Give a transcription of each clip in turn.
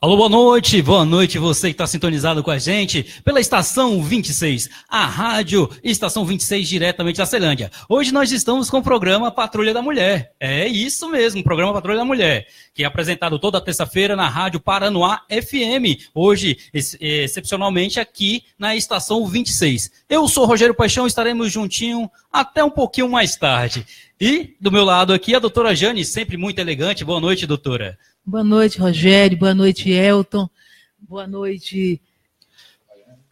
Alô, boa noite você que está sintonizado com a gente pela Estação 26, a rádio Estação 26 diretamente da Ceilândia. Hoje nós estamos com o programa Patrulha da Mulher, é isso mesmo, o programa Patrulha da Mulher, que é apresentado toda terça-feira na rádio Paranoá FM, hoje excepcionalmente aqui na Estação 26. Eu sou Rogério Paixão, estaremos juntinho até um pouquinho mais tarde. E do meu lado aqui a doutora Jane, sempre muito elegante. Boa noite, doutora. Boa noite, Rogério. Boa noite, Elton. Boa noite,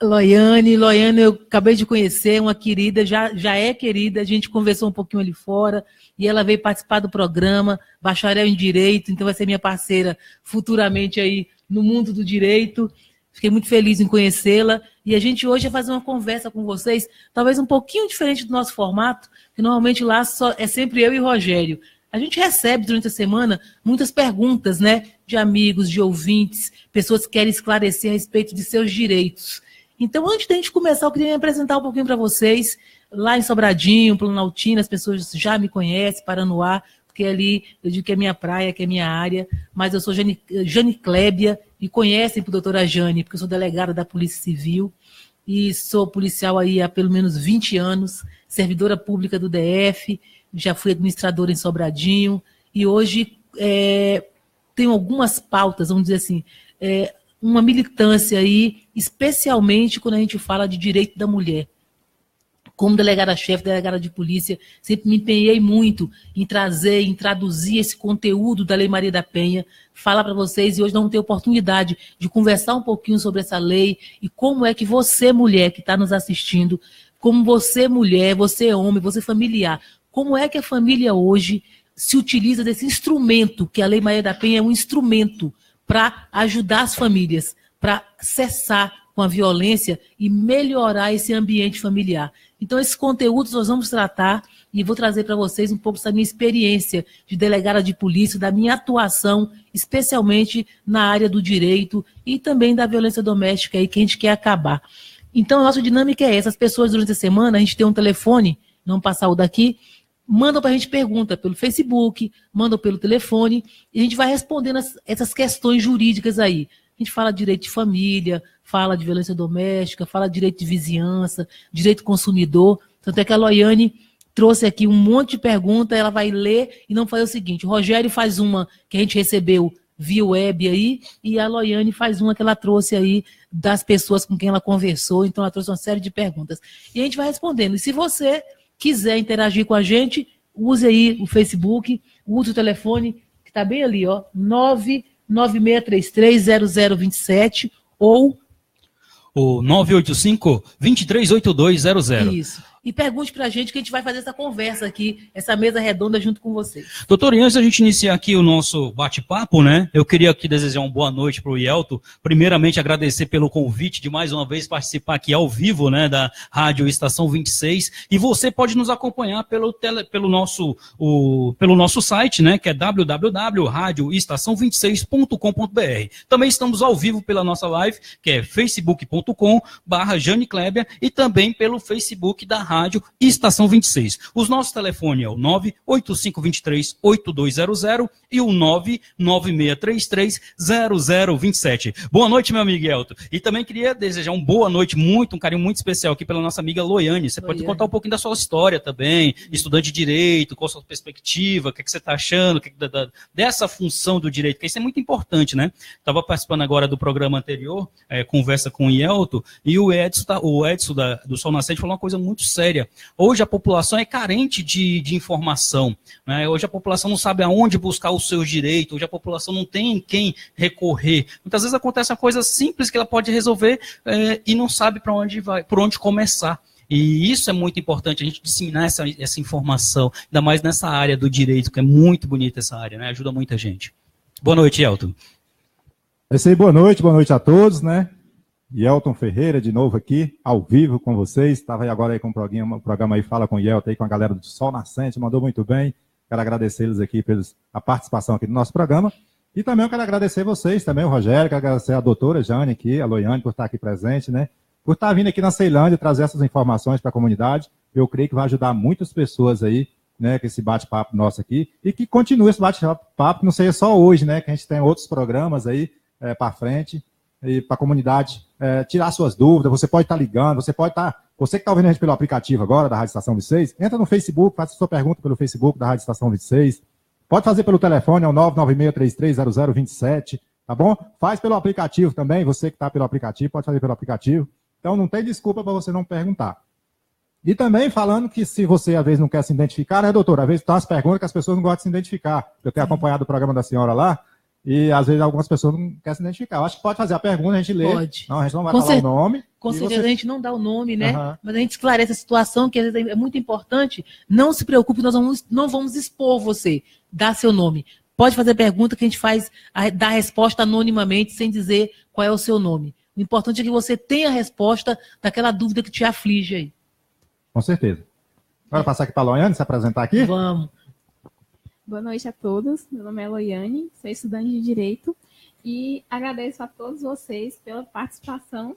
Loiane. Loiane, eu acabei de conhecer, uma querida, já é querida. A gente conversou um pouquinho ali fora e ela veio participar do programa, bacharel em Direito, então vai ser minha parceira futuramente aí no mundo do direito. Fiquei muito feliz em conhecê-la e a gente hoje vai fazer uma conversa com vocês, talvez um pouquinho diferente do nosso formato, que normalmente lá é sempre eu e o Rogério. A gente recebe durante a semana muitas perguntas, né, de amigos, de ouvintes, pessoas que querem esclarecer a respeito de seus direitos. Então, antes da gente começar, eu queria me apresentar um pouquinho para vocês. Lá em Sobradinho, Planaltina, as pessoas já me conhecem, Paranoá, porque ali eu digo que é minha praia, que é minha área, mas eu sou Jane Clébia e conhecem por doutora Jane, porque eu sou delegada da Polícia Civil e sou policial aí há pelo menos 20 anos, servidora pública do DF, já fui administradora em Sobradinho, e hoje tenho algumas pautas, vamos dizer assim, uma militância aí, especialmente quando a gente fala de direito da mulher. Como delegada-chefe, delegada de polícia, sempre me empenhei muito em trazer, em traduzir esse conteúdo da Lei Maria da Penha, falar para vocês, e hoje não tenho oportunidade de conversar um pouquinho sobre essa lei e como é que você, mulher, que está nos assistindo, como você, mulher, você, homem, você, familiar, como é que a família hoje se utiliza desse instrumento, que a Lei Maria da Penha é um instrumento para ajudar as famílias, para cessar com a violência e melhorar esse ambiente familiar. Então, esses conteúdos nós vamos tratar e vou trazer para vocês um pouco da minha experiência de delegada de polícia, da minha atuação, especialmente na área do direito e também da violência doméstica aí, que a gente quer acabar. Então, a nossa dinâmica é essa. As pessoas, durante a semana, a gente tem um telefone, não passar o daqui, mandam para a gente pergunta pelo Facebook, mandam pelo telefone, e a gente vai respondendo essas questões jurídicas aí. A gente fala de direito de família, fala de violência doméstica, fala de direito de vizinhança, direito consumidor. Tanto é que a Loiane trouxe aqui um monte de perguntas, ela vai ler e não fazer o seguinte, o Rogério faz uma que a gente recebeu via web aí, e a Loiane faz uma que ela trouxe aí das pessoas com quem ela conversou, então ela trouxe uma série de perguntas. E a gente vai respondendo. E se você quiser interagir com a gente, use aí o Facebook, use o telefone, que está bem ali, ó, 996330027 ou o 985-238200. Isso. E pergunte para a gente que a gente vai fazer essa conversa aqui, essa mesa redonda junto com vocês. Doutor, e antes da gente iniciar aqui o nosso bate-papo, né? Eu queria aqui desejar uma boa noite para o Yelton. Primeiramente, agradecer pelo convite de mais uma vez participar aqui ao vivo, né? Da Rádio Estação 26. E você pode nos acompanhar pelo nosso site, né? Que é www.radioestação26.com.br. Também estamos ao vivo pela nossa live, que é facebook.com/Jane Clébia e também pelo Facebook da Rádio Estação 26. Os nossos telefones é o 985238200 e o 996330027. Boa noite, meu amigo Elton. E também queria desejar uma boa noite, um carinho muito especial aqui pela nossa amiga Loiane. Você pode contar um pouquinho da sua história também, estudante de direito, qual a sua perspectiva, o que você está achando dessa função do direito, porque isso é muito importante, né? Estava participando agora do programa anterior, conversa com o Elton, e o Edson do Sol Nascente falou uma coisa muito séria. Hoje a população é carente de informação, né? Hoje a população não sabe aonde buscar os seus direitos, hoje a população não tem em quem recorrer. Muitas vezes acontece uma coisa simples que ela pode resolver e não sabe para onde vai, por onde começar. E isso é muito importante, a gente disseminar essa informação, ainda mais nessa área do direito, que é muito bonita essa área, né? Ajuda muita gente. Boa noite, Elton. É isso aí, boa noite a todos, né? Yelton Ferreira, de novo aqui, ao vivo com vocês. Estava aí agora aí com o programa aí, Fala com o Yelton, aí com a galera do Sol Nascente, mandou muito bem. Quero agradecer eles aqui pela participação aqui no nosso programa. E também eu quero agradecer vocês, também o Rogério, quero agradecer a doutora Jane aqui, a Loiane, por estar aqui presente, né? Por estar vindo aqui na Ceilândia trazer essas informações para a comunidade. Eu creio que vai ajudar muitas pessoas aí, né, com esse bate-papo nosso aqui. E que continue esse bate-papo, que não seja só hoje, né? Que a gente tem outros programas aí, para frente e para a comunidade tirar suas dúvidas. Você pode estar ligando, você que está ouvindo a gente pelo aplicativo agora da Rádio Estação 26, entra no Facebook, faça sua pergunta pelo Facebook da Rádio Estação 26. Pode fazer pelo telefone, é o 996330027, tá bom? Faz pelo aplicativo também, você que está pelo aplicativo, pode fazer pelo aplicativo. Então não tem desculpa para você não perguntar. E também falando que se você às vezes não quer se identificar, né, doutora? Às vezes tem umas perguntas que as pessoas não gostam de se identificar. Eu tenho acompanhado o programa da senhora lá, e às vezes algumas pessoas não querem se identificar. Eu acho que pode fazer a pergunta, a gente lê. Pode. Não, a gente não vai falar o nome. Com certeza a gente não dá o nome, né? Uhum. Mas a gente esclarece a situação, que às vezes é muito importante. Não se preocupe, nós não vamos expor você. Dá seu nome. Pode fazer pergunta que a gente dá a resposta anonimamente, sem dizer qual é o seu nome. O importante é que você tenha a resposta daquela dúvida que te aflige aí. Com certeza. Bora passar aqui para a Loiane, se apresentar aqui? Vamos. Boa noite a todos. Meu nome é Loiane, sou estudante de Direito e agradeço a todos vocês pela participação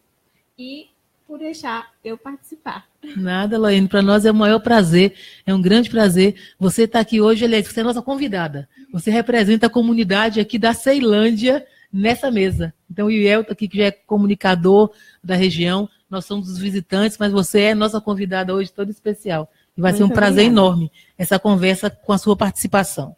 e por deixar eu participar. Nada, Loiane, para nós é o maior prazer, é um grande prazer. Você está aqui hoje, você é nossa convidada. Você representa a comunidade aqui da Ceilândia nessa mesa. Então, o Ielton aqui, que já é comunicador da região, nós somos os visitantes, mas você é nossa convidada hoje, toda especial. E vai ser um prazer enorme essa conversa com a sua participação.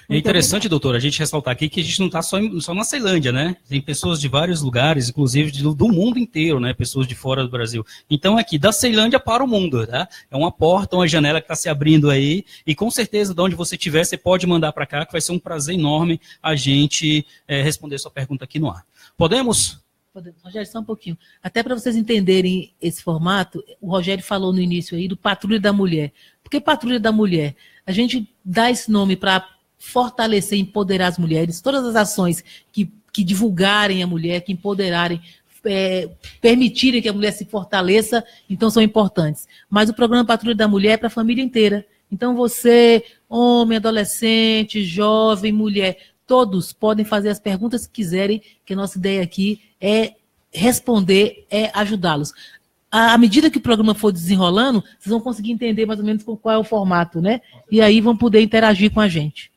É interessante, doutora, a gente ressaltar aqui que a gente não está só na Ceilândia, né? Tem pessoas de vários lugares, inclusive do mundo inteiro, né? Pessoas de fora do Brasil. Então, aqui, da Ceilândia para o mundo, tá? É uma porta, uma janela que está se abrindo aí. E com certeza, de onde você estiver, você pode mandar para cá, que vai ser um prazer enorme a gente responder sua pergunta aqui no ar. Podemos? Rogério, só um pouquinho. Até para vocês entenderem esse formato, o Rogério falou no início aí do Patrulha da Mulher. Por que Patrulha da Mulher? A gente dá esse nome para fortalecer e empoderar as mulheres. Todas as ações que divulgarem a mulher, que empoderarem, permitirem que a mulher se fortaleça, então são importantes. Mas o programa Patrulha da Mulher é para a família inteira. Então você, homem, adolescente, jovem, mulher, todos podem fazer as perguntas que quiserem, que a nossa ideia aqui é responder, é ajudá-los. À medida que o programa for desenrolando, vocês vão conseguir entender mais ou menos qual é o formato, né? E aí vão poder interagir com a gente.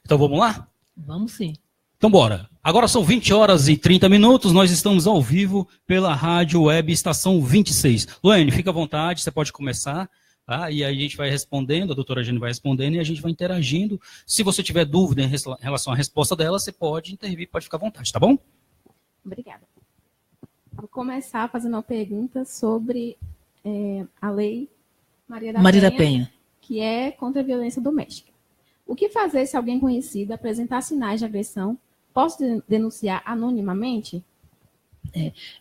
Então vamos lá? Vamos sim. Então bora. Agora são 20h30, nós estamos ao vivo pela Rádio Web Estação 26. Loiane, fica à vontade, você pode começar. Tá? E aí a gente vai respondendo, a doutora Jane vai respondendo e a gente vai interagindo. Se você tiver dúvida em relação à resposta dela, você pode intervir, pode ficar à vontade, tá bom? Obrigada. Vou começar fazendo uma pergunta sobre a Lei Maria da Penha, que é contra a violência doméstica. O que fazer se alguém conhecido apresentar sinais de agressão? Posso denunciar anonimamente?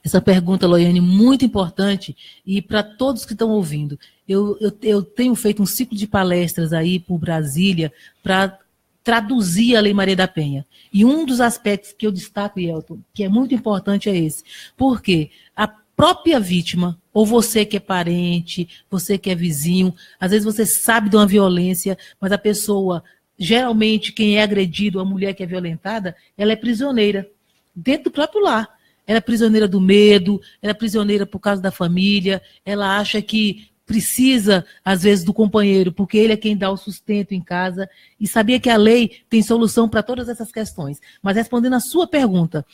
Essa pergunta, Loiane, muito importante, e para todos que estão ouvindo, eu tenho feito um ciclo de palestras aí por Brasília para traduzir a Lei Maria da Penha. E um dos aspectos que eu destaco, Ielton, que é muito importante é esse. Porque a própria vítima, ou você que é parente, você que é vizinho, às vezes você sabe de uma violência, mas a pessoa, geralmente quem é agredido, a mulher que é violentada, ela é prisioneira dentro do próprio lar. Ela é prisioneira do medo, ela é prisioneira por causa da família, ela acha que precisa, às vezes, do companheiro, porque ele é quem dá o sustento em casa. E sabia que a lei tem solução para todas essas questões. Mas respondendo a sua pergunta,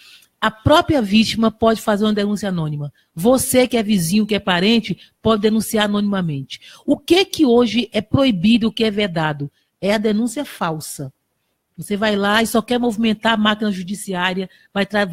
a própria vítima pode fazer uma denúncia anônima. Você que é vizinho, que é parente, pode denunciar anonimamente. O que hoje é proibido, o que é vedado? É a denúncia falsa. Você vai lá e só quer movimentar a máquina judiciária,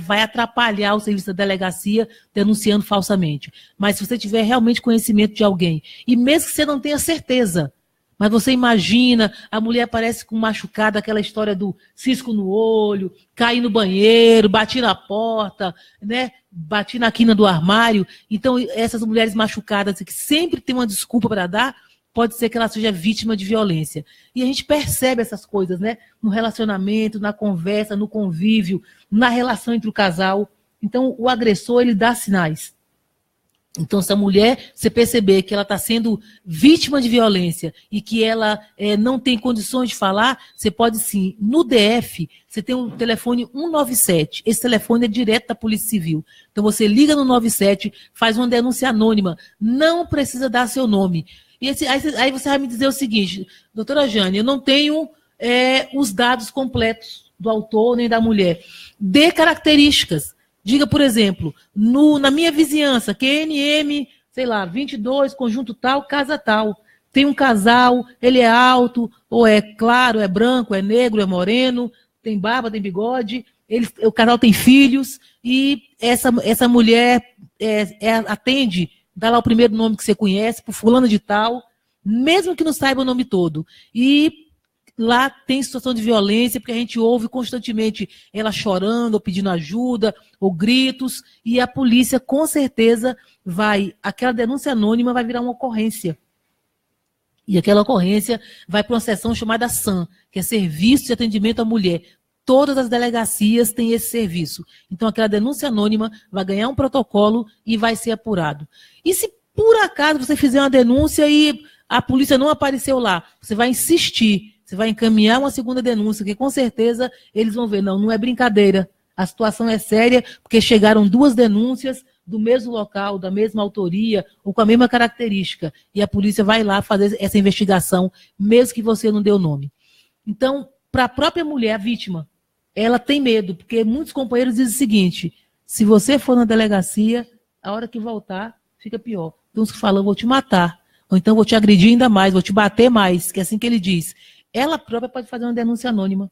vai atrapalhar o serviço da delegacia denunciando falsamente. Mas se você tiver realmente conhecimento de alguém, e mesmo que você não tenha certeza, mas você imagina, a mulher aparece com machucada, aquela história do cisco no olho, cair no banheiro, bati na porta, né? Bati na quina do armário. Então, essas mulheres machucadas que sempre tem uma desculpa para dar, pode ser que ela seja vítima de violência. E a gente percebe essas coisas, né? No relacionamento, na conversa, no convívio, na relação entre o casal. Então, o agressor, ele dá sinais. Então, se a mulher, você perceber que ela está sendo vítima de violência e que ela não tem condições de falar, você pode sim. No DF, você tem um telefone 197. Esse telefone é direto da Polícia Civil. Então, você liga no 97, faz uma denúncia anônima. Não precisa dar seu nome. E aí você vai me dizer o seguinte, doutora Jane, eu não tenho os dados completos. do autor nem da mulher. Dê características. Diga, por exemplo, na minha vizinhança, QNM, sei lá, 22, conjunto tal, casa tal. Tem um casal, ele é alto, ou é claro, é branco, é negro, é moreno, tem barba, tem bigode, o casal tem filhos, e essa mulher atende, dá lá o primeiro nome que você conhece, por fulano de tal, mesmo que não saiba o nome todo. E lá tem situação de violência, porque a gente ouve constantemente ela chorando, ou pedindo ajuda, ou gritos, e a polícia, com certeza, aquela denúncia anônima vai virar uma ocorrência. E aquela ocorrência vai para uma seção chamada SAM, que é Serviço de Atendimento à Mulher. Todas as delegacias têm esse serviço. Então, aquela denúncia anônima vai ganhar um protocolo e vai ser apurado. E se, por acaso, você fizer uma denúncia e a polícia não apareceu lá, você vai insistir, você vai encaminhar uma segunda denúncia, que com certeza eles vão ver, não é brincadeira. A situação é séria, porque chegaram 2 denúncias do mesmo local, da mesma autoria, ou com a mesma característica. E a polícia vai lá fazer essa investigação, mesmo que você não dê o nome. Então, para a própria mulher, a vítima, ela tem medo, porque muitos companheiros dizem o seguinte: se você for na delegacia, a hora que voltar, fica pior. Então, os que falam, vou te matar, ou então vou te agredir ainda mais, vou te bater mais, que é assim que ele diz. Ela própria pode fazer uma denúncia anônima,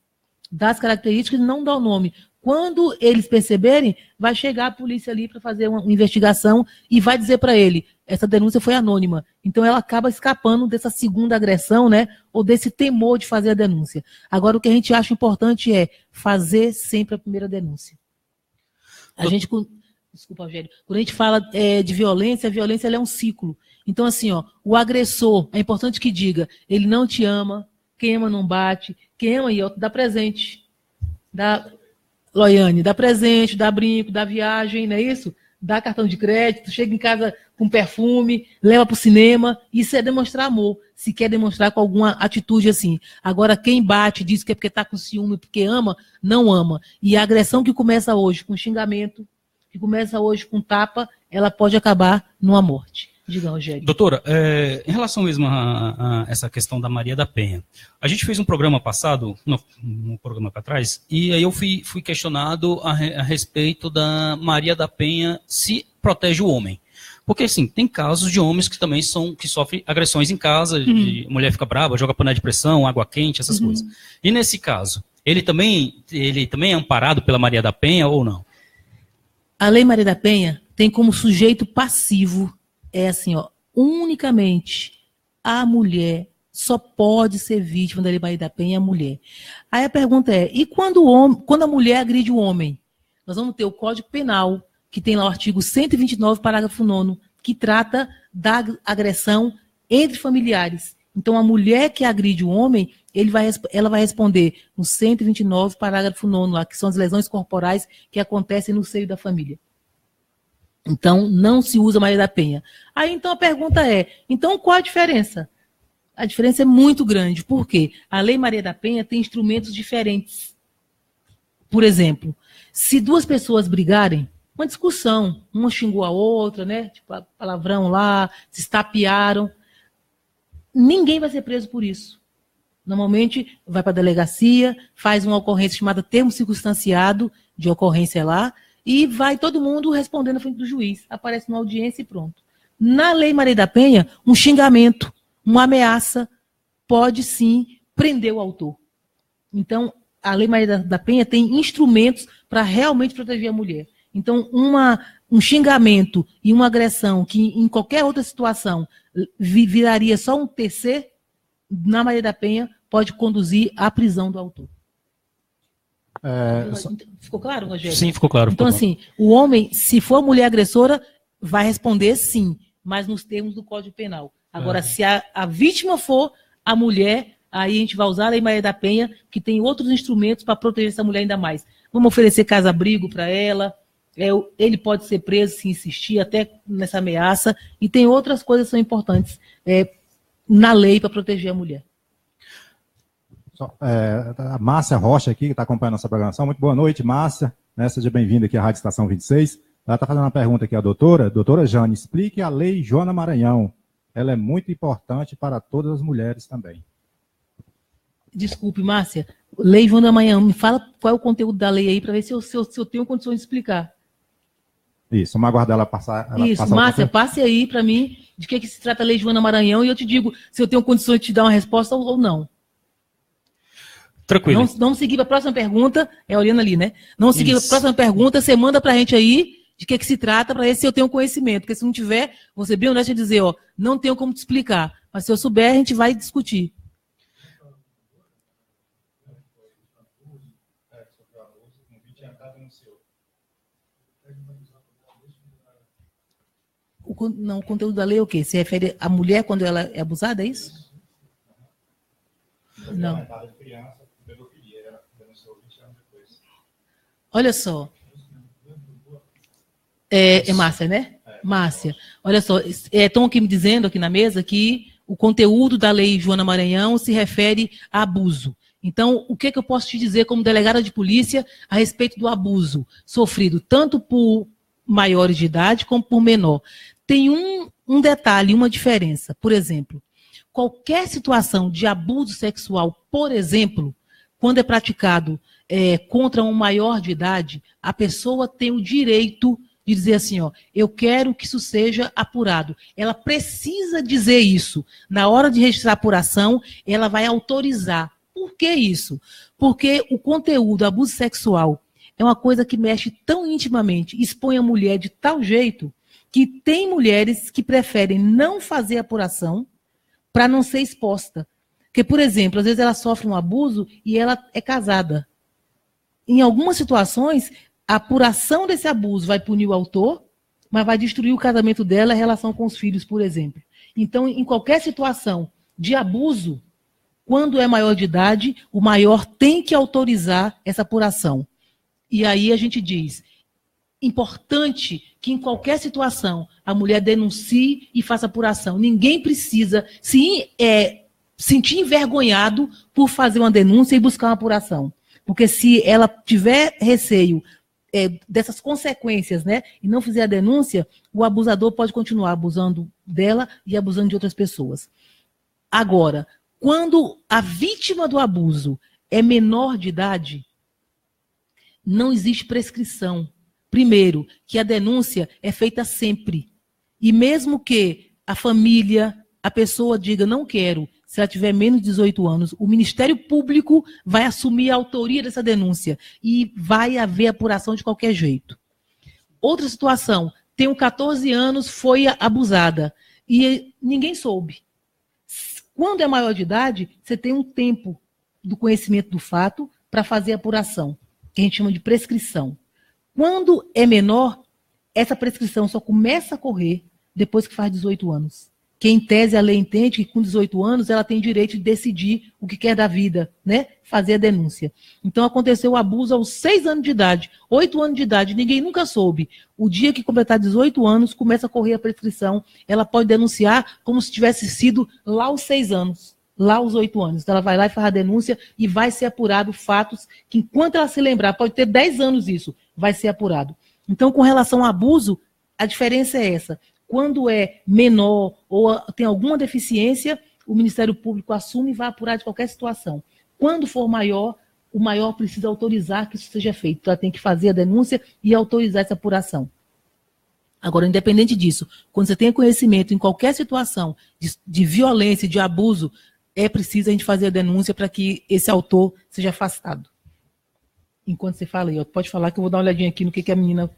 das características e não dá o nome. Quando eles perceberem, vai chegar a polícia ali para fazer uma investigação e vai dizer para ele, essa denúncia foi anônima. Então ela acaba escapando dessa segunda agressão, né? Ou desse temor de fazer a denúncia. Agora, o que a gente acha importante é fazer sempre a primeira denúncia. Desculpa, Eugênio. Quando a gente fala de violência, a violência ela é um ciclo. Então, assim, o agressor, é importante que diga, ele não te ama, quem ama não bate, quem ama, dá presente. Loiane, dá presente, dá brinco, dá viagem, não é isso? Dá cartão de crédito, chega em casa com perfume, leva para o cinema. Isso é demonstrar amor, se quer demonstrar com alguma atitude assim. Agora, quem bate, diz que é porque está com ciúme, porque ama, não ama. E a agressão que começa hoje com xingamento, que começa hoje com tapa, ela pode acabar numa morte. Diga, Rogério. Doutora, em relação mesmo a essa questão da Maria da Penha, a gente fez um programa passado, um programa para trás, e aí eu fui questionado a respeito da Maria da Penha se protege o homem. Porque, assim, tem casos de homens que também que sofrem agressões em casa, de mulher fica brava, joga panela de pressão, água quente, essas coisas. E nesse caso, ele também é amparado pela Maria da Penha ou não? A Lei Maria da Penha tem como sujeito passivo, assim, unicamente a mulher só pode ser vítima da Lei Maria da Penha, a mulher. Aí a pergunta é, e quando a mulher agride o homem? Nós vamos ter o Código Penal, que tem lá o artigo 129, parágrafo 9º, que trata da agressão entre familiares. Então, a mulher que agride o homem, ela vai responder no 129, parágrafo 9º, lá, que são as lesões corporais que acontecem no seio da família. Então, não se usa Maria da Penha. Aí, então, a pergunta é, então, qual a diferença? A diferença é muito grande. Por quê? A Lei Maria da Penha tem instrumentos diferentes. Por exemplo, se 2 pessoas brigarem, uma discussão, uma xingou a outra, né? Tipo, palavrão lá, se estapearam, ninguém vai ser preso por isso. Normalmente, vai para a delegacia, faz uma ocorrência chamada termo circunstanciado de ocorrência lá, e vai todo mundo respondendo na frente do juiz. Aparece numa audiência e pronto. Na Lei Maria da Penha, um xingamento, uma ameaça, pode sim prender o autor. Então, a Lei Maria da Penha tem instrumentos para realmente proteger a mulher. Então, um xingamento e uma agressão que em qualquer outra situação viraria só um TC, na Maria da Penha pode conduzir à prisão do autor. Ficou claro, Rogério? Sim, ficou claro. Então, assim, o homem, se for mulher agressora, vai responder sim, mas nos termos do Código Penal. Agora, se a vítima for a mulher, aí a gente vai usar a Lei Maria da Penha, que tem outros instrumentos para proteger essa mulher ainda mais. Vamos oferecer casa-abrigo para ela, ele pode ser preso se insistir, até nessa ameaça, e tem outras coisas que são importantes na lei para proteger a mulher. A Márcia Rocha aqui, que está acompanhando a nossa programação. Muito boa noite, Márcia. Seja bem-vinda aqui à Rádio Estação 26. Ela está fazendo uma pergunta aqui à doutora. Doutora Jane, explique a Lei Joana Maranhão. Ela é muito importante para todas as mulheres também. Desculpe, Márcia. Lei Joana Maranhão, me fala qual é o conteúdo da lei aí, para ver se eu tenho condições de explicar. Isso, vamos aguardar ela passar. Isso, Márcia, passe aí para mim de que se trata a Lei Joana Maranhão e eu te digo se eu tenho condições de te dar uma resposta ou não. Tranquilo. Não seguir para a próxima pergunta, olhando ali, né? Não seguir para a próxima pergunta, você manda para a gente aí de que se trata, para ver se eu tenho conhecimento. Porque se não tiver, vou ser bem honesto e dizer, não tenho como te explicar. Mas se eu souber, a gente vai discutir. O conteúdo da lei é o quê? Se refere à mulher quando ela é abusada, é isso? Não. Olha só. É Márcia, né? Márcia. Olha só, estão aqui me dizendo aqui na mesa que o conteúdo da Lei Joana Maranhão se refere a abuso. Então, o que eu posso te dizer como delegada de polícia a respeito do abuso sofrido tanto por maiores de idade como por menor? Tem um detalhe, uma diferença. Por exemplo, qualquer situação de abuso sexual, por exemplo, quando é praticado contra um maior de idade, a pessoa tem o direito de dizer assim, eu quero que isso seja apurado. Ela precisa dizer isso. Na hora de registrar a apuração, ela vai autorizar. Por que isso? Porque o conteúdo, abuso sexual, é uma coisa que mexe tão intimamente, expõe a mulher de tal jeito, que tem mulheres que preferem não fazer apuração para não ser exposta. Porque, por exemplo, às vezes ela sofre um abuso e ela é casada. Em algumas situações, a apuração desse abuso vai punir o autor, mas vai destruir o casamento dela e a relação com os filhos, por exemplo. Então, em qualquer situação de abuso, quando é maior de idade, o maior tem que autorizar essa apuração. E aí a gente diz, importante que em qualquer situação a mulher denuncie e faça apuração. Ninguém precisa se sentir envergonhado por fazer uma denúncia e buscar uma apuração. Porque se ela tiver receio dessas consequências, né, e não fizer a denúncia, o abusador pode continuar abusando dela e abusando de outras pessoas. Agora, quando a vítima do abuso é menor de idade, não existe prescrição. Primeiro, que a denúncia é feita sempre. E mesmo que a família, a pessoa diga não quero, se ela tiver menos de 18 anos, o Ministério Público vai assumir a autoria dessa denúncia e vai haver apuração de qualquer jeito. Outra situação, tenho 14 anos, foi abusada e ninguém soube. Quando é maior de idade, você tem um tempo do conhecimento do fato para fazer a apuração, que a gente chama de prescrição. Quando é menor, essa prescrição só começa a correr depois que faz 18 anos. Que, em tese, a lei entende que com 18 anos ela tem direito de decidir o que quer da vida, né? Fazer a denúncia. Então, aconteceu o abuso aos 6 anos de idade, 8 anos de idade, ninguém nunca soube. O dia que completar 18 anos, começa a correr a prescrição. Ela pode denunciar como se tivesse sido lá aos 6 anos, lá aos 8 anos. Então, ela vai lá e faz a denúncia e vai ser apurado fatos que, enquanto ela se lembrar, pode ter 10 anos isso, vai ser apurado. Então, com relação ao abuso, a diferença é essa. Quando é menor ou tem alguma deficiência, o Ministério Público assume e vai apurar de qualquer situação. Quando for maior, o maior precisa autorizar que isso seja feito. Então, ela tem que fazer a denúncia e autorizar essa apuração. Agora, independente disso, quando você tem conhecimento em qualquer situação de violência, de abuso, é preciso a gente fazer a denúncia para que esse autor seja afastado. Enquanto você fala aí, pode falar que eu vou dar uma olhadinha aqui no que a menina...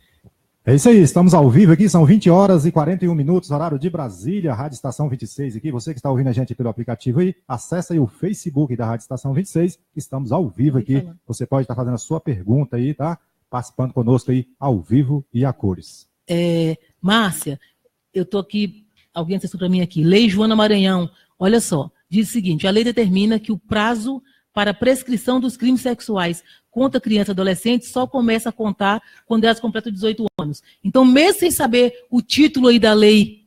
É isso aí, estamos ao vivo aqui, são 20 horas e 41 minutos, horário de Brasília, Rádio Estação 26 aqui. Você que está ouvindo a gente pelo aplicativo aí, acessa aí o Facebook da Rádio Estação 26, estamos ao vivo aqui. Você pode estar fazendo a sua pergunta aí, tá? Participando conosco aí, ao vivo e a cores. Márcia, eu estou aqui, alguém acessou para mim aqui, Lei Joana Maranhão, olha só, diz o seguinte, a lei determina que o prazo para prescrição dos crimes sexuais contra criança e adolescente só começa a contar quando elas completam 18 anos. Então, mesmo sem saber o título aí da lei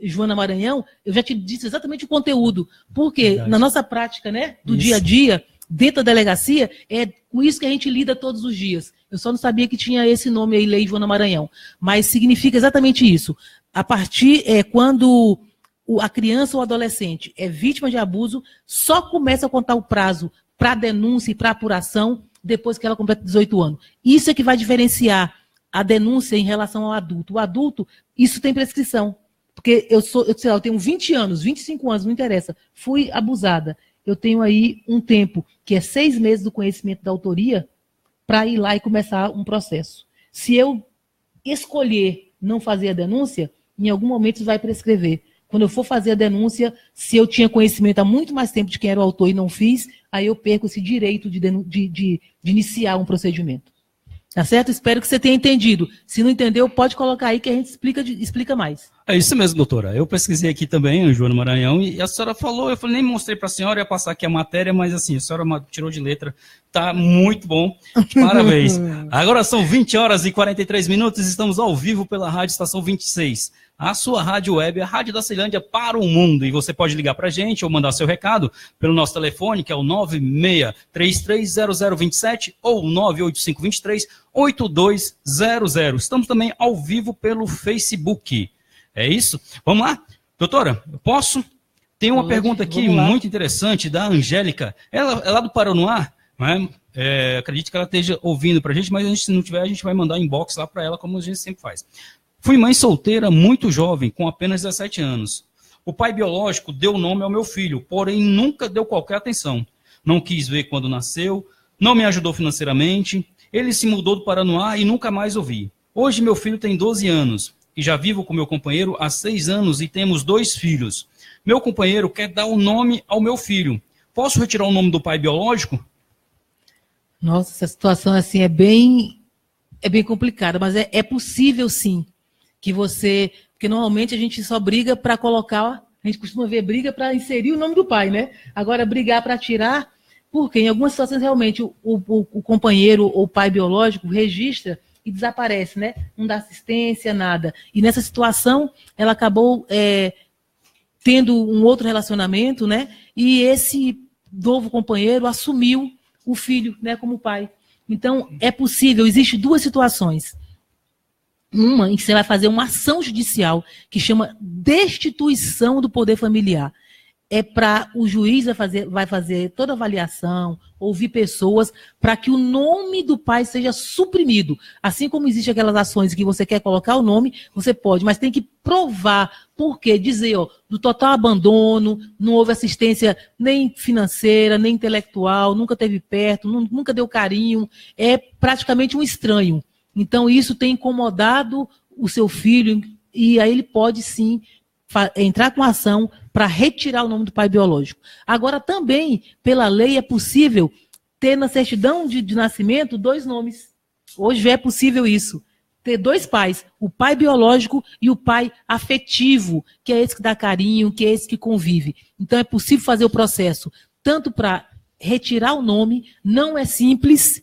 Joana Maranhão, eu já te disse exatamente o conteúdo. Porque na nossa prática, né, do dia a dia, dentro da delegacia, é com isso que a gente lida todos os dias. Eu só não sabia que tinha esse nome aí, Lei Joana Maranhão. Mas significa exatamente isso. A partir quando a criança ou adolescente é vítima de abuso, só começa a contar o prazo para denúncia e para apuração depois que ela completa 18 anos. Isso é que vai diferenciar a denúncia em relação ao adulto. O adulto, isso tem prescrição. Porque eu tenho 20 anos, 25 anos, não interessa, fui abusada. Eu tenho aí um tempo, que é 6 meses do conhecimento da autoria, para ir lá e começar um processo. Se eu escolher não fazer a denúncia, em algum momento isso vai prescrever. Quando eu for fazer a denúncia, se eu tinha conhecimento há muito mais tempo de quem era o autor e não fiz, aí eu perco esse direito de iniciar um procedimento. Tá certo? Espero que você tenha entendido. Se não entendeu, pode colocar aí que a gente explica mais. É isso mesmo, doutora. Eu pesquisei aqui também, Joana Maranhão, e a senhora falou, eu falei, nem mostrei para a senhora, ia passar aqui a matéria, mas assim, a senhora tirou de letra. Tá muito bom. Parabéns. Agora são 20 horas e 43 minutos, estamos ao vivo pela Rádio Estação 26. A sua rádio web, a Rádio da Ceilândia para o mundo. E você pode ligar para a gente ou mandar seu recado pelo nosso telefone, que é o 96330027 ou 985238200. Estamos também ao vivo pelo Facebook. É isso? Vamos lá? Doutora, eu posso? Tem uma pergunta aqui muito interessante da Angélica. Ela é lá do Paraná, né? Acredito que ela esteja ouvindo para a gente, mas se não tiver, a gente vai mandar inbox lá para ela, como a gente sempre faz. Fui mãe solteira muito jovem, com apenas 17 anos. O pai biológico deu o nome ao meu filho, porém nunca deu qualquer atenção. Não quis ver quando nasceu, não me ajudou financeiramente. Ele se mudou do Paraná e nunca mais ouvi. Hoje meu filho tem 12 anos e já vivo com meu companheiro há 6 anos e temos 2 filhos. Meu companheiro quer dar o nome ao meu filho. Posso retirar o nome do pai biológico? Nossa, essa situação assim é bem complicada, mas é possível sim. Que você, porque normalmente a gente só briga para colocar, a gente costuma ver briga para inserir o nome do pai, né? Agora brigar para tirar, porque em algumas situações realmente o companheiro ou o pai biológico registra e desaparece, né? Não dá assistência, nada. E nessa situação ela acabou tendo um outro relacionamento, né? E esse novo companheiro assumiu o filho, né, como pai. Então é possível, existem 2 situações. Uma em que você vai fazer uma ação judicial que chama destituição do poder familiar. É para o juiz vai fazer toda a avaliação, ouvir pessoas, para que o nome do pai seja suprimido. Assim como existem aquelas ações que você quer colocar o nome, você pode, mas tem que provar. Por quê? Dizer, do total abandono, não houve assistência nem financeira, nem intelectual, nunca esteve perto, nunca deu carinho, é praticamente um estranho. Então, isso tem incomodado o seu filho e aí ele pode, sim, entrar com ação para retirar o nome do pai biológico. Agora, também, pela lei, é possível ter na certidão de nascimento 2 nomes. Hoje já é possível isso. Ter 2 pais, o pai biológico e o pai afetivo, que é esse que dá carinho, que é esse que convive. Então, é possível fazer o processo tanto para retirar o nome, não é simples,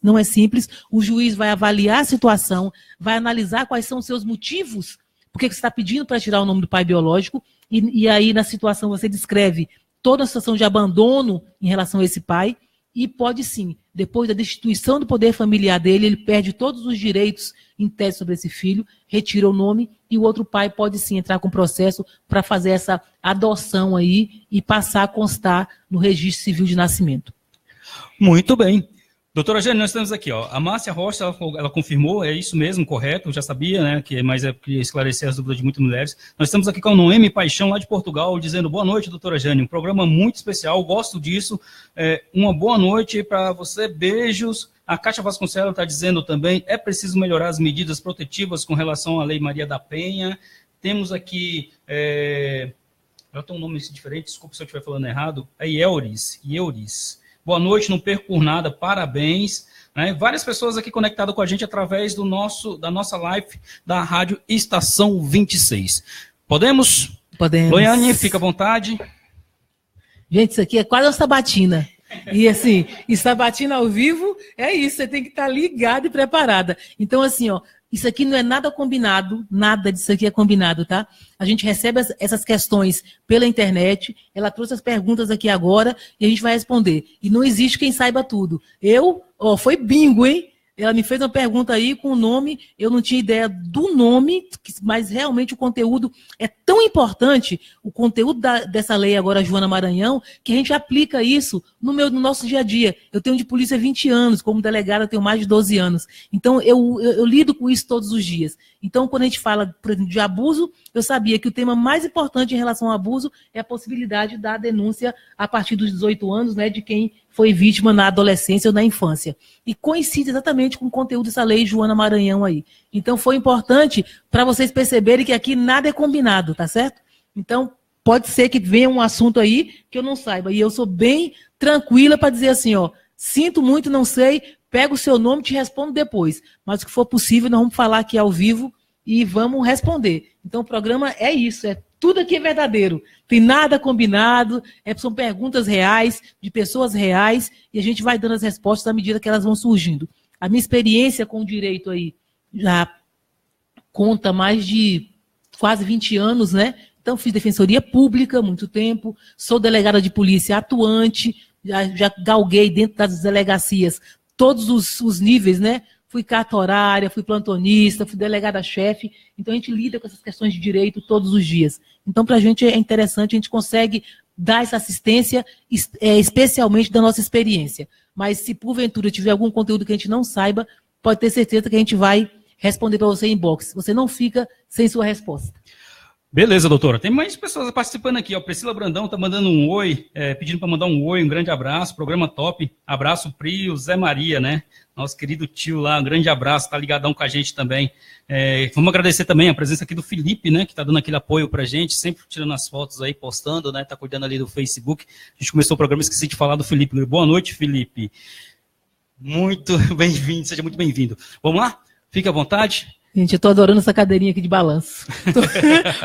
o juiz vai avaliar a situação, vai analisar quais são os seus motivos, porque você está pedindo para tirar o nome do pai biológico, e aí na situação você descreve toda a situação de abandono em relação a esse pai, e pode sim, depois da destituição do poder familiar dele, ele perde todos os direitos em tese sobre esse filho, retira o nome, e o outro pai pode sim entrar com processo para fazer essa adoção aí e passar a constar no registro civil de nascimento. Muito bem. Doutora Jane, nós estamos aqui, a Márcia Rocha, ela confirmou, é isso mesmo, correto, eu já sabia, né, mas queria esclarecer as dúvidas de muitas mulheres. Nós estamos aqui com a Noemi Paixão, lá de Portugal, dizendo boa noite, doutora Jane, um programa muito especial, gosto disso, uma boa noite para você, beijos. A Cátia Vasconcelos está dizendo também, é preciso melhorar as medidas protetivas com relação à Lei Maria da Penha. Temos aqui, ela tem um nome diferente, desculpa se eu estiver falando errado, é Ieuris. Boa noite, não perco por nada, parabéns. Né? Várias pessoas aqui conectadas com a gente através da nossa live da Rádio Estação 26. Podemos? Podemos. Loiane, fica à vontade. Gente, isso aqui é quase uma sabatina. E assim, e sabatina ao vivo é isso, você tem que estar ligado e preparada. Então assim, isso aqui não é nada combinado, nada disso aqui é combinado, tá? A gente recebe essas questões pela internet, ela trouxe as perguntas aqui agora e a gente vai responder. E não existe quem saiba tudo. Foi bingo, hein? Ela me fez uma pergunta aí com o nome, eu não tinha ideia do nome, mas realmente o conteúdo é tão importante, o conteúdo dessa lei agora, Joana Maranhão, que a gente aplica isso no nosso dia a dia. Eu tenho de polícia 20 anos, como delegada eu tenho mais de 12 anos. Então, eu lido com isso todos os dias. Então, quando a gente fala, por exemplo, de abuso, eu sabia que o tema mais importante em relação ao abuso é a possibilidade da denúncia a partir dos 18 anos, né, de quem foi vítima na adolescência ou na infância. E coincide exatamente com o conteúdo dessa lei Joana Maranhão aí. Então, foi importante para vocês perceberem que aqui nada é combinado, tá certo? Então, pode ser que venha um assunto aí que eu não saiba. E eu sou bem tranquila para dizer assim, ó, sinto muito, não sei, pego o seu nome e te respondo depois. Mas o que for possível, nós vamos falar aqui ao vivo e vamos responder. Então, o programa é isso, tudo aqui é verdadeiro. Tem nada combinado, são perguntas reais, de pessoas reais, e a gente vai dando as respostas à medida que elas vão surgindo. A minha experiência com o direito aí já conta mais de quase 20 anos, né? Então, fiz defensoria pública há muito tempo, sou delegada de polícia atuante, já galguei dentro das delegacias todos os níveis, né? Fui carta horária, fui plantonista, fui delegada-chefe. Então, a gente lida com essas questões de direito todos os dias. Então, para a gente é interessante, a gente consegue dar essa assistência, especialmente da nossa experiência. Mas, se porventura tiver algum conteúdo que a gente não saiba, pode ter certeza que a gente vai responder para você em inbox. Você não fica sem sua resposta. Beleza, doutora. Tem mais pessoas participando aqui. Ó. Priscila Brandão está mandando um oi, pedindo para mandar um oi, um grande abraço. Programa top. Abraço, Prio, Zé Maria, né? Nosso querido tio lá, um grande abraço, tá ligadão com a gente também. Vamos agradecer também a presença aqui do Felipe, né? Que está dando aquele apoio pra gente, sempre tirando as fotos aí, postando, né? Tá cuidando ali do Facebook. A gente começou o programa, esqueci de falar do Felipe. Boa noite, Felipe. Muito bem-vindo, seja muito bem-vindo. Vamos lá? Fique à vontade. Gente, eu tô adorando essa cadeirinha aqui de balanço.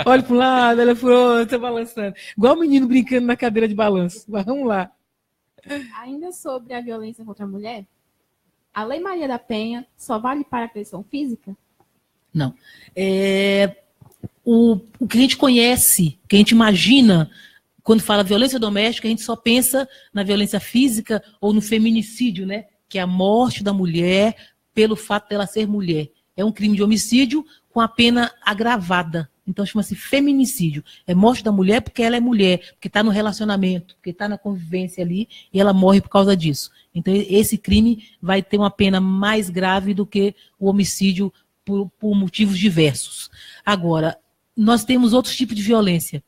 Olha para um lado, olha para o outro, tô balançando. Igual o menino brincando na cadeira de balanço. Mas vamos lá. Ainda sobre a violência contra a mulher, a Lei Maria da Penha só vale para a agressão física? Não. O que a gente conhece, que a gente imagina, quando fala violência doméstica, a gente só pensa na violência física ou no feminicídio, né? Que é a morte da mulher pelo fato dela ser mulher. É um crime de homicídio com a pena agravada. Então, chama-se feminicídio. É morte da mulher porque ela é mulher, porque está no relacionamento, porque está na convivência ali, e ela morre por causa disso. Então, esse crime vai ter uma pena mais grave do que o homicídio por motivos diversos. Agora, nós temos outros tipos de violência.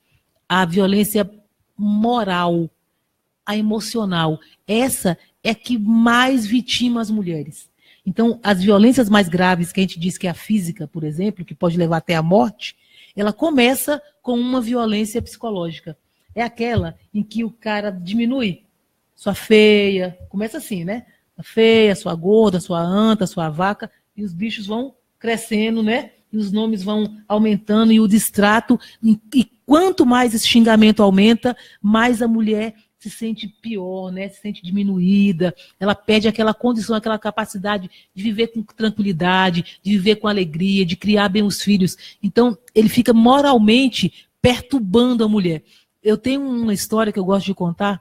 A violência moral, a emocional. Essa é que mais vitima as mulheres. Então, as violências mais graves, que a gente diz que é a física, por exemplo, que pode levar até a morte, ela começa com uma violência psicológica. É aquela em que o cara diminui sua feia, começa assim, né? A feia, sua gorda, sua anta, sua vaca, e os bichos vão crescendo, né? E os nomes vão aumentando, e o distrato, e quanto mais esse xingamento aumenta, mais a mulher se sente pior, né? Se sente diminuída, ela perde aquela condição, aquela capacidade de viver com tranquilidade, de viver com alegria, de criar bem os filhos. Então, ele fica moralmente perturbando a mulher. Eu tenho uma história que eu gosto de contar,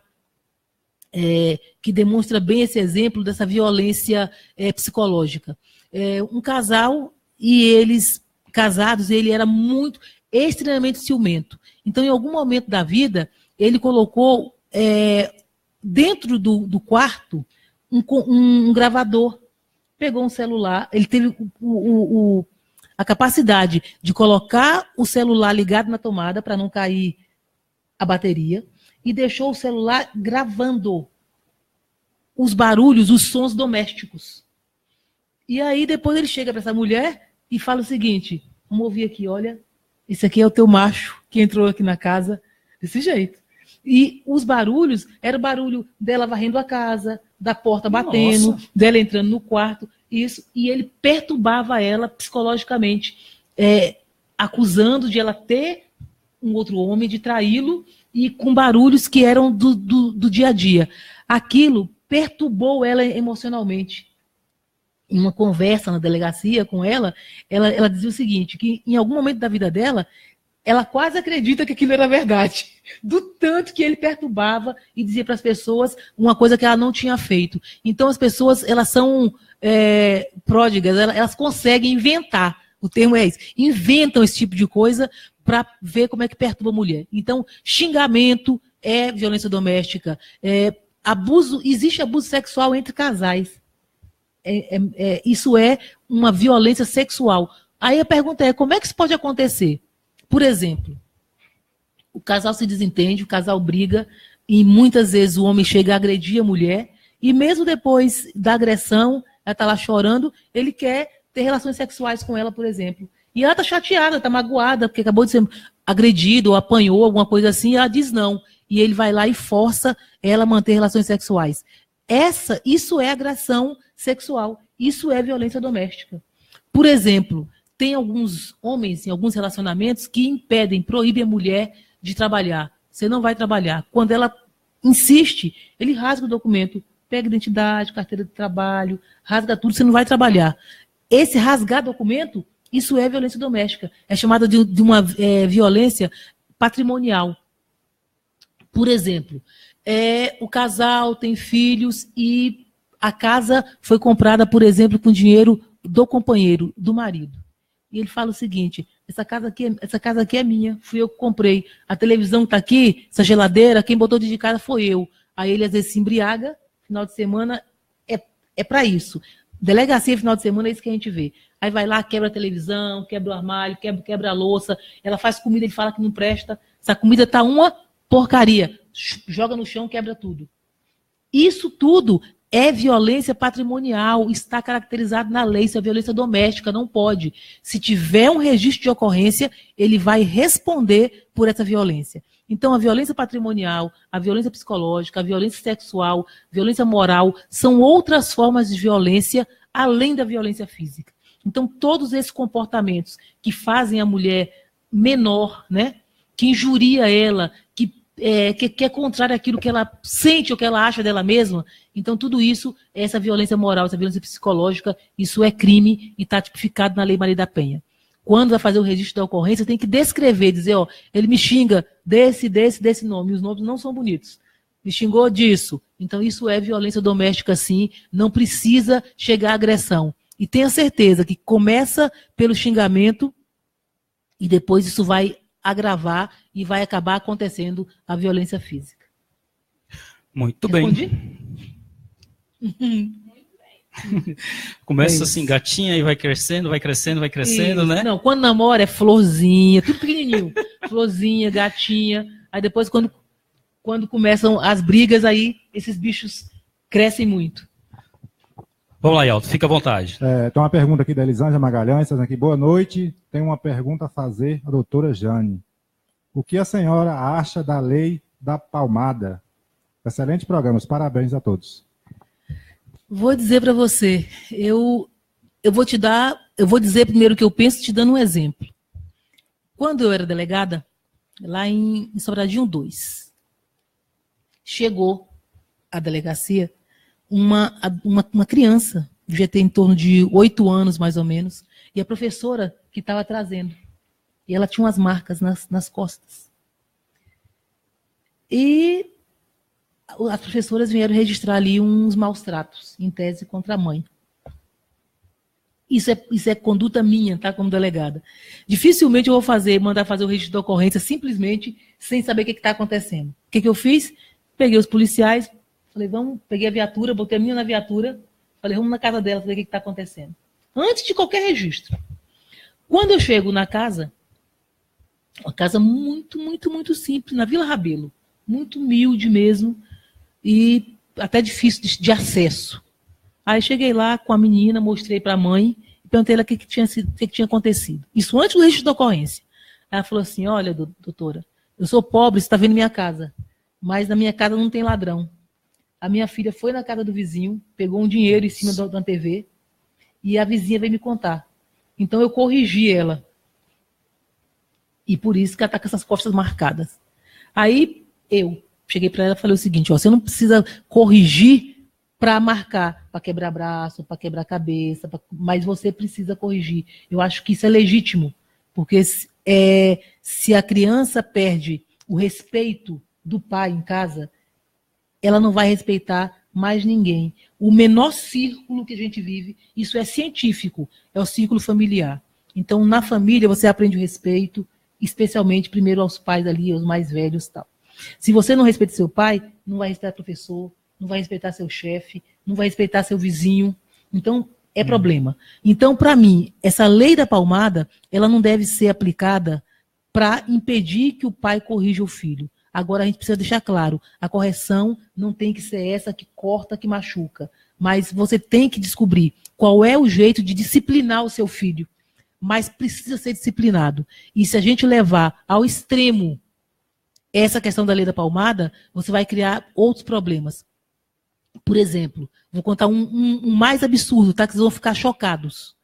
que demonstra bem esse exemplo dessa violência psicológica. Um casal, e eles, casados, ele era extremamente ciumento. Então, em algum momento da vida, ele colocou dentro do quarto um gravador, pegou um celular, ele teve a capacidade de colocar o celular ligado na tomada para não cair a bateria e deixou o celular gravando os barulhos, os sons domésticos. E aí depois ele chega para essa mulher e fala o seguinte: vamos ouvir aqui, olha, esse aqui é o teu macho que entrou aqui na casa desse jeito. E os barulhos, era o barulho dela varrendo a casa, da porta batendo, nossa, dela entrando no quarto, isso, e ele perturbava ela psicologicamente, acusando de ela ter um outro homem, de traí-lo, e com barulhos que eram do dia a dia. Aquilo perturbou ela emocionalmente. Em uma conversa na delegacia com ela dizia o seguinte, que em algum momento da vida dela, ela quase acredita que aquilo era verdade, do tanto que ele perturbava e dizia para as pessoas uma coisa que ela não tinha feito. Então, as pessoas, elas são pródigas, elas conseguem inventar, o termo é esse, inventam esse tipo de coisa para ver como é que perturba a mulher. Então, xingamento é violência doméstica, existe abuso sexual entre casais. Isso é uma violência sexual. Aí a pergunta é, como é que isso pode acontecer? Por exemplo, o casal se desentende, o casal briga, e muitas vezes o homem chega a agredir a mulher, e mesmo depois da agressão, ela está lá chorando, ele quer ter relações sexuais com ela, por exemplo. E ela está chateada, está magoada, porque acabou de ser agredido ou apanhou, alguma coisa assim, e ela diz não. E ele vai lá e força ela a manter relações sexuais. Isso é agressão sexual, isso é violência doméstica. Por exemplo, tem alguns homens em alguns relacionamentos que impedem, proíbem a mulher de trabalhar. Você não vai trabalhar. Quando ela insiste, ele rasga o documento, pega identidade, carteira de trabalho, rasga tudo, você não vai trabalhar. Esse rasgar documento, isso é violência doméstica. É chamada de uma violência patrimonial. Por exemplo, o casal tem filhos e a casa foi comprada, por exemplo, com dinheiro do companheiro, do marido. E ele fala o seguinte, essa casa aqui é minha, fui eu que comprei. A televisão está aqui, essa geladeira, quem botou de casa foi eu. Aí ele às vezes se embriaga, final de semana é para isso. Delegacia, final de semana, é isso que a gente vê. Aí vai lá, quebra a televisão, quebra o armário, quebra a louça, ela faz comida, ele fala que não presta, essa comida tá uma porcaria, joga no chão, quebra tudo. Isso tudo é violência patrimonial, está caracterizado na lei, isso é violência doméstica, não pode. Se tiver um registro de ocorrência, ele vai responder por essa violência. Então, a violência patrimonial, a violência psicológica, a violência sexual, violência moral, são outras formas de violência, além da violência física. Então, todos esses comportamentos que fazem a mulher menor, né, que injuria ela, que é contrário àquilo que ela sente ou que ela acha dela mesma. Então, tudo isso, essa violência moral, essa violência psicológica, isso é crime e está tipificado na Lei Maria da Penha. Quando vai fazer o registro da ocorrência, tem que descrever, dizer, ó, ele me xinga desse nome, os nomes não são bonitos. Me xingou disso. Então, isso é violência doméstica, sim, não precisa chegar à agressão. E tenha certeza que começa pelo xingamento e depois isso vai agravar e vai acabar acontecendo a violência física. Muito bem. Começa assim, gatinha, e vai crescendo, isso, né? Não, quando namora é florzinha, tudo pequenininho. Florzinha, gatinha. Aí depois, quando começam as brigas, aí esses bichos crescem muito. Vamos lá, Yalto, fica à vontade. Tem uma pergunta aqui da Elisângela Magalhães, dizendo aqui, boa noite, tem uma pergunta a fazer à doutora Jane. O que a senhora acha da lei da palmada? Excelente programa, parabéns a todos. Vou dizer para você, eu vou dizer primeiro o que eu penso, te dando um exemplo. Quando eu era delegada, lá em Sobradinho 2, chegou à delegacia uma criança, devia ter em torno de 8 anos, mais ou menos, e a professora que estava trazendo. E ela tinha umas marcas nas costas. E as professoras vieram registrar ali uns maus tratos, em tese, contra a mãe. Isso é conduta minha, tá, como delegada. Dificilmente eu vou mandar fazer o registro da ocorrência simplesmente sem saber o que está acontecendo. O que eu fiz? Peguei os policiais, falei, peguei a viatura, botei a minha na viatura, falei, vamos na casa dela, ver o que está acontecendo. Antes de qualquer registro. Quando eu chego na casa, uma casa muito, muito, muito simples, na Vila Rabelo, muito humilde mesmo, e até difícil de acesso. Aí cheguei lá com a menina, mostrei para a mãe, e perguntei ela o que tinha acontecido. Isso antes do registro da ocorrência. Ela falou assim, olha, doutora, eu sou pobre, você está vendo minha casa, mas na minha casa não tem ladrão. A minha filha foi na casa do vizinho, pegou um dinheiro em cima da TV, e a vizinha veio me contar. Então eu corrigi ela. E por isso que ela está com essas costas marcadas. Aí eu cheguei para ela e falei o seguinte, ó, você não precisa corrigir para marcar, para quebrar braço, para quebrar cabeça, mas você precisa corrigir. Eu acho que isso é legítimo, porque se a criança perde o respeito do pai em casa, ela não vai respeitar mais ninguém. O menor círculo que a gente vive, isso é científico, é o círculo familiar. Então, na família, você aprende o respeito, especialmente, primeiro, aos pais ali, aos mais velhos e tal. Se você não respeita seu pai, não vai respeitar professor, não vai respeitar seu chefe, não vai respeitar seu vizinho. Então, é problema. Então, para mim, essa lei da palmada, ela não deve ser aplicada para impedir que o pai corrija o filho. Agora, a gente precisa deixar claro, a correção não tem que ser essa que corta, que machuca. Mas você tem que descobrir qual é o jeito de disciplinar o seu filho. Mas precisa ser disciplinado. E se a gente levar ao extremo essa questão da lei da palmada, você vai criar outros problemas. Por exemplo, vou contar um mais absurdo, tá? Que vocês vão ficar chocados.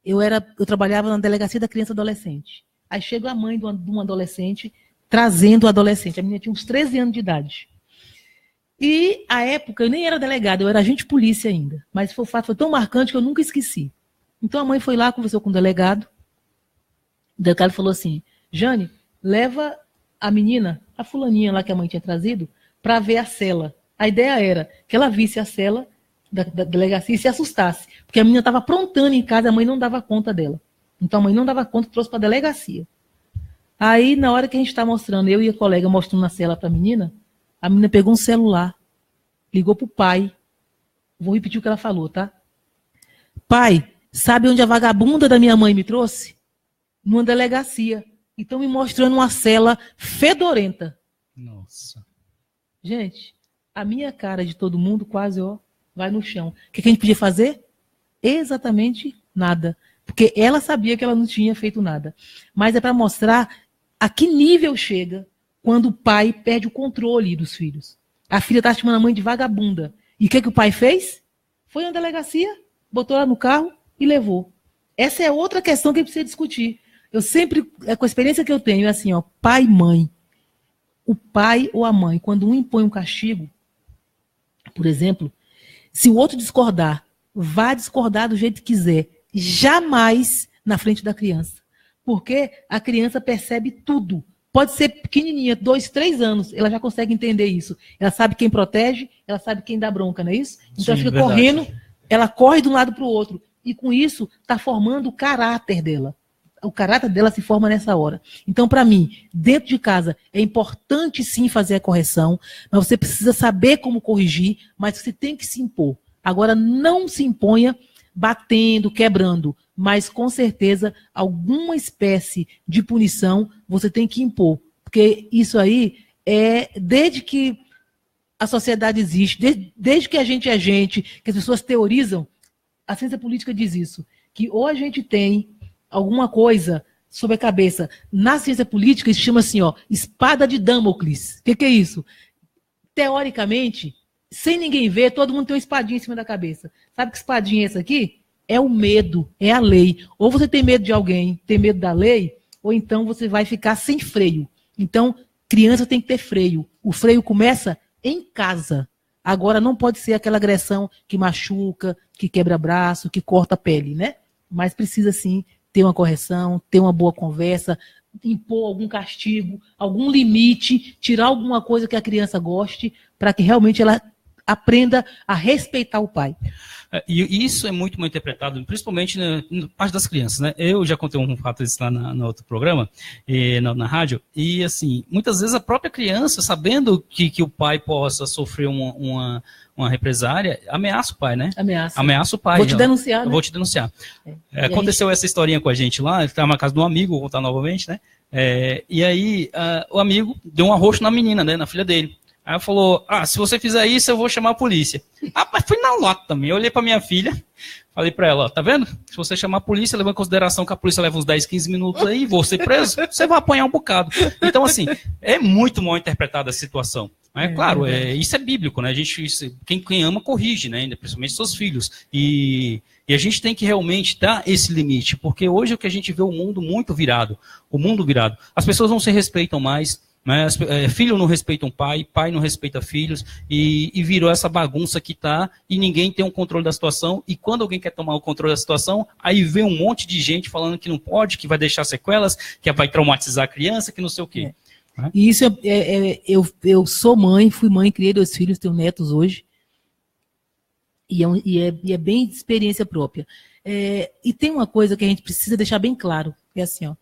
Eu trabalhava na delegacia da criança e adolescente. Aí chega a mãe de um adolescente trazendo o adolescente. A menina tinha uns 13 anos de idade. E, à época, eu nem era delegada, eu era agente de polícia ainda. Mas o fato foi tão marcante que eu nunca esqueci. Então, a mãe foi lá, conversou com o delegado. O delegado falou assim, Jane, leva a menina, a fulaninha lá que a mãe tinha trazido, para ver a cela. A ideia era que ela visse a cela da delegacia e se assustasse. Porque a menina estava aprontando em casa, a mãe não dava conta dela. Então, a mãe não dava conta, trouxe para a delegacia. Aí, na hora que a gente está mostrando, eu e a colega mostrando na cela para a menina pegou um celular, ligou para o pai. Vou repetir o que ela falou, tá? Pai, sabe onde a vagabunda da minha mãe me trouxe? Numa delegacia. E estão me mostrando uma cela fedorenta. Nossa. Gente, a minha cara de todo mundo quase, vai no chão. O que a gente podia fazer? Exatamente nada. Porque ela sabia que ela não tinha feito nada. Mas é para mostrar a que nível chega quando o pai perde o controle dos filhos. A filha está chamando a mãe de vagabunda. E o que o pai fez? Foi na delegacia, botou ela no carro e levou. Essa é outra questão que a gente precisa discutir. Eu sempre, com a experiência que eu tenho, é assim, pai e mãe. O pai ou a mãe, quando um impõe um castigo, por exemplo, se o outro discordar, vá discordar do jeito que quiser. Jamais na frente da criança. Porque a criança percebe tudo. Pode ser pequenininha, 2, 3 anos, ela já consegue entender isso. Ela sabe quem protege, ela sabe quem dá bronca, não é isso? Então ela fica correndo, ela corre de um lado para o outro. E com isso, está formando o caráter dela. O caráter dela se forma nessa hora. Então, para mim, dentro de casa, é importante sim fazer a correção, mas você precisa saber como corrigir, mas você tem que se impor. Agora, não se imponha batendo, quebrando, mas com certeza alguma espécie de punição você tem que impor. Porque isso aí é desde que a sociedade existe, desde que a gente é gente, que as pessoas teorizam, a ciência política diz isso, que ou a gente tem alguma coisa sobre a cabeça. Na ciência política, isso chama assim, espada de Damocles. O que é isso? Teoricamente, sem ninguém ver, todo mundo tem uma espadinha em cima da cabeça. Sabe que espadinha é essa aqui? É o medo, é a lei. Ou você tem medo de alguém, tem medo da lei, ou então você vai ficar sem freio. Então, criança tem que ter freio. O freio começa em casa. Agora, não pode ser aquela agressão que machuca, que quebra braço, que corta a pele, né? Mas precisa, sim, ter uma correção, ter uma boa conversa, impor algum castigo, algum limite, tirar alguma coisa que a criança goste, para que realmente ela aprenda a respeitar o pai. E isso é muito mal interpretado, principalmente na parte das crianças, né? Eu já contei um fato disso lá no outro programa, na rádio, e assim, muitas vezes a própria criança, sabendo que o pai possa sofrer uma represária, ameaça o pai, né? Ameaça o pai. Vou te denunciar, né? Vou te denunciar. Aconteceu essa historinha com a gente lá, estava na casa de um amigo, vou contar novamente, né? E aí, o amigo deu um arroxo na menina, né? Na filha dele. Aí falou, se você fizer isso, eu vou chamar a polícia. Mas fui na lata também. Eu olhei pra minha filha, falei pra ela, tá vendo? Se você chamar a polícia, leva em consideração que a polícia leva uns 10, 15 minutos aí, vou ser preso, você vai apanhar um bocado. Então, assim, é muito mal interpretada a situação. Claro, isso é bíblico, né? Quem ama, corrige, né? Principalmente seus filhos. E a gente tem que realmente dar esse limite, porque hoje é o que a gente vê o mundo muito virado. O mundo virado. As pessoas não se respeitam mais. Mas, filho não respeita um pai, pai não respeita filhos, e virou essa bagunça que tá, e ninguém tem um controle da situação, e quando alguém quer tomar o controle da situação, aí vem um monte de gente falando que não pode, que vai deixar sequelas, que vai traumatizar a criança, que não sei o quê. E isso eu sou mãe, fui mãe, criei 2 filhos, tenho netos hoje, e é bem de experiência própria. E tem uma coisa que a gente precisa deixar bem claro, que é assim, ó,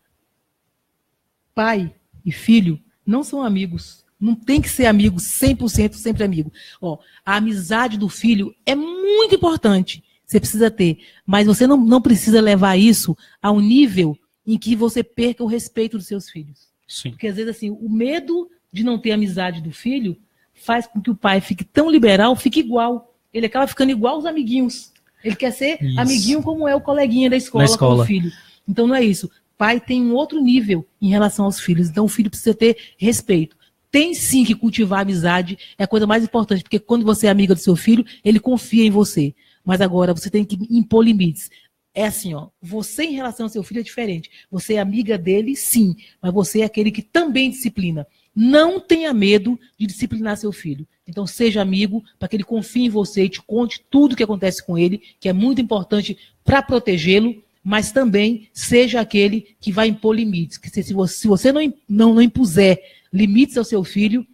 pai e filho não são amigos. Não tem que ser amigo 100% sempre amigo. Ó, a amizade do filho é muito importante. Você precisa ter. Mas você não precisa levar isso a um nível em que você perca o respeito dos seus filhos. Sim. Porque, às vezes, assim, o medo de não ter amizade do filho faz com que o pai fique tão liberal, fique igual. Ele acaba ficando igual aos amiguinhos. Ele quer ser amiguinho como é o coleguinha da escola com o filho. Então, não é isso. Pai tem um outro nível em relação aos filhos. Então, o filho precisa ter respeito. Tem sim que cultivar a amizade, é a coisa mais importante, porque quando você é amiga do seu filho, ele confia em você. Mas agora, você tem que impor limites. É assim, ó, você em relação ao seu filho é diferente. Você é amiga dele, sim, mas você é aquele que também disciplina. Não tenha medo de disciplinar seu filho. Então, seja amigo, para que ele confie em você e te conte tudo o que acontece com ele, que é muito importante para protegê-lo, mas também seja aquele que vai impor limites. Que se você não impuser limites ao seu filho,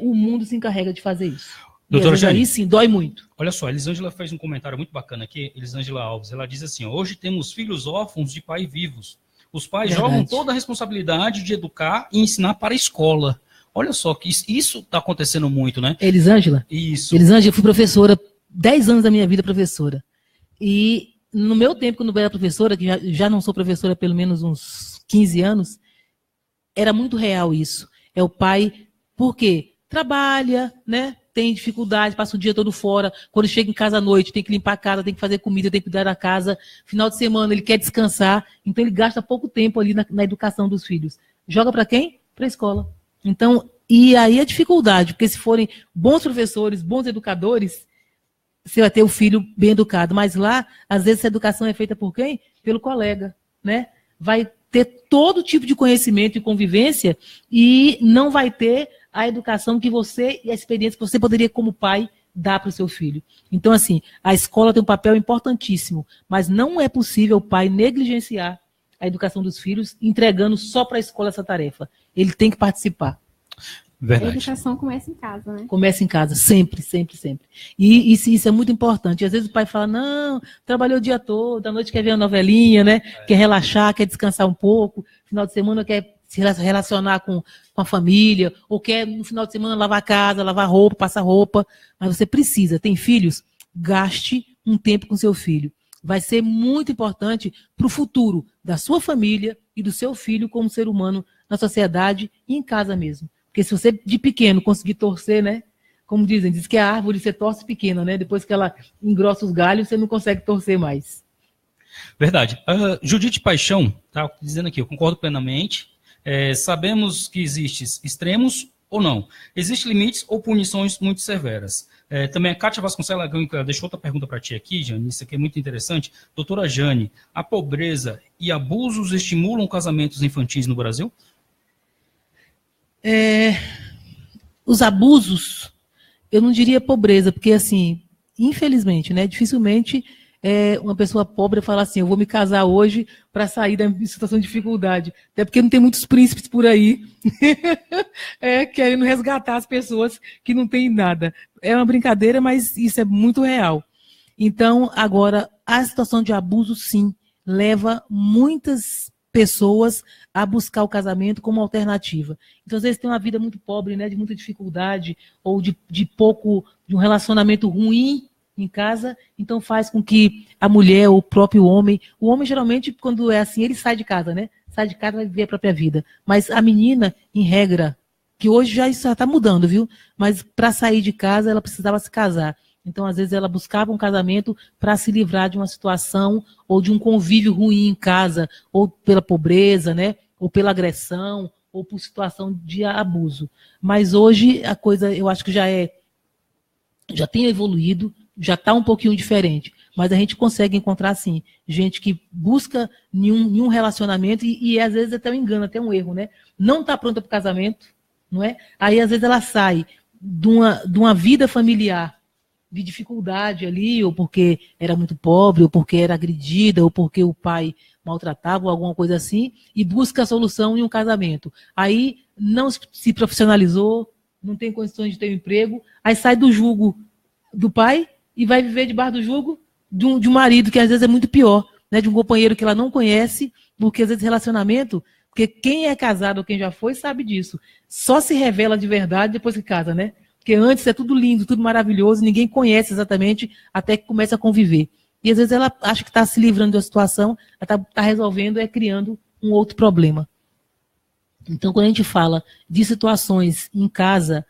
o mundo se encarrega de fazer isso. Doutora Jane, aí sim, dói muito. Olha só, a Elisângela fez um comentário muito bacana aqui, Elisângela Alves, ela diz assim, hoje temos filhos órfãos de pai vivos. Os pais jogam toda a responsabilidade de educar e ensinar para a escola. Olha só, que isso está acontecendo muito, né? Elisângela? Isso. Elisângela, eu fui professora, 10 anos da minha vida professora. E no meu tempo, quando eu era professora, que já não sou professora há pelo menos uns 15 anos, era muito real isso. É o pai, por quê? Trabalha, né? Tem dificuldade, passa o dia todo fora. Quando chega em casa à noite, tem que limpar a casa, tem que fazer comida, tem que cuidar da casa. Final de semana, ele quer descansar. Então, ele gasta pouco tempo ali na educação dos filhos. Joga para quem? Para a escola. Então, e aí a dificuldade, porque se forem bons professores, bons educadores, você vai ter o filho bem educado. Mas lá, às vezes, essa educação é feita por quem? Pelo colega, né? Vai ter todo tipo de conhecimento e convivência e não vai ter a educação que você e a experiência que você poderia, como pai, dar para o seu filho. Então, assim, a escola tem um papel importantíssimo, mas não é possível o pai negligenciar a educação dos filhos, entregando só para a escola essa tarefa. Ele tem que participar. Verdade. A educação começa em casa, né? Começa em casa, sempre, sempre, sempre. E isso é muito importante. Às vezes o pai fala, não, trabalhou o dia todo, à noite quer ver uma novelinha, né? Quer relaxar, quer descansar um pouco, final de semana quer se relacionar com a família, ou quer no final de semana lavar a casa, lavar roupa, passar roupa. Mas você precisa, tem filhos? Gaste um tempo com seu filho. Vai ser muito importante para o futuro da sua família e do seu filho como ser humano na sociedade e em casa mesmo. Porque se você, de pequeno, conseguir torcer, né? Como dizem, diz que a árvore você torce pequena, né? Depois que ela engrossa os galhos, você não consegue torcer mais. Verdade. Judite Paixão está dizendo aqui, eu concordo plenamente. Sabemos que existem extremos ou não. Existem limites ou punições muito severas. Também a Kátia Vasconcelos deixou outra pergunta para ti aqui, Jane, isso aqui é muito interessante. Doutora Jane, a pobreza e abusos estimulam casamentos infantis no Brasil? Os abusos, eu não diria pobreza, porque, assim, infelizmente, né, dificilmente uma pessoa pobre fala assim, eu vou me casar hoje para sair da situação de dificuldade. Até porque não tem muitos príncipes por aí querendo resgatar as pessoas que não têm nada. É uma brincadeira, mas isso é muito real. Então, agora, a situação de abuso, sim, leva muitas pessoas a buscar o casamento como alternativa. Então, às vezes, tem uma vida muito pobre, né, de muita dificuldade, ou de um relacionamento ruim em casa, então faz com que a mulher, o próprio homem, o homem geralmente, quando é assim, ele sai de casa, né? Sai de casa e vai viver a própria vida. Mas a menina, em regra, que hoje já isso está mudando, viu? Mas para sair de casa, ela precisava se casar. Então, às vezes, ela buscava um casamento para se livrar de uma situação ou de um convívio ruim em casa, ou pela pobreza, né? Ou pela agressão, ou por situação de abuso. Mas hoje a coisa, eu acho que já tem evoluído, já está um pouquinho diferente. Mas a gente consegue encontrar, sim, gente que busca em um relacionamento e às vezes até um engano, até um erro, né? Não está pronta para o casamento, não é? Aí, às vezes, ela sai de uma vida familiar de dificuldade ali, ou porque era muito pobre, ou porque era agredida, ou porque o pai maltratava, ou alguma coisa assim, e busca a solução em um casamento. Aí não se profissionalizou, não tem condições de ter um emprego, aí sai do jugo do pai e vai viver debaixo do jugo de um marido, que às vezes é muito pior, né, de um companheiro que ela não conhece, porque às vezes relacionamento, porque quem é casado ou quem já foi sabe disso, só se revela de verdade depois que casa, né? Porque antes é tudo lindo, tudo maravilhoso, ninguém conhece exatamente até que começa a conviver. E às vezes ela acha que está se livrando da situação, ela está resolvendo, criando um outro problema. Então, quando a gente fala de situações em casa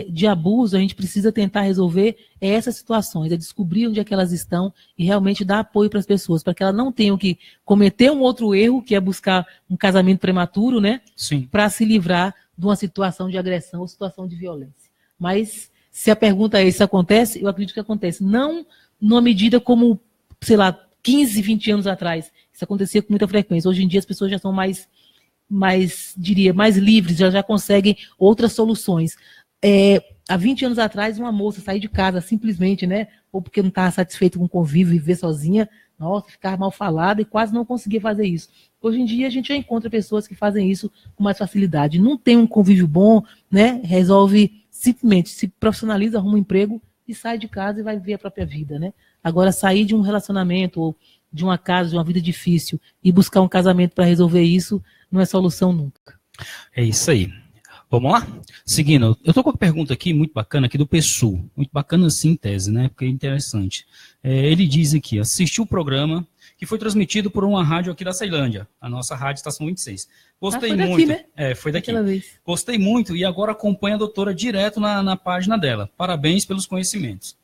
de abuso, a gente precisa tentar resolver essas situações, descobrir onde é que elas estão e realmente dar apoio para as pessoas, para que elas não tenham que cometer um outro erro, que é buscar um casamento prematuro, né? Sim. Para se livrar de uma situação de agressão ou situação de violência. Mas, se a pergunta é se acontece, eu acredito que acontece. Não numa medida como, sei lá, 15, 20 anos atrás. Isso acontecia com muita frequência. Hoje em dia as pessoas já são mais livres, já conseguem outras soluções. Há 20 anos atrás, uma moça sair de casa simplesmente, né? Ou porque não estava satisfeita com o convívio, viver sozinha, nossa, ficar mal falada e quase não conseguia fazer isso. Hoje em dia a gente já encontra pessoas que fazem isso com mais facilidade. Não tem um convívio bom, né? Resolve simplesmente, se profissionaliza, arruma um emprego e sai de casa e vai viver a própria vida, né? Agora, sair de um relacionamento ou de uma casa, de uma vida difícil e buscar um casamento para resolver isso não é solução nunca. É isso aí. Vamos lá? Seguindo, eu estou com uma pergunta aqui muito bacana, aqui do PSU. Muito bacana assim em tese, né? Porque é interessante. Ele diz aqui, assistiu o programa que foi transmitido por uma rádio aqui da Ceilândia, a nossa rádio Estação 26. Gostei foi muito. Daqui, né? Foi daqui. Gostei muito e agora acompanho a doutora direto na página dela. Parabéns pelos conhecimentos.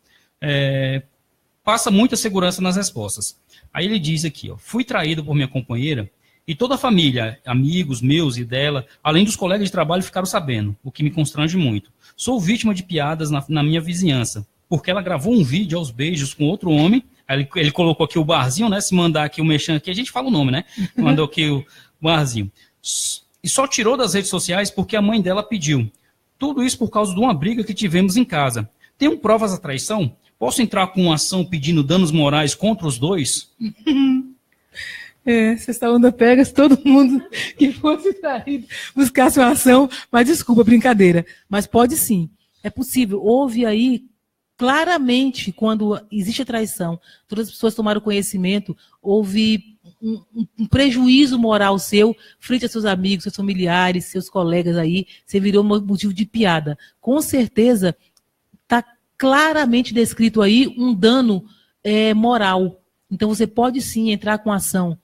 Passa muita segurança nas respostas. Aí ele diz aqui, ó, fui traído por minha companheira e toda a família, amigos meus e dela, além dos colegas de trabalho, ficaram sabendo, o que me constrange muito. Sou vítima de piadas na minha vizinhança, porque ela gravou um vídeo aos beijos com outro homem. Aí ele colocou aqui o barzinho, né? Se mandar aqui o mexão aqui, a gente fala o nome, né? Mandou aqui o barzinho. E só tirou das redes sociais porque a mãe dela pediu. Tudo isso por causa de uma briga que tivemos em casa. Tenho provas da traição? Posso entrar com uma ação pedindo danos morais contra os dois? Se essa onda pega, se todo mundo que fosse traído buscasse uma ação, mas desculpa, brincadeira. Mas pode sim, é possível. Houve aí, claramente, quando existe a traição, todas as pessoas tomaram conhecimento, houve um prejuízo moral seu frente a seus amigos, seus familiares, seus colegas aí, você virou motivo de piada. Com certeza, está claramente descrito aí um dano moral. Então, você pode sim entrar com ação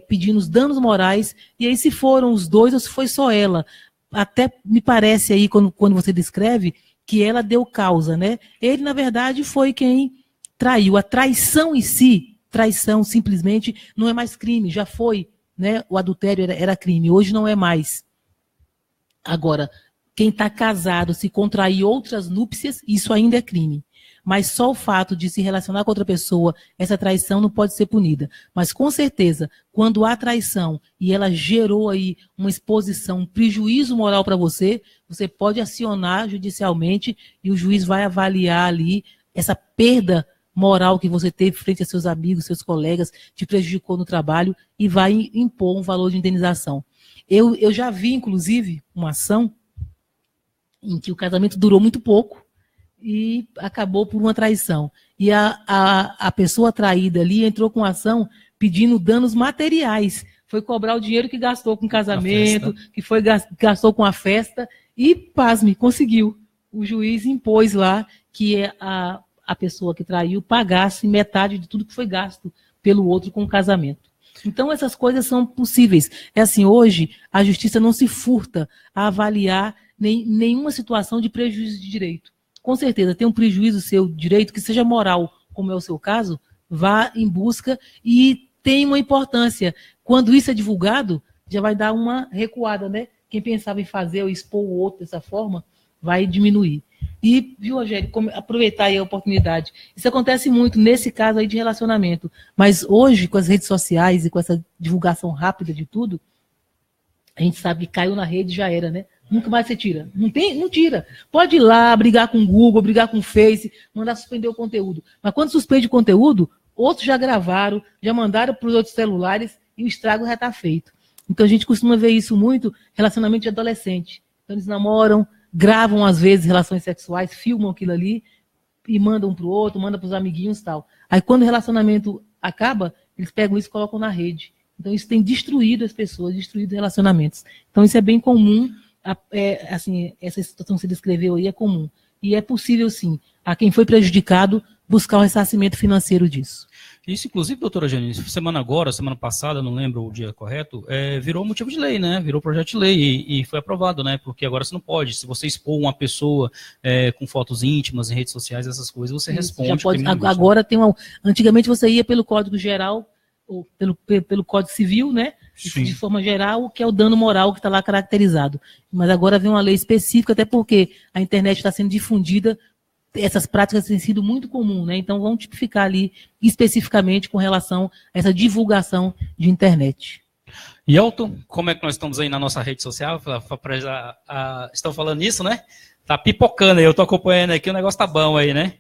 pedindo os danos morais, e aí se foram os dois ou se foi só ela. Até me parece aí, quando você descreve, que ela deu causa, né? Ele, na verdade, foi quem traiu. A traição em si, traição simplesmente, não é mais crime, já foi, né? O adultério era crime, hoje não é mais. Agora, quem está casado, se contrair outras núpcias, isso ainda é crime. Mas só o fato de se relacionar com outra pessoa, essa traição não pode ser punida. Mas com certeza, quando há traição e ela gerou aí uma exposição, um prejuízo moral para você, você pode acionar judicialmente e o juiz vai avaliar ali essa perda moral que você teve frente a seus amigos, seus colegas, te prejudicou no trabalho e vai impor um valor de indenização. Eu já vi, inclusive, uma ação em que o casamento durou muito pouco e acabou por uma traição. E a pessoa traída ali entrou com ação pedindo danos materiais. Foi cobrar o dinheiro que gastou com o casamento, que gastou com a festa, e, pasme, conseguiu. O juiz impôs lá que a pessoa que traiu pagasse metade de tudo que foi gasto pelo outro com o casamento. Então, essas coisas são possíveis. Assim, hoje, a justiça não se furta a avaliar nenhuma situação de prejuízo de direito. Com certeza, tem um prejuízo seu direito, que seja moral, como é o seu caso, vá em busca e tem uma importância. Quando isso é divulgado, já vai dar uma recuada, né? Quem pensava em fazer ou expor o outro dessa forma, vai diminuir. E, viu, Rogério, aproveitar aí a oportunidade. Isso acontece muito nesse caso aí de relacionamento. Mas hoje, com as redes sociais e com essa divulgação rápida de tudo, a gente sabe que caiu na rede, já era, né? Nunca mais você tira. Não tira. Pode ir lá, brigar com o Google, brigar com o Face, mandar suspender o conteúdo. Mas quando suspende o conteúdo, outros já gravaram, já mandaram para os outros celulares e o estrago já está feito. Então a gente costuma ver isso muito, relacionamento de adolescente. Então eles namoram, gravam às vezes relações sexuais, filmam aquilo ali e mandam um para o outro, mandam para os amiguinhos e tal. Aí quando o relacionamento acaba, eles pegam isso e colocam na rede. Então isso tem destruído as pessoas, destruído relacionamentos. Então isso é bem comum. Assim, essa situação que você descreveu aí é comum. E é possível, sim, a quem foi prejudicado, buscar o ressarcimento financeiro disso. Isso, inclusive, doutora Janice, semana passada, não lembro o dia correto, virou motivo de lei, né? Virou projeto de lei e foi aprovado, né? Porque agora você não pode. Se você expor uma pessoa com fotos íntimas em redes sociais, essas coisas, você responde. Agora tem uma. Antigamente você ia pelo Código Geral, ou pelo Código Civil, né? Sim. De forma geral, que é o dano moral que está lá caracterizado. Mas agora vem uma lei específica, até porque a internet está sendo difundida, essas práticas têm sido muito comuns, né? Então vamos tipificar ali especificamente com relação a essa divulgação de internet. E Elton, como é que nós estamos aí na nossa rede social? Estão falando isso, né? Tá pipocando aí, eu tô acompanhando aqui, o negócio tá bom aí, né?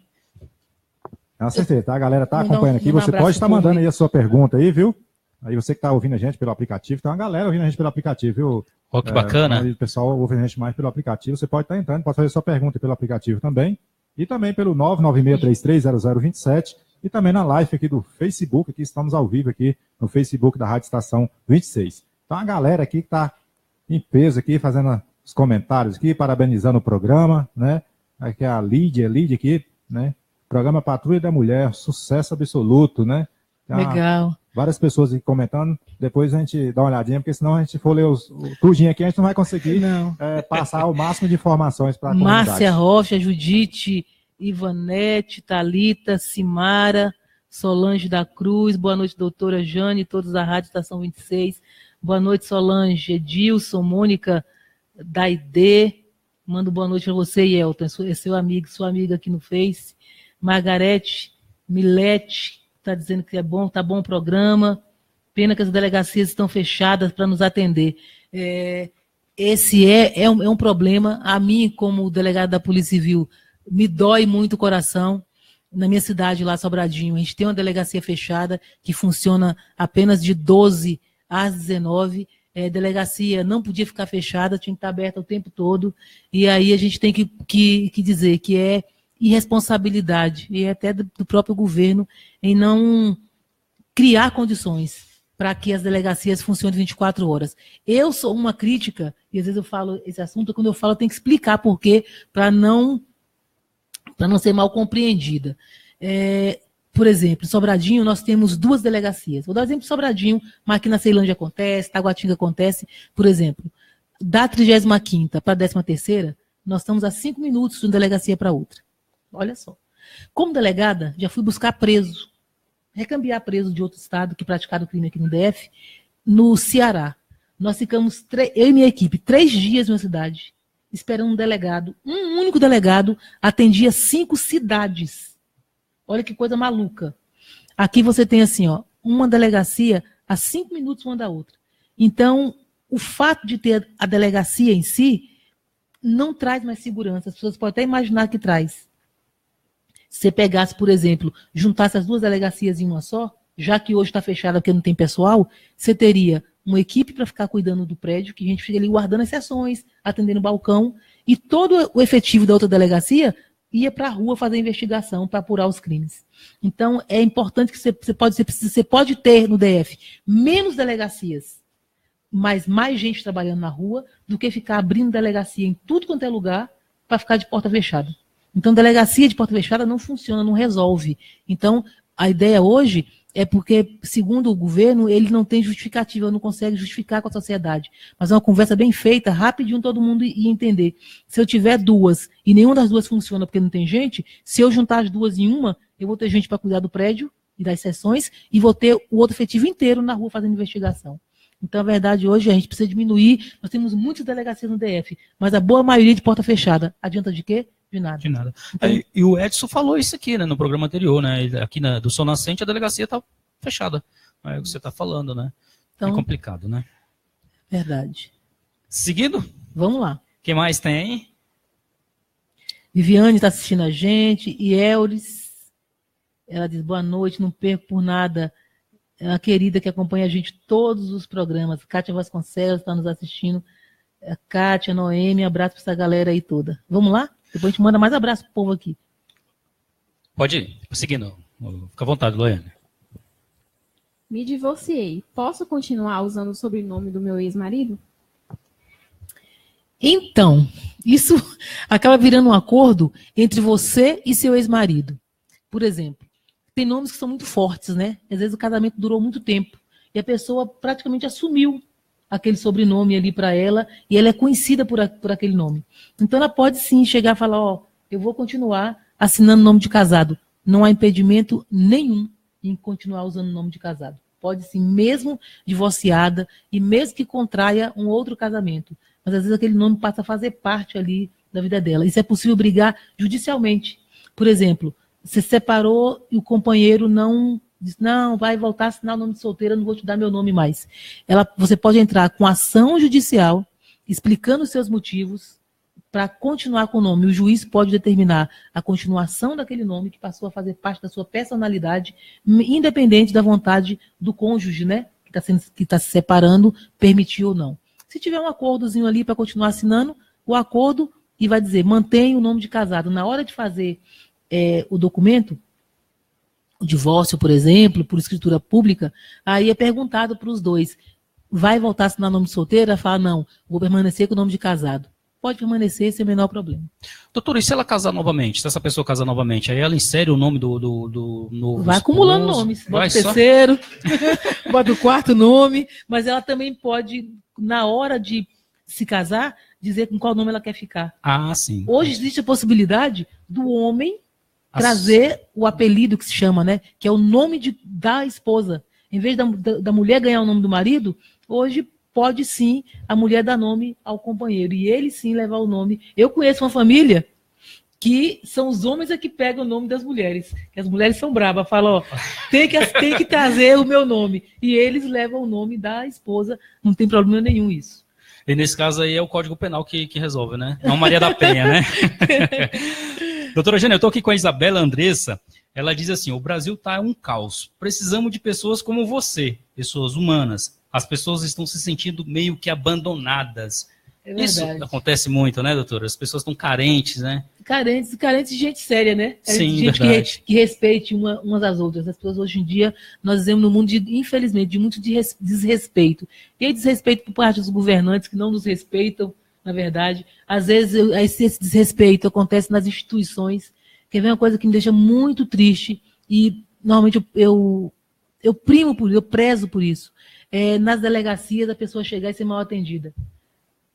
Com certeza, tá? A galera tá acompanhando aqui. Você pode estar mandando aí a sua pergunta aí, viu? Aí você que está ouvindo a gente pelo aplicativo, tem uma galera ouvindo a gente pelo aplicativo, viu? Oh, que bacana. O pessoal ouve a gente mais pelo aplicativo. Você pode estar entrando, pode fazer sua pergunta pelo aplicativo também. E também pelo 996330027. E também na live aqui do Facebook, aqui estamos ao vivo aqui no Facebook da Rádio Estação 26. Então a galera aqui que está em peso aqui, fazendo os comentários aqui, parabenizando o programa, né? Aqui é a Lídia aqui, né? Programa Patrulha da Mulher, sucesso absoluto, né? Legal. Várias pessoas aqui comentando, depois a gente dá uma olhadinha, porque senão a gente for ler tudinho aqui, a gente não vai conseguir passar o máximo de informações para a comunidade. Márcia Rocha, Judite, Ivanete, Thalita, Simara, Solange da Cruz, boa noite, doutora Jane, todos da Rádio Estação 26, boa noite, Solange, Edilson, Mônica, Daide, mando boa noite para você, Elton, é seu amigo, sua amiga aqui no Face, Margarete, Milete, está dizendo que tá bom o programa, pena que as delegacias estão fechadas para nos atender. Esse é um problema, a mim, como delegado da Polícia Civil, me dói muito o coração. Na minha cidade, lá, Sobradinho, a gente tem uma delegacia fechada que funciona apenas de 12 às 19. Delegacia não podia ficar fechada, tinha que estar aberta o tempo todo. E aí a gente tem que dizer que é irresponsabilidade, e até do próprio governo, em não criar condições para que as delegacias funcionem 24 horas. Eu sou uma crítica, e às vezes eu falo esse assunto, quando eu falo eu tenho que explicar por quê, para não ser mal compreendida. Por exemplo, em Sobradinho nós temos 2 delegacias. Vou dar um exemplo de Sobradinho, mas aqui na Ceilândia acontece, Taguatinga acontece. Por exemplo, da 35ª para a 13ª, nós estamos a 5 minutos de uma delegacia para outra. Olha só. Como delegada, já fui buscar preso, recambiar preso de outro estado que praticaram crime aqui no DF, no Ceará. Nós ficamos, eu e minha equipe, 3 dias na cidade, esperando um delegado. Um único delegado atendia 5 cidades. Olha que coisa maluca. Aqui você tem assim, ó, uma delegacia a 5 minutos uma da outra. Então, o fato de ter a delegacia em si não traz mais segurança. As pessoas podem até imaginar que traz. Se você pegasse, por exemplo, juntasse as 2 delegacias em uma só, já que hoje está fechada porque não tem pessoal, você teria uma equipe para ficar cuidando do prédio, que a gente fica ali guardando as sessões, atendendo o balcão, e todo o efetivo da outra delegacia ia para a rua fazer investigação para apurar os crimes. Então, é importante que você pode ter no DF menos delegacias, mas mais gente trabalhando na rua, do que ficar abrindo delegacia em tudo quanto é lugar para ficar de porta fechada. Então, delegacia de porta fechada não funciona, não resolve. Então, a ideia hoje é porque, segundo o governo, ele não tem justificativa, não consegue justificar com a sociedade. Mas é uma conversa bem feita, rapidinho todo mundo ia entender. Se eu tiver 2 e nenhuma das 2 funciona porque não tem gente, se eu juntar as 2 em uma, eu vou ter gente para cuidar do prédio e das sessões e vou ter o outro efetivo inteiro na rua fazendo investigação. Então, a verdade, hoje a gente precisa diminuir. Nós temos muitas delegacias no DF, mas a boa maioria de porta fechada. Adianta de quê? De nada. De nada. Então, e o Edson falou isso aqui, né, no programa anterior, né? Aqui do Sol Nascente a delegacia está fechada. É o que você está falando, né? Então, é complicado, né? Verdade. Seguindo? Vamos lá. que mais tem? Viviane está assistindo a gente. E Elris, ela diz, boa noite, não perco por nada. É uma querida que acompanha a gente todos os programas. Kátia Vasconcelos está nos assistindo. Kátia, Noemi, abraço para essa galera aí toda. Vamos lá? Depois a gente manda mais abraço pro povo aqui. Pode ir, seguindo. Fica à vontade, Loiane. Me divorciei. Posso continuar usando o sobrenome do meu ex-marido? Então, isso acaba virando um acordo entre você e seu ex-marido. Por exemplo, tem nomes que são muito fortes, né? Às vezes o casamento durou muito tempo e a pessoa praticamente assumiu aquele sobrenome ali para ela e ela é conhecida por aquele nome. Então ela pode sim chegar e falar, ó, eu vou continuar assinando nome de casado. Não há impedimento nenhum em continuar usando o nome de casado. Pode sim, mesmo divorciada e mesmo que contraia um outro casamento. Mas às vezes aquele nome passa a fazer parte ali da vida dela. Isso é possível brigar judicialmente. Por exemplo, você separou e o companheiro não diz, não, vai voltar a assinar o nome de solteira, não vou te dar meu nome mais. Você pode entrar com ação judicial, explicando os seus motivos, para continuar com o nome. O juiz pode determinar a continuação daquele nome que passou a fazer parte da sua personalidade, independente da vontade do cônjuge, né, que está se separando, permitir ou não. Se tiver um acordozinho ali para continuar assinando, o acordo, e vai dizer, mantém o nome de casado. Na hora de fazer o documento, o divórcio, por exemplo, por escritura pública, aí é perguntado para os dois, vai voltar a assinar o nome de solteira? Fala, não, vou permanecer com o nome de casado. Pode permanecer sem o menor problema. Doutora, e se ela casar novamente? Se essa pessoa casar novamente, aí ela insere o nome do novo vai acumulando nomes. Bota o terceiro, bota o quarto nome, mas ela também pode, na hora de se casar, dizer com qual nome ela quer ficar. Ah, sim. Hoje existe a possibilidade do homem trazer o apelido que se chama, né? Que é o nome da esposa. Em vez da mulher ganhar o nome do marido, hoje pode sim a mulher dar nome ao companheiro. E ele sim levar o nome. Eu conheço uma família que são os homens que pegam o nome das mulheres. Que as mulheres são bravas, falam, ó, tem que trazer o meu nome. E eles levam o nome da esposa, não tem problema nenhum isso. E nesse caso aí é o Código Penal que resolve, né? Não Maria da Penha, né? Doutora Jane, eu estou aqui com a Isabela Andressa. Ela diz assim, o Brasil está um caos. Precisamos de pessoas como você, pessoas humanas. As pessoas estão se sentindo meio que abandonadas. Isso acontece muito, né, doutora? As pessoas estão carentes, né? Carentes de gente séria, né? Sim, de gente que respeite umas às outras. As pessoas hoje em dia, nós vivemos num mundo, infelizmente, de muito desrespeito. E aí desrespeito por parte dos governantes que não nos respeitam, na verdade. Às vezes, esse desrespeito acontece nas instituições, que é uma coisa que me deixa muito triste. E, normalmente, eu primo por isso, eu prezo por isso. Nas delegacias, a pessoa chegar e ser mal atendida.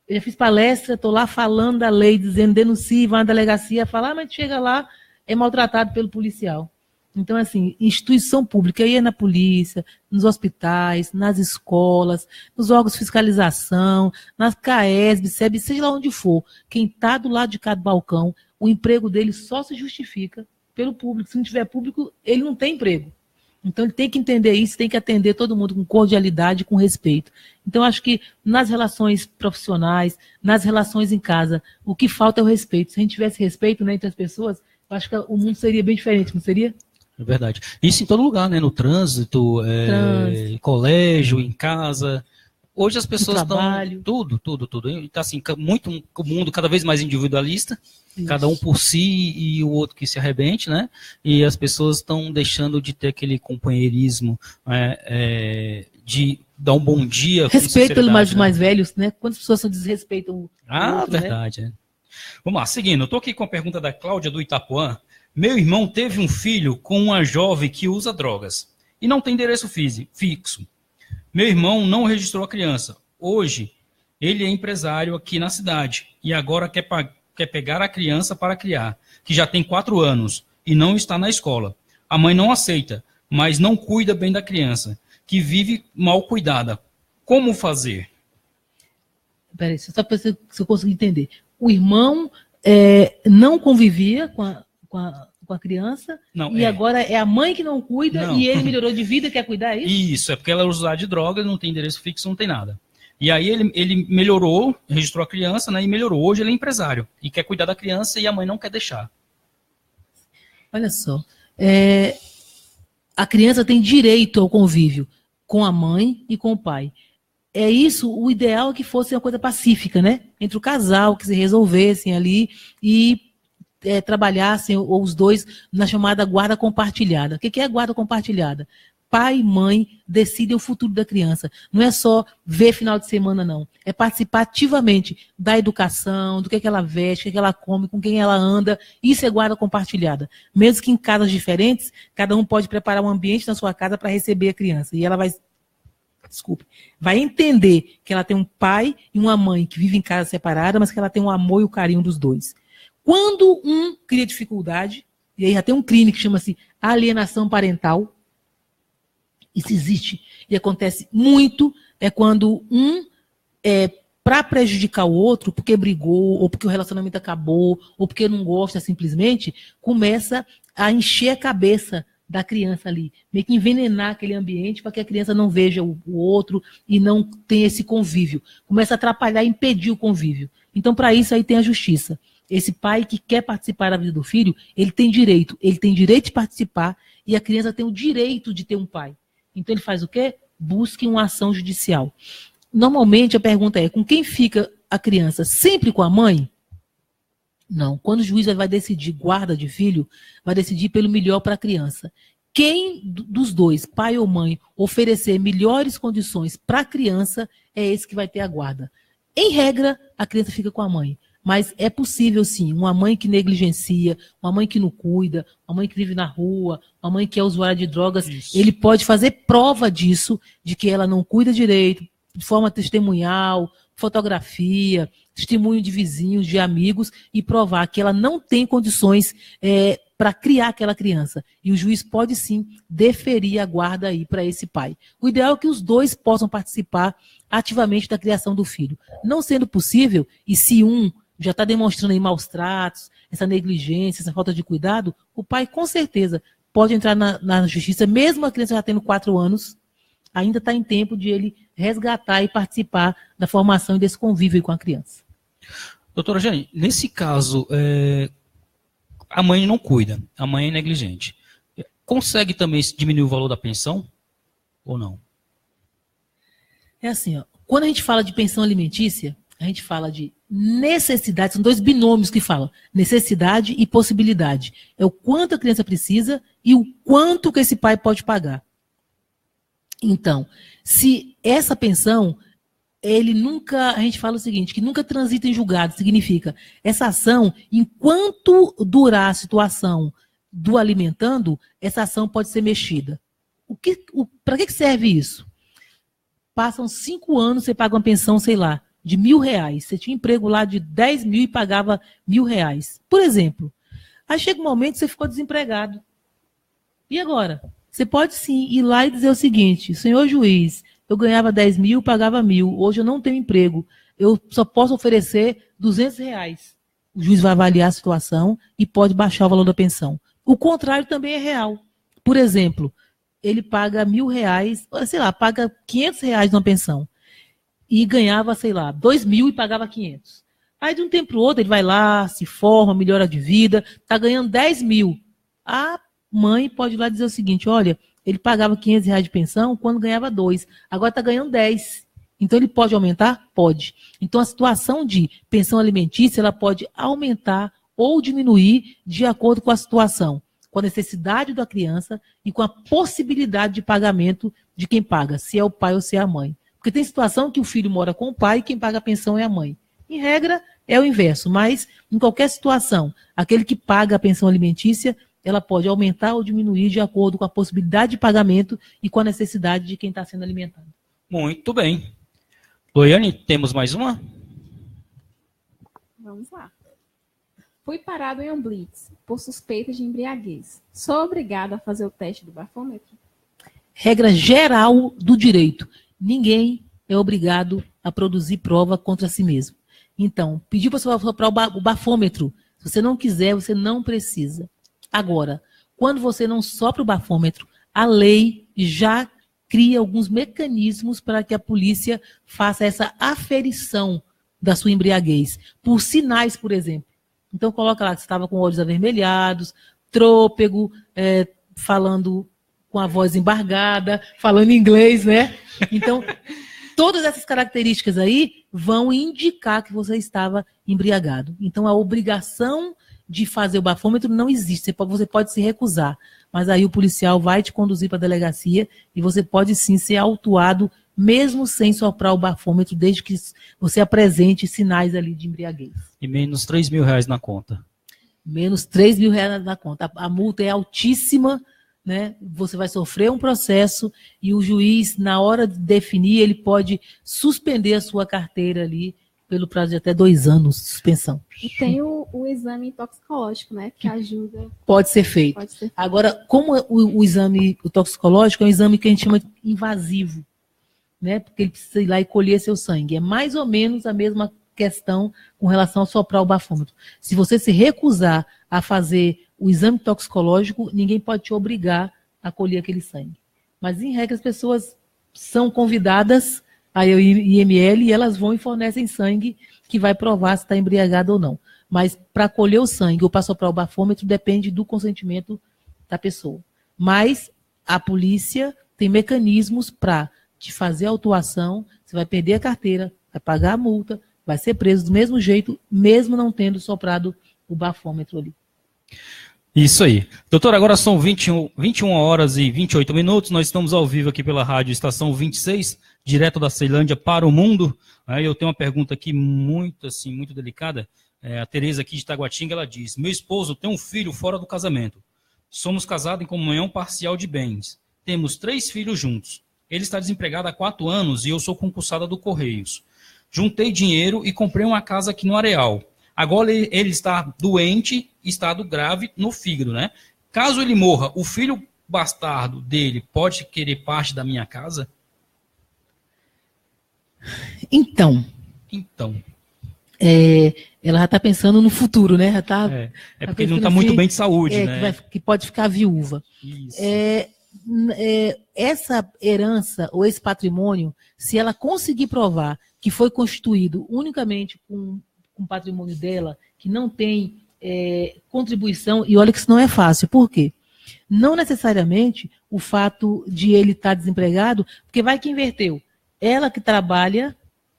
Eu já fiz palestra, estou lá falando da lei, dizendo, denuncie, vai na delegacia, falar, mas chega lá, é maltratado pelo policial. Então, assim, instituição pública, aí é na polícia, nos hospitais, nas escolas, nos órgãos de fiscalização, nas CAESB, SEB, seja lá onde for, quem está do lado de cada balcão, o emprego dele só se justifica pelo público. Se não tiver público, ele não tem emprego. Então, ele tem que entender isso, tem que atender todo mundo com cordialidade, com respeito. Então, acho que nas relações profissionais, nas relações em casa, o que falta é o respeito. Se a gente tivesse respeito, né, entre as pessoas, eu acho que o mundo seria bem diferente, não seria? É verdade. Isso em todo lugar, né? No trânsito, colégio, em casa. Hoje as pessoas estão... Tudo. Está assim, muito o mundo cada vez mais individualista. Isso. Cada um por si e o outro que se arrebente, né? E as pessoas estão deixando de ter aquele companheirismo, de dar um bom dia. Respeito pelos mais velhos, né? Quantas pessoas desrespeitam o outro, verdade. Né? Vamos lá, seguindo. Eu estou aqui com a pergunta da Cláudia do Itapuã. Meu irmão teve um filho com uma jovem que usa drogas e não tem endereço fixo. Meu irmão não registrou a criança. Hoje, ele é empresário aqui na cidade e agora quer pegar a criança para criar, que já tem 4 anos e não está na escola. A mãe não aceita, mas não cuida bem da criança, que vive mal cuidada. Como fazer? Peraí, só para se eu conseguir entender. O irmão não convivia com a criança, agora é a mãe que não cuida e ele melhorou de vida e quer cuidar, é isso? Isso, é porque ela é usuária de drogas, não tem endereço fixo, não tem nada. E aí ele melhorou, registrou a criança, né, e melhorou. Hoje ele é empresário e quer cuidar da criança e a mãe não quer deixar. Olha só, a criança tem direito ao convívio com a mãe e com o pai. É isso, o ideal é que fosse uma coisa pacífica, né? Entre o casal, que se resolvessem ali e trabalhassem ou os dois na chamada guarda compartilhada. O que é a guarda compartilhada? Pai e mãe decidem o futuro da criança. Não é só ver final de semana, não. É participar ativamente da educação, do que ela veste, o que ela come, com quem ela anda. Isso é guarda compartilhada. Mesmo que em casas diferentes, cada um pode preparar um ambiente na sua casa para receber a criança. E ela vai entender que ela tem um pai e uma mãe que vivem em casa separada, mas que ela tem o amor e o carinho dos dois. Quando um cria dificuldade, e aí já tem um crime que chama-se alienação parental, isso existe e acontece muito, é quando para prejudicar o outro, porque brigou, ou porque o relacionamento acabou, ou porque não gosta simplesmente, começa a encher a cabeça da criança ali, meio que envenenar aquele ambiente para que a criança não veja o outro e não tenha esse convívio. Começa a atrapalhar, impedir o convívio. Então, para isso aí tem a justiça. Esse pai que quer participar da vida do filho, ele tem direito de participar e a criança tem o direito de ter um pai. Então ele faz o quê? Busque uma ação judicial. Normalmente a pergunta é, com quem fica a criança? Sempre com a mãe? Não. Quando o juiz vai decidir guarda de filho, vai decidir pelo melhor para a criança. Quem dos dois, pai ou mãe, oferecer melhores condições para a criança, é esse que vai ter a guarda. Em regra, a criança fica com a mãe. Mas é possível, sim, uma mãe que negligencia, uma mãe que não cuida, uma mãe que vive na rua, uma mãe que é usuária de drogas, isso. Ele pode fazer prova disso, de que ela não cuida direito, de forma testemunhal, fotografia, testemunho de vizinhos, de amigos, e provar que ela não tem condições para criar aquela criança. E o juiz pode, sim, deferir a guarda aí para esse pai. O ideal é que os dois possam participar ativamente da criação do filho. Não sendo possível, e se um já está demonstrando aí maus tratos, essa negligência, essa falta de cuidado, o pai com certeza pode entrar na justiça, mesmo a criança já tendo 4 anos, ainda está em tempo de ele resgatar e participar da formação e desse convívio com a criança. Doutora Jane, nesse caso, a mãe não cuida, a mãe é negligente. Consegue também diminuir o valor da pensão ou não? É assim, ó, quando a gente fala de pensão alimentícia, a gente fala de necessidade, são 2 binômios que falam, necessidade e possibilidade. É o quanto a criança precisa e o quanto que esse pai pode pagar. Então, se essa pensão, a gente fala o seguinte, que nunca transita em julgado, significa, essa ação, enquanto durar a situação do alimentando, essa ação pode ser mexida. Para que serve isso? Passam 5 anos, você paga uma pensão, sei lá, de R$1.000. Você tinha emprego lá de 10 mil e pagava R$1.000. Por exemplo. Aí chega um momento que você ficou desempregado. E agora? Você pode sim ir lá e dizer o seguinte, senhor juiz, eu ganhava 10 mil, pagava 1.000. Hoje eu não tenho emprego. Eu só posso oferecer R$200. O juiz vai avaliar a situação e pode baixar o valor da pensão. O contrário também é real. Por exemplo, ele paga R$1.000, sei lá, paga R$500 numa pensão. E ganhava, sei lá, 2 mil e pagava 500. Aí de um tempo para o outro ele vai lá, se forma, melhora de vida, está ganhando 10 mil. A mãe pode ir lá dizer o seguinte, olha, ele pagava R$500 de pensão quando ganhava 2, agora está ganhando 10. Então ele pode aumentar? Pode. Então a situação de pensão alimentícia, ela pode aumentar ou diminuir de acordo com a situação, com a necessidade da criança e com a possibilidade de pagamento de quem paga, se é o pai ou se é a mãe. Porque tem situação que o filho mora com o pai e quem paga a pensão é a mãe. Em regra, é o inverso, mas em qualquer situação, aquele que paga a pensão alimentícia, ela pode aumentar ou diminuir de acordo com a possibilidade de pagamento e com a necessidade de quem está sendo alimentado. Muito bem. Loiane, temos mais uma? Vamos lá. Fui parado em um blitz por suspeita de embriaguez. Sou obrigado a fazer o teste do bafômetro? Regra geral do direito. Ninguém é obrigado a produzir prova contra si mesmo. Então, pediu para você soprar o bafômetro. Se você não quiser, você não precisa. Agora, quando você não sopra o bafômetro, a lei já cria alguns mecanismos para que a polícia faça essa aferição da sua embriaguez, por sinais, por exemplo. Então, coloca lá que você estava com olhos avermelhados, trôpego, falando com a voz embargada, falando inglês, né? Então, todas essas características aí vão indicar que você estava embriagado. Então, a obrigação de fazer o bafômetro não existe. Você pode se recusar, mas aí o policial vai te conduzir para a delegacia e você pode sim ser autuado, mesmo sem soprar o bafômetro, desde que você apresente sinais ali de embriaguez. E menos R$3.000 na conta. Menos R$3.000 na conta. A multa é altíssima, né? Você vai sofrer um processo e o juiz, na hora de definir, ele pode suspender a sua carteira ali pelo prazo de até 2 anos de suspensão. E tem o exame toxicológico, né? Que ajuda. Pode ser feito. Agora, como o exame toxicológico é um exame que a gente chama de invasivo, né? Porque ele precisa ir lá e colher seu sangue. É mais ou menos a mesma questão com relação a soprar o bafômetro. Se você se recusar a fazer o exame toxicológico, ninguém pode te obrigar a colher aquele sangue. Mas, em regra, as pessoas são convidadas a IML e elas vão e fornecem sangue que vai provar se está embriagado ou não. Mas para colher o sangue ou para soprar o bafômetro depende do consentimento da pessoa. Mas a polícia tem mecanismos para te fazer a autuação, você vai perder a carteira, vai pagar a multa, vai ser preso do mesmo jeito, mesmo não tendo soprado o bafômetro ali. Isso aí. Doutor, agora são 21 horas e 28 minutos, nós estamos ao vivo aqui pela Rádio Estação 26, direto da Ceilândia para o mundo. Eu tenho uma pergunta aqui muito delicada. A Tereza aqui de Taguatinga, ela diz: meu esposo tem um filho fora do casamento. Somos casados em comunhão parcial de bens. Temos 3 filhos juntos. Ele está desempregado há 4 anos e eu sou concursada do Correios. Juntei dinheiro e comprei uma casa aqui no Areal. Agora ele está doente, estado grave no fígado, né? Caso ele morra, o filho bastardo dele pode querer parte da minha casa? Então. Ela já está pensando no futuro, né? Porque ele não está muito bem de saúde, né? Que pode ficar viúva. Isso. Essa herança ou esse patrimônio, se ela conseguir provar que foi constituído unicamente com o patrimônio dela, que não tem contribuição, e olha que isso não é fácil. Por quê? Não necessariamente o fato de ele estar desempregado, porque vai que inverteu. Ela que trabalha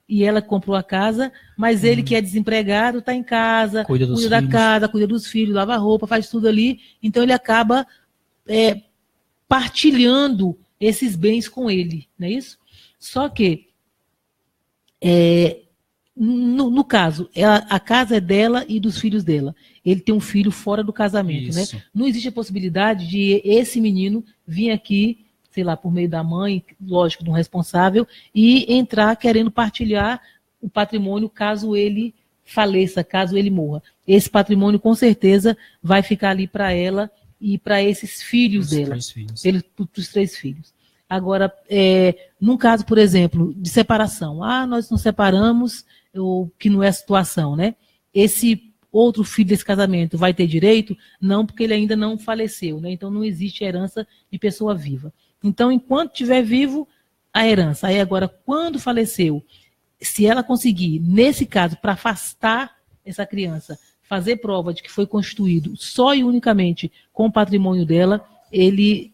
e ela comprou a casa, mas ele que é desempregado está em casa, cuida da casa, cuida dos filhos, lava roupa, faz tudo ali, então ele acaba partilhando esses bens com ele, não é isso? Só que, no caso, a casa é dela e dos filhos dela. Ele tem um filho fora do casamento, né? Não existe a possibilidade de esse menino vir aqui, sei lá, por meio da mãe, lógico, de um responsável, e entrar querendo partilhar o patrimônio caso ele faleça, caso ele morra. Esse patrimônio, com certeza, vai ficar ali para ela e para esses filhos dela. Para os 3 filhos. Agora, num caso, por exemplo, de separação. Nós nos separamos, ou que não é a situação, né? Esse outro filho desse casamento vai ter direito? Não, porque ele ainda não faleceu, né? Então não existe herança de pessoa viva. Então, enquanto estiver vivo, a herança. Aí agora, quando faleceu, se ela conseguir, nesse caso, para afastar essa criança, fazer prova de que foi constituído só e unicamente com o patrimônio dela, ele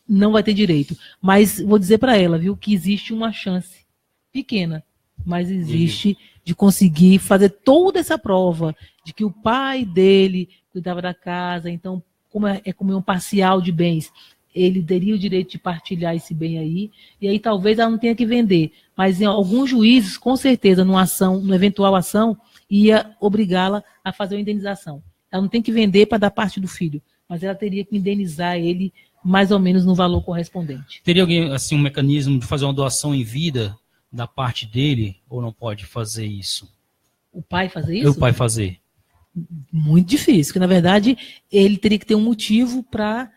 não vai ter direito. Mas vou dizer para ela, viu, que existe uma chance pequena, mas existe de conseguir fazer toda essa prova de que o pai dele cuidava da casa, então, como é comunhão parcial de bens, ele teria o direito de partilhar esse bem aí, e aí talvez ela não tenha que vender, mas em alguns juízes, com certeza, numa eventual ação, ia obrigá-la a fazer uma indenização. Ela não tem que vender para dar parte do filho, mas ela teria que indenizar ele mais ou menos no valor correspondente. Teria alguém, assim, um mecanismo de fazer uma doação em vida da parte dele, ou não pode fazer isso? O pai fazer isso? O pai fazer. Muito difícil, porque na verdade ele teria que ter um motivo para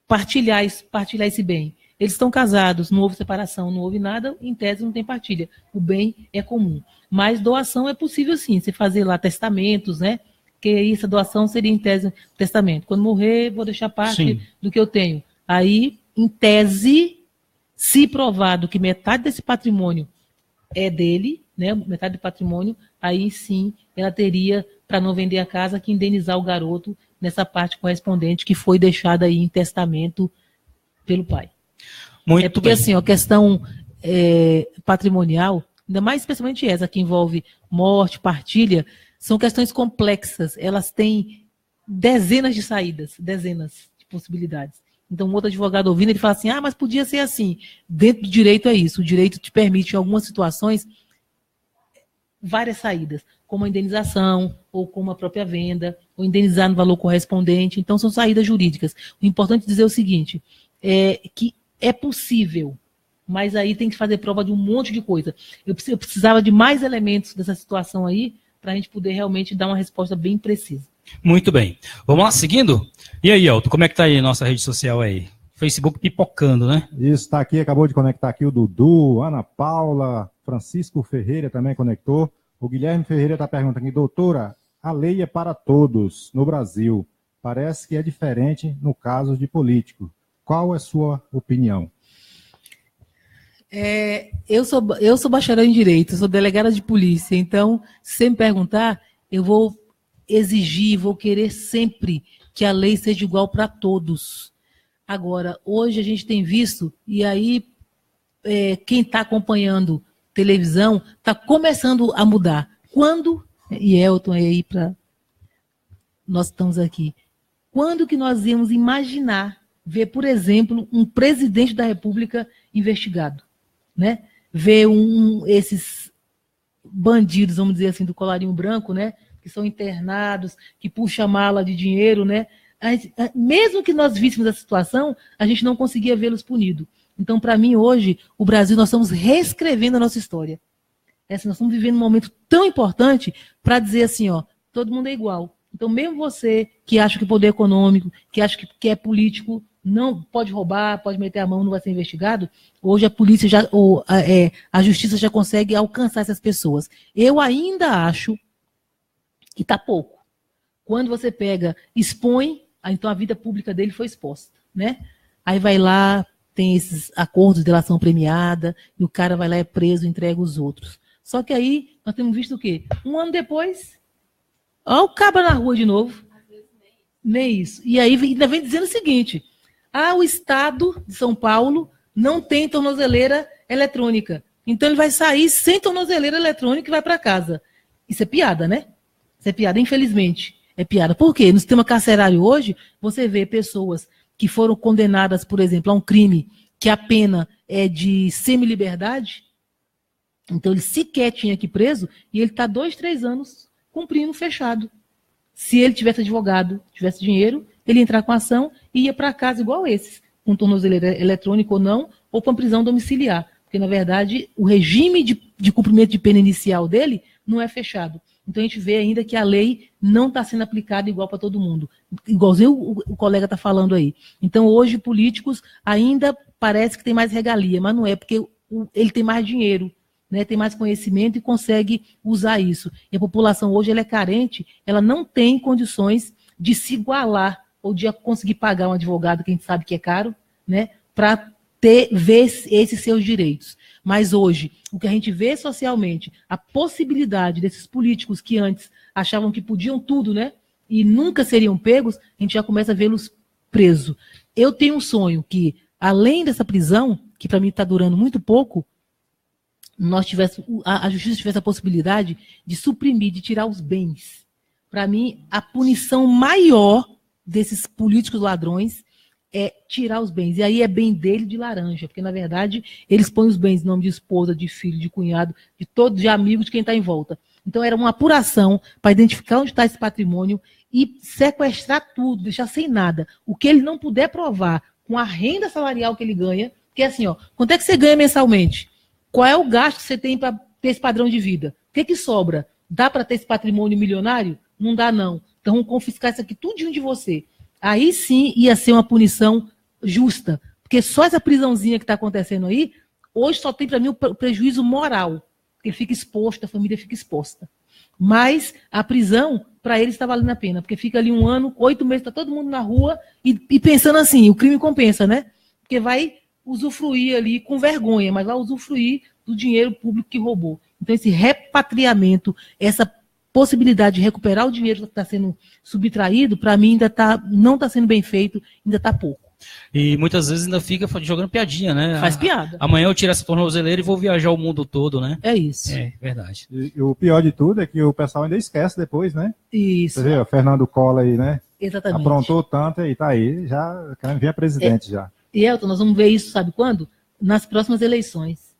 partilhar esse bem. Eles estão casados, não houve separação, não houve nada, em tese não tem partilha. O bem é comum. Mas doação é possível sim, você fazer lá testamentos, né? Que essa doação seria em tese testamento. Quando morrer, vou deixar parte do que eu tenho. Aí, em tese, Se provado que metade desse patrimônio é dele, né, metade do patrimônio, aí sim ela teria, para não vender a casa, que indenizar o garoto nessa parte correspondente que foi deixada aí em testamento pelo pai. Muito porque bem. Assim, a questão patrimonial, ainda mais especialmente essa que envolve morte, partilha, são questões complexas. Elas têm dezenas de saídas, dezenas de possibilidades. Então, um outro advogado ouvindo, ele fala assim, mas podia ser assim. Dentro do direito é isso. O direito te permite, em algumas situações, várias saídas, como a indenização, ou como a própria venda, ou indenizar no valor correspondente. Então, são saídas jurídicas. O importante é dizer o seguinte, que é possível, mas aí tem que fazer prova de um monte de coisa. Eu precisava de mais elementos dessa situação aí, para a gente poder realmente dar uma resposta bem precisa. Muito bem. Vamos lá, seguindo? E aí, Elton, como é que tá aí a nossa rede social aí? Facebook pipocando, né? Isso, está aqui, acabou de conectar aqui o Dudu, Ana Paula, Francisco Ferreira também conectou. O Guilherme Ferreira está perguntando aqui, doutora, a lei é para todos no Brasil. Parece que é diferente no caso de político. Qual é a sua opinião? Eu sou bacharel em Direito, sou delegada de polícia, então, se você me perguntar, eu vou exigir, vou querer sempre que a lei seja igual para todos. Agora, hoje a gente tem visto, e aí quem está acompanhando televisão está começando a mudar. Quando, e Elton aí para nós estamos aqui, quando que nós íamos imaginar ver, por exemplo, um presidente da República investigado? Né? Ver esses bandidos, vamos dizer assim, do colarinho branco, né? Que são internados, que puxam a mala de dinheiro, né? Mesmo que nós víssemos a situação, a gente não conseguia vê-los punidos. Então, para mim, hoje, o Brasil, nós estamos reescrevendo a nossa história. Nós estamos vivendo um momento tão importante para dizer assim, todo mundo é igual. Então, mesmo você que acha que o poder econômico, que acha que é político, não pode roubar, pode meter a mão, não vai ser investigado, hoje a polícia a justiça já consegue alcançar essas pessoas. Eu ainda acho que está pouco. Quando você expõe, então a vida pública dele foi exposta, né? Aí vai lá, tem esses acordos de delação premiada, e o cara vai lá, é preso, entrega os outros. Só que aí nós temos visto o quê? Um ano depois, o cabra na rua de novo. Nem isso. E aí ainda vem dizendo o seguinte, o Estado de São Paulo não tem tornozeleira eletrônica. Então ele vai sair sem tornozeleira eletrônica e vai para casa. Isso é piada, né? Isso é piada, infelizmente. É piada. Por quê? No sistema carcerário hoje, você vê pessoas que foram condenadas, por exemplo, a um crime que a pena é de semi-liberdade. Então ele sequer tinha aqui preso e ele está 2, 3 anos cumprindo fechado. Se ele tivesse advogado, tivesse dinheiro, ele ia entrar com a ação e ia para casa igual esses, com tornozeleira eletrônica ou não, ou para prisão domiciliar. Porque, na verdade, o regime de cumprimento de pena inicial dele não é fechado. Então, a gente vê ainda que a lei não está sendo aplicada igual para todo mundo. Igualzinho o colega está falando aí. Então, hoje, políticos ainda parece que tem mais regalia, mas não é, porque ele tem mais dinheiro, né, tem mais conhecimento e consegue usar isso. E a população hoje ela é carente, ela não tem condições de se igualar ou de conseguir pagar um advogado que a gente sabe que é caro, né, para ver esses seus direitos. Mas hoje, o que a gente vê socialmente, a possibilidade desses políticos que antes achavam que podiam tudo, né, e nunca seriam pegos, a gente já começa a vê-los presos. Eu tenho um sonho que, além dessa prisão, que para mim está durando muito pouco, a justiça tivesse a possibilidade de suprimir, de tirar os bens. Para mim, a punição maior desses políticos ladrões é tirar os bens. E aí é bem dele de laranja, porque, na verdade, eles põem os bens em nome de esposa, de filho, de cunhado, de todos, de amigos, de quem está em volta. Então, era uma apuração para identificar onde está esse patrimônio e sequestrar tudo, deixar sem nada. O que ele não puder provar com a renda salarial que ele ganha, porque assim, quanto é que você ganha mensalmente? Qual é o gasto que você tem para ter esse padrão de vida? O que sobra? Dá para ter esse patrimônio milionário? Não dá, não. Então, vamos confiscar isso aqui tudinho de você. Aí sim ia ser uma punição justa. Porque só essa prisãozinha que está acontecendo aí, hoje só tem para mim o prejuízo moral. Porque ele fica exposto, a família fica exposta. Mas a prisão, para eles, está valendo a pena. Porque fica ali 1 ano, 8 meses, está todo mundo na rua e pensando assim, o crime compensa, né? Porque vai usufruir ali com vergonha, mas vai usufruir do dinheiro público que roubou. Então, esse repatriamento, essa possibilidade de recuperar o dinheiro que está sendo subtraído, para mim, ainda não está sendo bem feito, ainda está pouco. E muitas vezes ainda fica jogando piadinha, né? Faz piada. Amanhã eu tiro essa tornozeleira e vou viajar o mundo todo, né? É isso. É, verdade. E o pior de tudo é que o pessoal ainda esquece depois, né? Isso. Você vê, o Fernando Collor aí, né? Exatamente. Aprontou tanto e tá aí, já querendo vir a presidente já. E, Elton, nós vamos ver isso, sabe quando? Nas próximas eleições.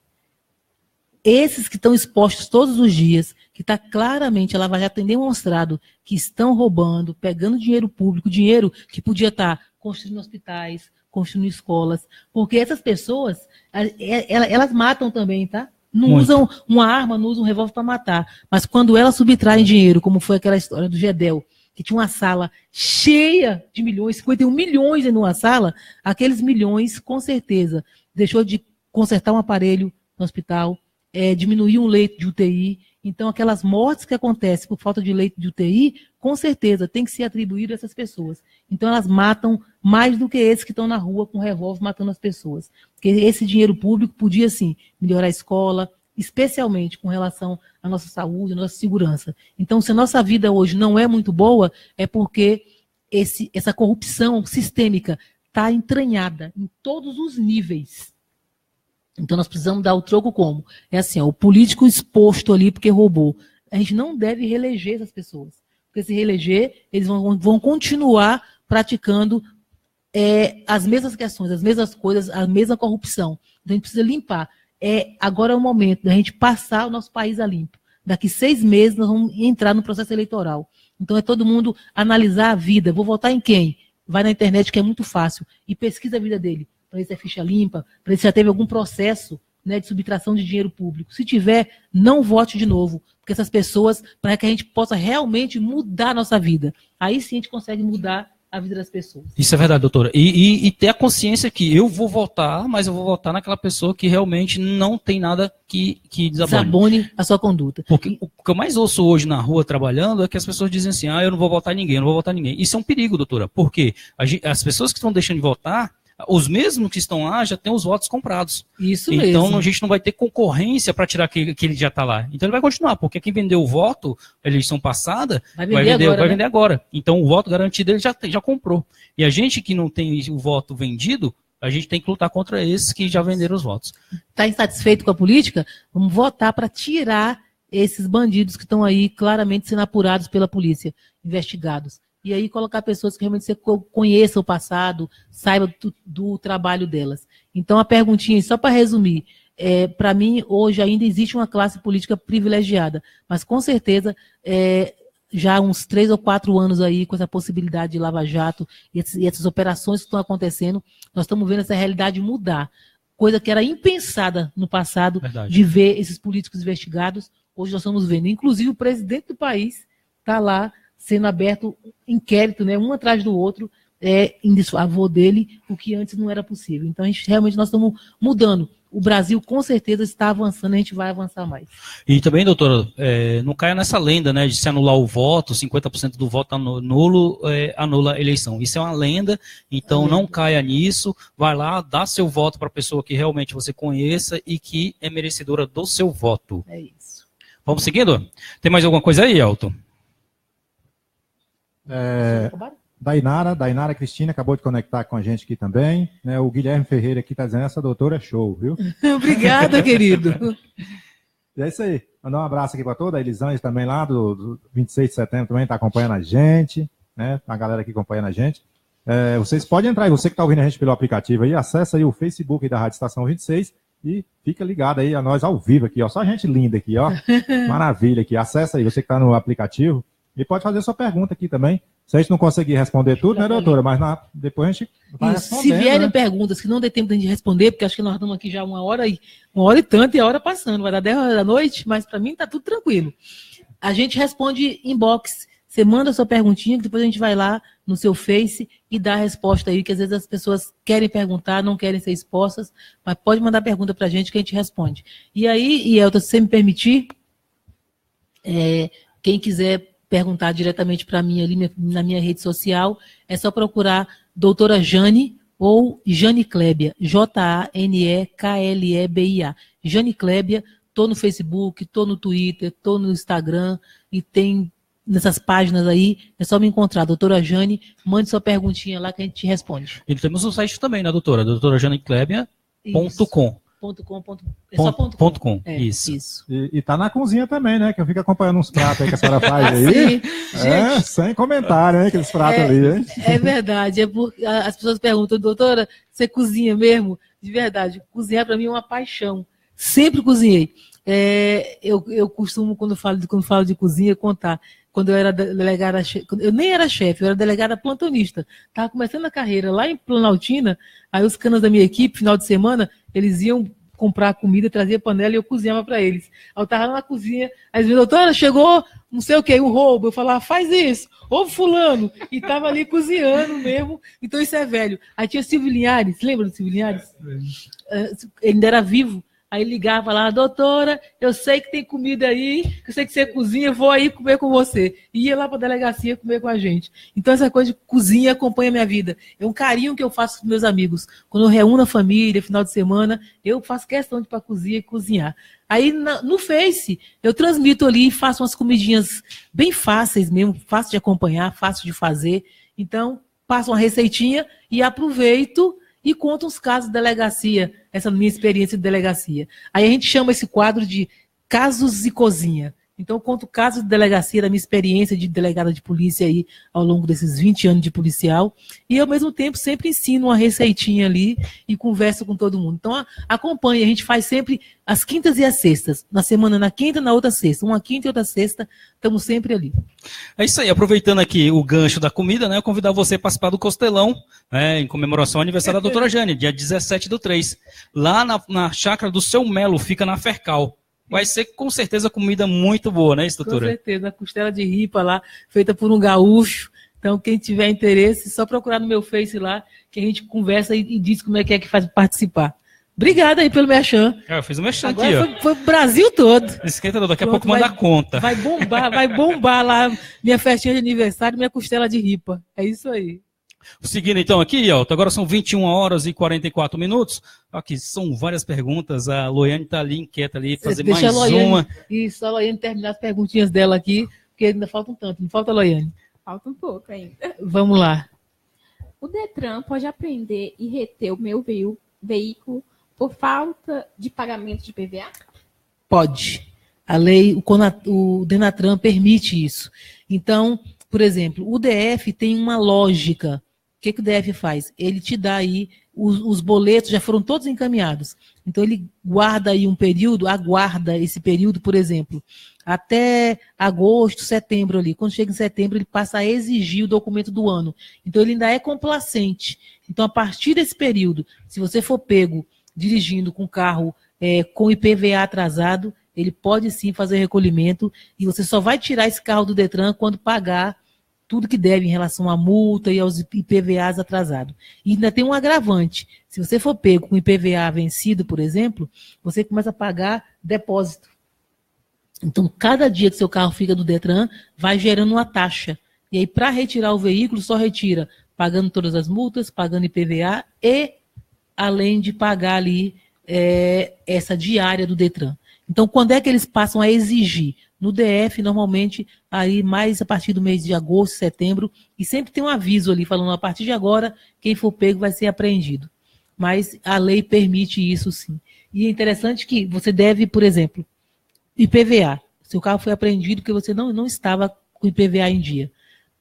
Esses que estão expostos todos os dias, que está claramente, a Lava Jato tem demonstrado que estão roubando, pegando dinheiro público, dinheiro que podia estar construindo hospitais, construindo escolas, porque essas pessoas, elas matam também, tá? Não Muito. usam uma arma, não usam um revólver para matar, mas quando elas subtraem dinheiro, como foi aquela história do Gedel, que tinha uma sala cheia de milhões, 51 milhões em uma sala, aqueles milhões, com certeza, deixou de consertar um aparelho no hospital, diminuir um leito de UTI. Então, aquelas mortes que acontecem por falta de leito de UTI, com certeza, tem que ser atribuído a essas pessoas. Então, elas matam mais do que esses que estão na rua com revólver matando as pessoas. Porque esse dinheiro público podia, sim, melhorar a escola, especialmente com relação à nossa saúde, à nossa segurança. Então, se a nossa vida hoje não é muito boa, é porque essa corrupção sistêmica está entranhada em todos os níveis. Então, nós precisamos dar o troco como? É assim, o político exposto ali porque roubou. A gente não deve reeleger essas pessoas. Porque se reeleger, eles vão continuar praticando as mesmas questões, as mesmas coisas, a mesma corrupção. Então, a gente precisa limpar. Agora é o momento da gente passar o nosso país a limpo. Daqui 6 meses, nós vamos entrar no processo eleitoral. Então, é todo mundo analisar a vida. Vou votar em quem? Vai na internet, que é muito fácil, e pesquisa a vida dele. Para ver se é ficha limpa, para ver se já teve algum processo, né, de subtração de dinheiro público. Se tiver, não vote de novo, porque essas pessoas, para que a gente possa realmente mudar a nossa vida. Aí sim a gente consegue mudar a vida das pessoas. Isso é verdade, doutora. E ter a consciência que eu vou votar, mas eu vou votar naquela pessoa que realmente não tem nada que desabone a sua conduta. Porque o que eu mais ouço hoje na rua trabalhando é que as pessoas dizem assim, eu não vou votar em ninguém, eu não vou votar em ninguém. Isso é um perigo, doutora, porque as pessoas que estão deixando de votar, os mesmos que estão lá já têm os votos comprados. Isso então, mesmo. A gente não vai ter concorrência para tirar que ele já está lá. Então ele vai continuar, porque quem vendeu o voto, eleição passada, vai vender agora. Então o voto garantido ele já comprou. E a gente que não tem o voto vendido, a gente tem que lutar contra esses que já venderam os votos. Está insatisfeito com a política? Vamos votar para tirar esses bandidos que estão aí claramente sendo apurados pela polícia, investigados. E aí colocar pessoas que realmente você conheça o passado, saiba do trabalho delas. Então, a perguntinha, só para resumir, para mim, hoje ainda existe uma classe política privilegiada, mas com certeza, já há uns 3 ou 4 anos aí, com essa possibilidade de Lava Jato e essas operações que estão acontecendo, nós estamos vendo essa realidade mudar. Coisa que era impensada no passado, Verdade. De ver esses políticos investigados, hoje nós estamos vendo. Inclusive, o presidente do país está lá, sendo aberto inquérito, né, um atrás do outro, em desfavor dele, o que antes não era possível. Então, realmente nós estamos mudando. O Brasil, com certeza, está avançando, a gente vai avançar mais. E também, doutora, não caia nessa lenda, né, de se anular o voto, 50% do voto nulo anula a eleição. Isso é uma lenda, então não caia nisso. Vai lá, dá seu voto para a pessoa que realmente você conheça e que é merecedora do seu voto. É isso. Vamos seguindo? Tem mais alguma coisa aí, Elton? Dainara Cristina acabou de conectar com a gente aqui também, né? O Guilherme Ferreira aqui está dizendo, essa doutora é show, viu? Obrigada, querido. E é isso aí. Mandar um abraço aqui para toda a Elisângela também lá do 26 de setembro também está acompanhando a gente, né? A galera aqui acompanhando a gente. Vocês podem entrar aí, você que está ouvindo a gente pelo aplicativo aí, acessa aí o Facebook da Rádio Estação 26 e fica ligado aí a nós ao vivo aqui, ó. Só gente linda aqui, ó. Maravilha aqui. Acessa aí, você que está no aplicativo. E pode fazer sua pergunta aqui também. Se a gente não conseguir responder tudo, né, doutora? Mas depois a gente vai respondendo. Se vierem perguntas que não dê tempo de a gente responder, porque acho que nós estamos aqui já uma hora e tanto e a hora passando. Vai dar 10 horas da noite, mas para mim está tudo tranquilo. A gente responde inbox. Você manda a sua perguntinha, que depois a gente vai lá no seu Face e dá a resposta aí, que às vezes as pessoas querem perguntar, não querem ser expostas, mas pode mandar pergunta para a gente que a gente responde. E aí, Elton, se você me permitir, quem quiser perguntar diretamente para mim ali na minha rede social, é só procurar doutora Jane ou Jane Clébia, Janeklebia. Jane Clébia, tô no Facebook, tô no Twitter, tô no Instagram e tem nessas páginas aí, é só me encontrar, doutora Jane, mande sua perguntinha lá que a gente te responde. E temos um site também, né, doutora janeklebia.com. É só ponto com. Isso. E tá na cozinha também, né? Que eu fico acompanhando uns pratos aí que a senhora faz aí. Gente, sem comentário, hein? Aqueles pratos ali, hein? É verdade. É porque as pessoas perguntam, doutora, você cozinha mesmo? De verdade, cozinhar para mim é uma paixão. Sempre cozinhei. Eu costumo, quando falo de cozinha, contar. Quando eu era delegada, eu nem era chefe, eu era delegada plantonista. Estava começando a carreira lá em Planaltina, aí os canas da minha equipe, final de semana, eles iam comprar comida, trazia panela e eu cozinhava para eles. Aí eu estava lá na cozinha, aí eles diziam, doutora, chegou não sei o que, um roubo. Eu falava, faz isso, ô fulano. E estava ali cozinhando mesmo. Então isso é velho. Aí tinha Silvio Linhares, lembra do Silvio Linhares? Ele ainda era vivo. Aí ligava lá, doutora, eu sei que tem comida aí, eu sei que você cozinha, vou aí comer com você. E ia lá para a delegacia comer com a gente. Então essa coisa de cozinha acompanha a minha vida. É um carinho que eu faço com meus amigos. Quando eu reúno a família, final de semana, eu faço questão de ir para a cozinha e cozinhar. Aí no Face, eu transmito ali e faço umas comidinhas bem fáceis mesmo, fácil de acompanhar, fácil de fazer. Então, passo uma receitinha e aproveito e conta uns casos de delegacia, essa minha experiência de delegacia. Aí a gente chama esse quadro de Casos e Cozinha. Então eu conto casos de delegacia, da minha experiência de delegada de polícia aí ao longo desses 20 anos de policial, e ao mesmo tempo sempre ensino uma receitinha ali e converso com todo mundo. Então acompanhe, a gente faz sempre as quintas e as sextas, na semana na quinta, na outra sexta, uma quinta e outra sexta, estamos sempre ali. É isso aí, aproveitando aqui o gancho da comida, né, eu convidar você a participar do Costelão, né, em comemoração ao aniversário da doutora Jane, dia 17/3, lá na chácara do Seu Melo, fica na Fercal. Vai ser com certeza comida muito boa, né, doutora? Com certeza, a costela de ripa lá, feita por um gaúcho. Então, quem tiver interesse, só procurar no meu Face lá, que a gente conversa e diz como é que faz participar. Obrigada aí pelo merchan. Eu fiz um merchan agora aqui, ó. Foi o Brasil todo. Esquenta, daqui a pouco manda a conta. Vai bombar lá minha festinha de aniversário, minha costela de ripa. É isso aí. Seguindo então aqui, Elton, agora são 21 horas e 44 minutos. Aqui são várias perguntas. A Loiane está ali inquieta ali, fazer mais uma. Isso, a Loiane terminar as perguntinhas dela aqui, porque ainda falta um tanto. Não falta, Loiane? Falta um pouco ainda. Vamos lá. O Detran pode apreender e reter o meu veículo por falta de pagamento de PVA? Pode. A lei, o Denatran permite isso. Então, por exemplo, o DF tem uma lógica. O que o DF faz? Ele te dá aí, os boletos já foram todos encaminhados. Então, ele guarda aí um período, aguarda esse período, por exemplo, até agosto, setembro ali. Quando chega em setembro, ele passa a exigir o documento do ano. Então, ele ainda é complacente. Então, a partir desse período, se você for pego dirigindo com carro com IPVA atrasado, ele pode sim fazer recolhimento e você só vai tirar esse carro do Detran quando pagar tudo que deve em relação à multa e aos IPVAs atrasados. E ainda tem um agravante. Se você for pego com IPVA vencido, por exemplo, você começa a pagar depósito. Então, cada dia que seu carro fica do Detran, vai gerando uma taxa. E aí, para retirar o veículo, só retira pagando todas as multas, pagando IPVA e além de pagar ali essa diária do Detran. Então, quando é que eles passam a exigir? No DF, normalmente, aí mais a partir do mês de agosto, setembro, e sempre tem um aviso ali falando, a partir de agora, quem for pego vai ser apreendido. Mas a lei permite isso sim. E é interessante que você deve, por exemplo, IPVA. Seu carro foi apreendido porque você não estava com IPVA em dia.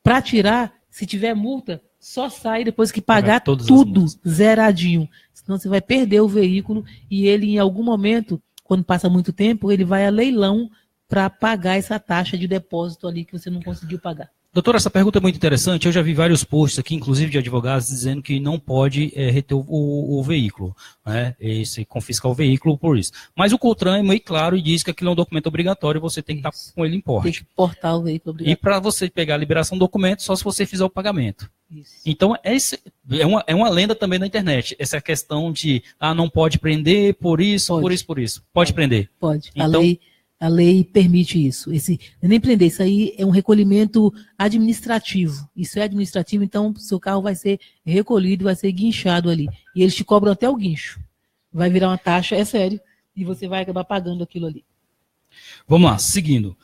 Para tirar, se tiver multa, só sai depois que pagar tudo zeradinho. Senão você vai perder o veículo e ele, em algum momento, quando passa muito tempo, ele vai a leilão para pagar essa taxa de depósito ali que você não conseguiu pagar. Doutora, essa pergunta é muito interessante. Eu já vi vários posts aqui, inclusive de advogados, dizendo que não pode reter o veículo, né? E confiscar o veículo por isso. Mas o CONTRAN é muito claro e diz que aquilo é um documento obrigatório e você tem que estar com ele em porte. Tem que portar o veículo obrigatório. E para você pegar a liberação do documento, só se você fizer o pagamento. Isso. Então, é uma lenda também na internet. Essa questão de, não pode prender por isso, pode. por isso, por isso. Pode prender? Pode. Então, A lei permite isso. Nem prender, isso aí é um recolhimento administrativo. Isso é administrativo, então seu carro vai ser recolhido, vai ser guinchado ali. E eles te cobram até o guincho. Vai virar uma taxa, é sério, e você vai acabar pagando aquilo ali. Vamos lá, seguindo.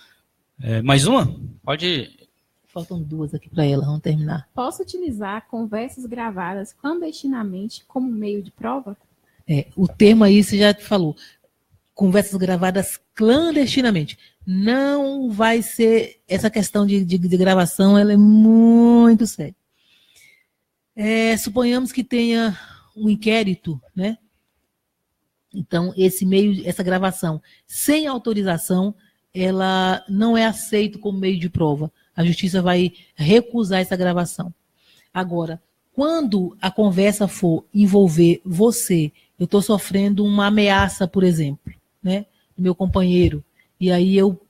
Mais uma? Pode. Faltam 2 aqui para ela, vamos terminar. Posso utilizar conversas gravadas clandestinamente como meio de prova? O termo aí você já falou. Conversas gravadas clandestinamente. Não vai ser... Essa questão de gravação, ela é muito séria. Suponhamos que tenha um inquérito, né? Então, essa gravação sem autorização, ela não é aceita como meio de prova. A justiça vai recusar essa gravação. Agora, quando a conversa for envolver você, eu estou sofrendo uma ameaça, por exemplo, né, do meu companheiro, e aí eu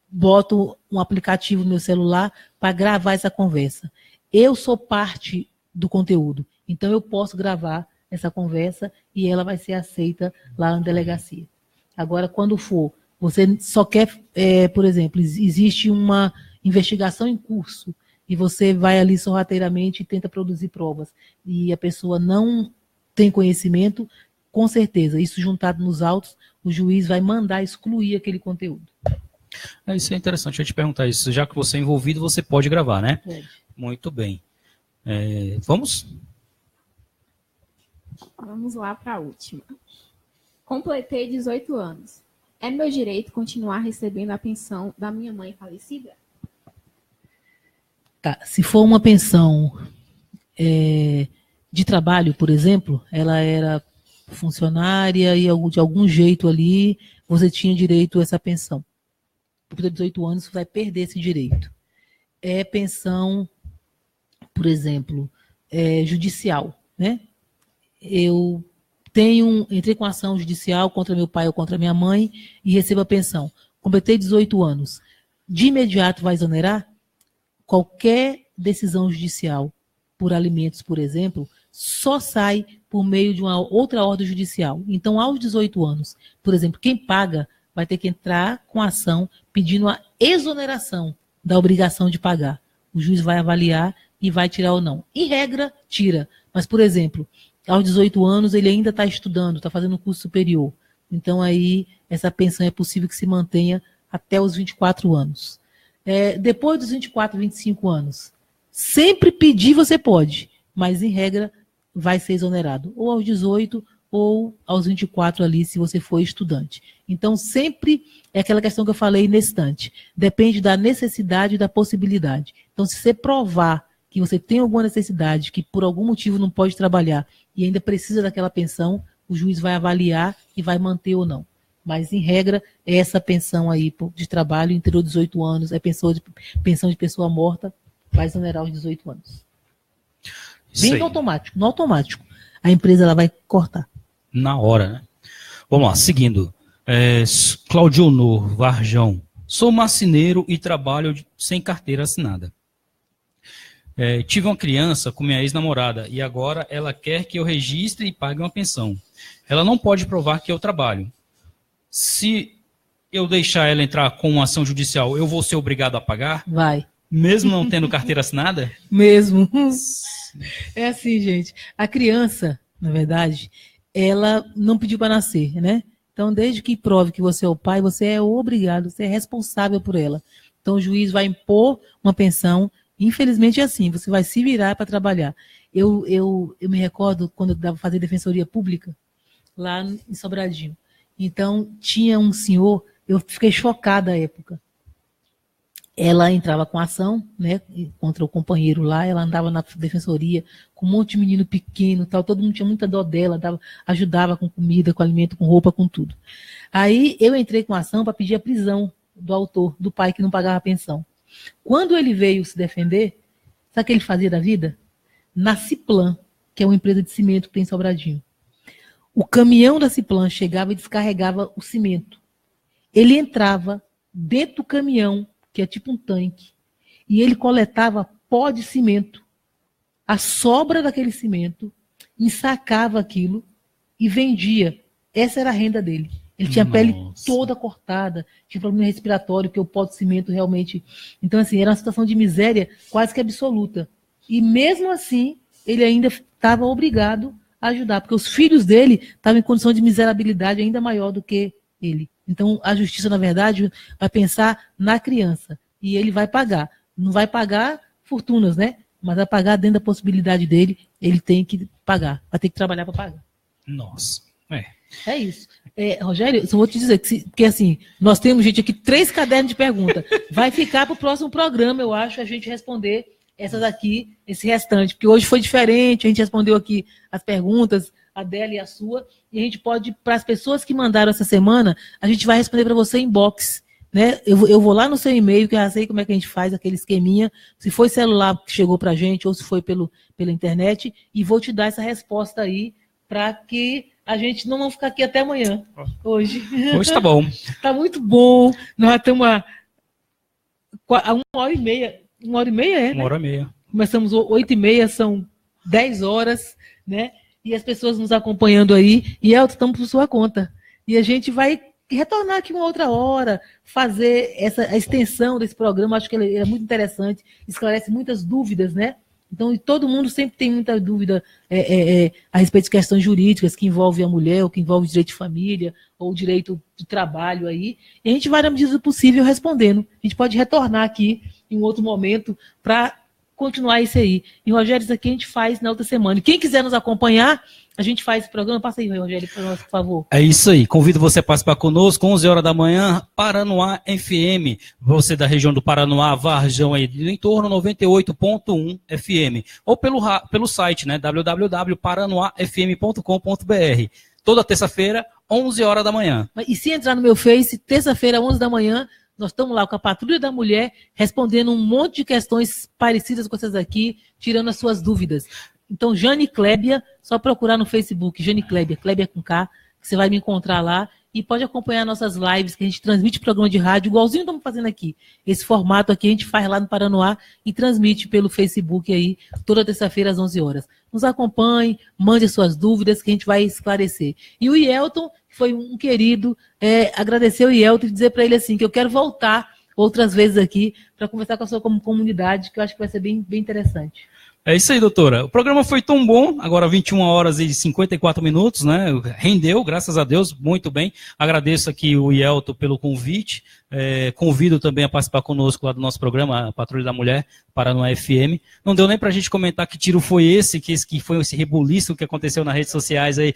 boto um aplicativo no meu celular para gravar essa conversa. Eu sou parte do conteúdo, então eu posso gravar essa conversa e ela vai ser aceita lá na delegacia. Agora, quando for, você só quer, por exemplo, existe uma investigação em curso e você vai ali sorrateiramente e tenta produzir provas e a pessoa não tem conhecimento, com certeza, isso juntado nos autos, o juiz vai mandar excluir aquele conteúdo. Isso é interessante, eu te perguntar isso. Já que você é envolvido, você pode gravar, né? Pode. Muito bem. Vamos? Vamos lá para a última. Completei 18 anos. É meu direito continuar recebendo a pensão da minha mãe falecida? Tá. Se for uma pensão de trabalho, por exemplo, ela era funcionária e de algum jeito ali você tinha direito a essa pensão. Por ter 18 anos, você vai perder esse direito. Pensão, por exemplo, judicial, né? Eu entrei com ação judicial contra meu pai ou contra minha mãe e recebo a pensão. Completei 18 anos. De imediato vai exonerar? Qualquer decisão judicial por alimentos, por exemplo, só sai por meio de uma outra ordem judicial. Então, aos 18 anos, por exemplo, quem paga vai ter que entrar com ação pedindo a exoneração da obrigação de pagar. O juiz vai avaliar e vai tirar ou não. Em regra, tira. Mas, por exemplo, aos 18 anos ele ainda está estudando, está fazendo um curso superior. Então, aí, essa pensão é possível que se mantenha até os 24 anos. Depois dos 24, 25 anos, sempre pedir você pode, mas, em regra, vai ser exonerado. Ou aos 18 ou aos 24 ali, se você for estudante. Então, sempre é aquela questão que eu falei nesse instante. Depende da necessidade e da possibilidade. Então, se você provar que você tem alguma necessidade, que por algum motivo não pode trabalhar e ainda precisa daquela pensão, o juiz vai avaliar e vai manter ou não. Mas, em regra, essa pensão aí de trabalho interior de 18 anos, pensão de pessoa morta, vai exonerar os 18 anos. Bem automático, no automático. A empresa ela vai cortar. Na hora, né? Vamos lá, seguindo. Claudionor Varjão. Sou marceneiro e trabalho sem carteira assinada. Tive uma criança com minha ex-namorada e agora ela quer que eu registre e pague uma pensão. Ela não pode provar que eu trabalho. Se eu deixar ela entrar com uma ação judicial, eu vou ser obrigado a pagar? Vai. Mesmo não tendo carteira assinada? Mesmo. É assim, gente. A criança, na verdade, ela não pediu para nascer, né? Então, desde que prove que você é o pai, você é obrigado, você é responsável por ela. Então, o juiz vai impor uma pensão. Infelizmente é assim, você vai se virar para trabalhar. Eu me recordo quando eu dava fazer defensoria pública, lá em Sobradinho. Então, tinha um senhor, eu fiquei chocada à época. Ela entrava com ação, né, contra o companheiro lá, ela andava na defensoria com um monte de menino pequeno, tal, todo mundo tinha muita dó dela, ajudava com comida, com alimento, com roupa, com tudo. Aí eu entrei com ação para pedir a prisão do autor, do pai que não pagava a pensão. Quando ele veio se defender, sabe o que ele fazia da vida? Na Ciplan, que é uma empresa de cimento que tem em Sobradinho. O caminhão da Ciplan chegava e descarregava o cimento. Ele entrava dentro do caminhão, que é tipo um tanque, e ele coletava pó de cimento, a sobra daquele cimento, ensacava aquilo e vendia. Essa era a renda dele. Ele tinha a pele toda cortada, tinha problema respiratório, que o pó de cimento realmente... Então, assim, era uma situação de miséria quase que absoluta. E mesmo assim, ele ainda estava obrigado a ajudar, porque os filhos dele estavam em condição de miserabilidade ainda maior do que ele. Então, a justiça, na verdade, vai pensar na criança. E ele vai pagar. Não vai pagar fortunas, né? Mas vai pagar dentro da possibilidade dele, ele tem que pagar. Vai ter que trabalhar para pagar. Nossa. É isso. Rogério, só vou te dizer que assim, nós temos, gente, aqui 3 cadernos de pergunta. Vai ficar para o próximo programa, eu acho, a gente responder essas aqui, esse restante, porque hoje foi diferente, a gente respondeu aqui as perguntas, a dela e a sua, e a gente pode, para as pessoas que mandaram essa semana, a gente vai responder para você em box, né? Eu vou lá no seu e-mail, que eu já sei como é que a gente faz aquele esqueminha, se foi celular que chegou para a gente, ou se foi pela internet, e vou te dar essa resposta aí, para que a gente não ficar aqui até amanhã, hoje. Hoje tá bom. Tá muito bom. Nós já estamos a 1h30. 1h30, é? 1h30. Começamos 8h30, são 10 horas, né? E as pessoas nos acompanhando aí. E Elton, estamos por sua conta. E a gente vai retornar aqui uma outra hora, fazer a extensão desse programa. Acho que ele é muito interessante, esclarece muitas dúvidas, né? Então, todo mundo sempre tem muita dúvida a respeito de questões jurídicas que envolvem a mulher, ou que envolvem o direito de família, ou o direito do trabalho aí. E a gente vai, na medida do possível, respondendo. A gente pode retornar aqui em um outro momento para continuar isso aí. E, Rogério, isso aqui a gente faz na outra semana. E quem quiser nos acompanhar, a gente faz esse programa. Passa aí, Rogério, para nós, por favor. É isso aí. Convido você a participar conosco, 11 horas da manhã, Paranoá FM. Você da região do Paranoá, Varjão aí, do entorno, 98.1 FM. Ou pelo site, né? www.paranoafm.com.br. Toda terça-feira, 11 horas da manhã. E se entrar no meu Face, terça-feira, 11 da manhã, nós estamos lá com a Patrulha da Mulher, respondendo um monte de questões parecidas com essas aqui, tirando as suas dúvidas. Então, Jane Clébia, só procurar no Facebook, Jane Clébia, Clébia com K, que você vai me encontrar lá. E pode acompanhar nossas lives, que a gente transmite programa de rádio, igualzinho estamos fazendo aqui. Esse formato aqui a gente faz lá no Paranoá e transmite pelo Facebook aí, toda terça-feira às 11 horas. Nos acompanhe, mande suas dúvidas, que a gente vai esclarecer. E o Ielton, que foi um querido, agradecer o Ielton e dizer para ele assim, que eu quero voltar outras vezes aqui para conversar com a sua comunidade, que eu acho que vai ser bem, bem interessante. É isso aí, doutora. O programa foi tão bom, agora 21 horas e 54 minutos, né? Rendeu, graças a Deus, muito bem. Agradeço aqui o Ielton pelo convite. Convido também a participar conosco lá do nosso programa, a Patrulha da Mulher, Paranoá FM. Não deu nem pra gente comentar que tiro foi esse, que foi esse rebuliço que aconteceu nas redes sociais aí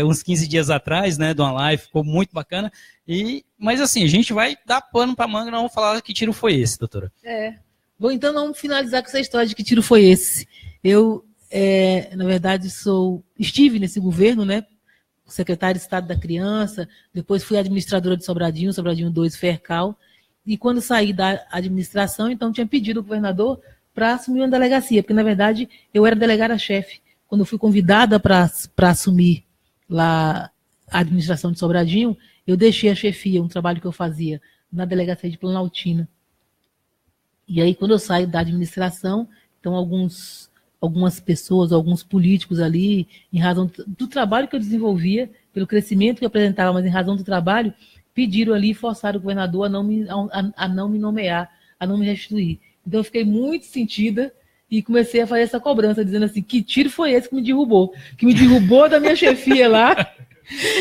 uns 15 dias atrás, né? De uma live, ficou muito bacana. Mas assim, a gente vai dar pano pra manga, não vamos falar que tiro foi esse, doutora. Bom, então vamos finalizar com essa história de que tiro foi esse. Eu, na verdade, estive nesse governo, né? Secretário de Estado da Criança, depois fui administradora de Sobradinho 2, Fercal, e quando saí da administração, então tinha pedido ao governador para assumir uma delegacia, porque, na verdade, eu era delegada-chefe. Quando eu fui convidada para assumir lá a administração de Sobradinho, eu deixei a chefia, um trabalho que eu fazia na delegacia de Planaltina. E aí, quando eu saio da administração, então algumas pessoas, alguns políticos ali, em razão do trabalho que eu desenvolvia, pelo crescimento que eu apresentava, mas em razão do trabalho, pediram ali e forçaram o governador a não me nomear, a não me restituir. Então, eu fiquei muito sentida e comecei a fazer essa cobrança, dizendo assim, que tiro foi esse que me derrubou da minha chefia lá.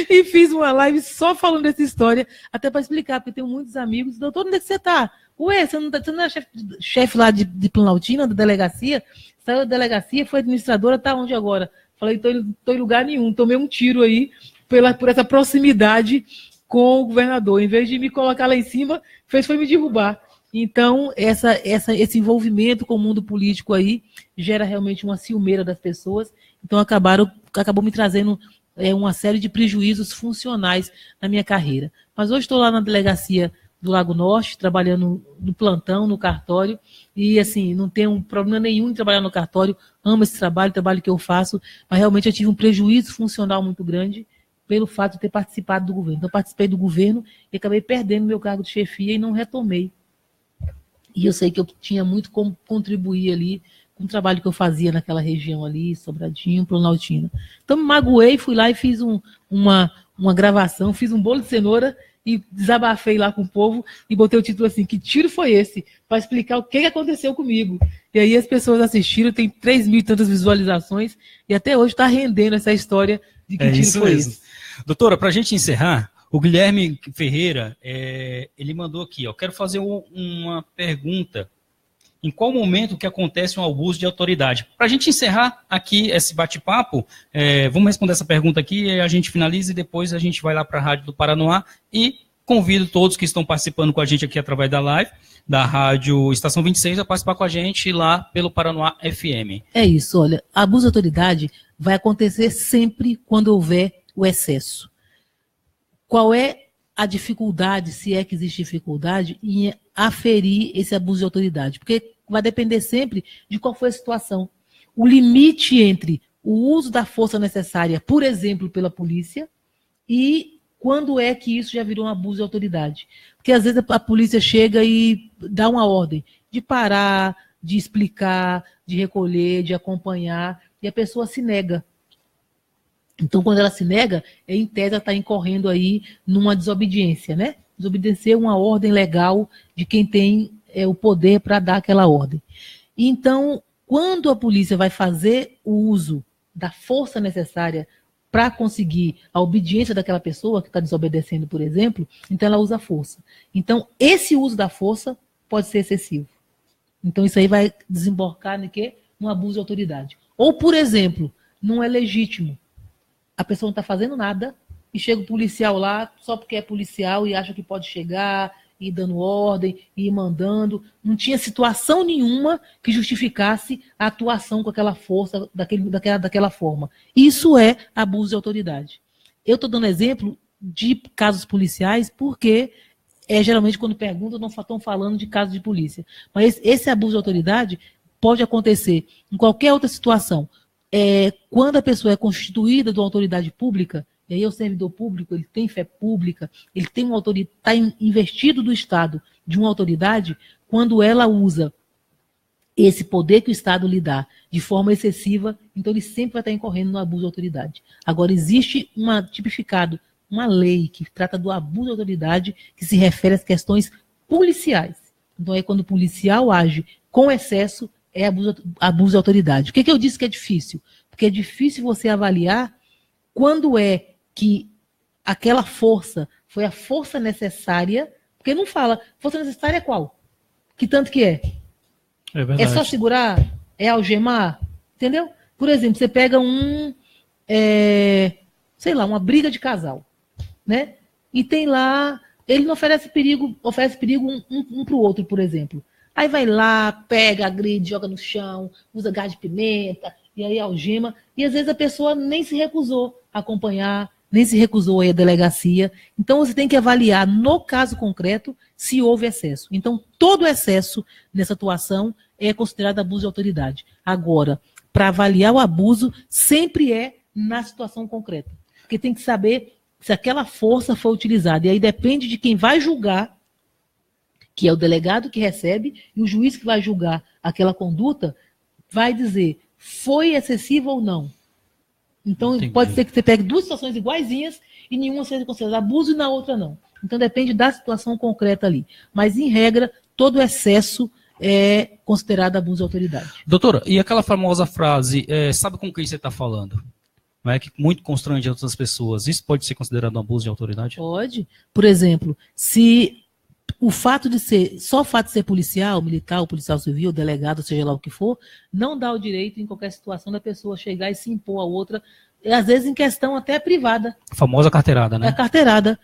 E fiz uma live só falando dessa história, até para explicar, porque eu tenho muitos amigos. Doutor, onde é que você está? Ué, você não é chefe lá de Planaltina, da delegacia? Saiu da delegacia, foi administradora, tá onde agora? Falei, tô em lugar nenhum, tomei um tiro aí por essa proximidade com o governador. Em vez de me colocar lá em cima, foi me derrubar. Então, esse envolvimento com o mundo político aí gera realmente uma ciumeira das pessoas. Então, acabou me trazendo uma série de prejuízos funcionais na minha carreira. Mas hoje estou lá na delegacia do Lago Norte, trabalhando no plantão, no cartório, e assim, não tenho problema nenhum em trabalhar no cartório, amo esse trabalho, o trabalho que eu faço, mas realmente eu tive um prejuízo funcional muito grande pelo fato de ter participado do governo. Então, eu participei do governo e acabei perdendo meu cargo de chefia e não retomei. E eu sei que eu tinha muito como contribuir ali com o trabalho que eu fazia naquela região ali, Sobradinho, Planaltina. Então, me magoei, fui lá e fiz uma gravação, fiz um bolo de cenoura e desabafei lá com o povo e botei o título assim, que tiro foi esse? Para explicar o que aconteceu comigo. E aí as pessoas assistiram, tem 3.000 e tantas visualizações e até hoje está rendendo essa história de que tiro foi esse. Doutora, para a gente encerrar, o Guilherme Ferreira, ele mandou aqui, quero fazer uma pergunta. Em qual momento que acontece um abuso de autoridade? Para a gente encerrar aqui esse bate-papo, vamos responder essa pergunta aqui, a gente finaliza e depois a gente vai lá para a Rádio do Paranoá e convido todos que estão participando com a gente aqui através da live, da Rádio Estação 26, a participar com a gente lá pelo Paranoá FM. É isso, olha, abuso de autoridade vai acontecer sempre quando houver o excesso. Qual é a dificuldade, se é que existe dificuldade, em aferir esse abuso de autoridade? Porque vai depender sempre de qual foi a situação. O limite entre o uso da força necessária, por exemplo, pela polícia, e quando é que isso já virou um abuso de autoridade. Porque às vezes a polícia chega e dá uma ordem de parar, de explicar, de recolher, de acompanhar, e a pessoa se nega. Então, quando ela se nega, em tese, ela está incorrendo aí numa desobediência, né? Desobedecer uma ordem legal de quem tem o poder para dar aquela ordem. Então, quando a polícia vai fazer o uso da força necessária para conseguir a obediência daquela pessoa que está desobedecendo, por exemplo, então ela usa a força. Então, esse uso da força pode ser excessivo. Então, isso aí vai desembocar no quê? No abuso de autoridade. Ou, por exemplo, não é legítimo. A pessoa não está fazendo nada e chega o policial lá só porque é policial e acha que pode chegar e ir dando ordem, e ir mandando. Não tinha situação nenhuma que justificasse a atuação com aquela força, daquela forma. Isso é abuso de autoridade. Eu estou dando exemplo de casos policiais porque geralmente quando perguntam não estão falando de casos de polícia. Mas esse abuso de autoridade pode acontecer em qualquer outra situação. Quando a pessoa é constituída de uma autoridade pública, e aí o servidor público, ele tem fé pública, ele tem uma autoridade, está investido do Estado de uma autoridade, quando ela usa esse poder que o Estado lhe dá de forma excessiva, então ele sempre vai estar incorrendo no abuso de autoridade. Agora, existe uma lei que trata do abuso de autoridade, que se refere às questões policiais. Então, quando o policial age com excesso, é abuso de autoridade. Por que eu disse que é difícil? Porque é difícil você avaliar quando é que aquela força foi a força necessária, porque não fala, força necessária é qual? Que tanto que é? É só segurar? É algemar? Entendeu? Por exemplo, você pega uma briga de casal, né? E tem lá, ele não oferece perigo um para o outro, por exemplo. Aí vai lá, pega, agride, joga no chão, usa gás de pimenta, e aí algema, e às vezes a pessoa nem se recusou a acompanhar, nem se recusou a ir à delegacia. Então você tem que avaliar, no caso concreto, se houve excesso. Então todo excesso nessa atuação é considerado abuso de autoridade. Agora, para avaliar o abuso, sempre é na situação concreta. Porque tem que saber se aquela força foi utilizada. E aí depende de quem vai julgar, que é o delegado que recebe, e o juiz que vai julgar aquela conduta vai dizer, foi excessiva ou não? Então, entendi. Pode ser que você pegue duas situações iguaizinhas e nenhuma seja considerada abuso e na outra não. Então, depende da situação concreta ali. Mas, em regra, todo excesso é considerado abuso de autoridade. Doutora, e aquela famosa frase, sabe com quem você está falando? Não é que muito constrange outras pessoas. Isso pode ser considerado um abuso de autoridade? Pode. Por exemplo, se só o fato de ser policial, militar, ou policial civil, delegado, seja lá o que for, não dá o direito em qualquer situação da pessoa chegar e se impor a outra, às vezes em questão até privada. A famosa carteirada, né? É carteirada.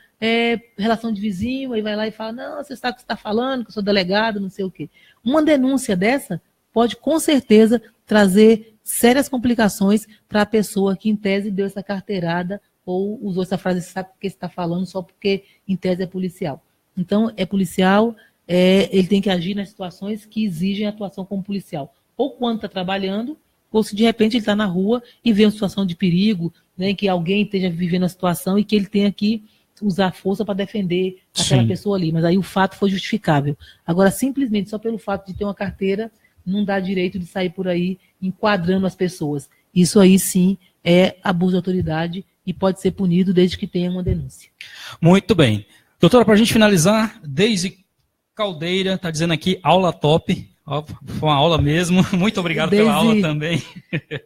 Relação de vizinho, aí vai lá e fala, não, você sabe o que você está falando, que eu sou delegado, não sei o quê. Uma denúncia dessa pode, com certeza, trazer sérias complicações para a pessoa que, em tese, deu essa carteirada ou usou essa frase, você sabe o que você está falando, só porque, em tese, é policial. Então, é policial, ele tem que agir nas situações que exigem atuação como policial. Ou quando está trabalhando, ou se de repente ele está na rua e vê uma situação de perigo, né, que alguém esteja vivendo a situação e que ele tenha que usar força para defender aquela pessoa ali. Mas aí o fato foi justificável. Agora, simplesmente, só pelo fato de ter uma carteira, não dá direito de sair por aí enquadrando as pessoas. Isso aí, sim, é abuso de autoridade e pode ser punido desde que tenha uma denúncia. Muito bem. Doutora, para a gente finalizar, Deise Caldeira está dizendo aqui, aula top. Foi uma aula mesmo. Muito obrigado pela aula também.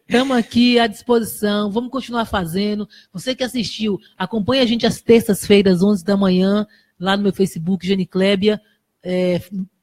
Estamos aqui à disposição. Vamos continuar fazendo. Você que assistiu, acompanhe a gente às terças-feiras, 11 da manhã, lá no meu Facebook, Jane Clébia.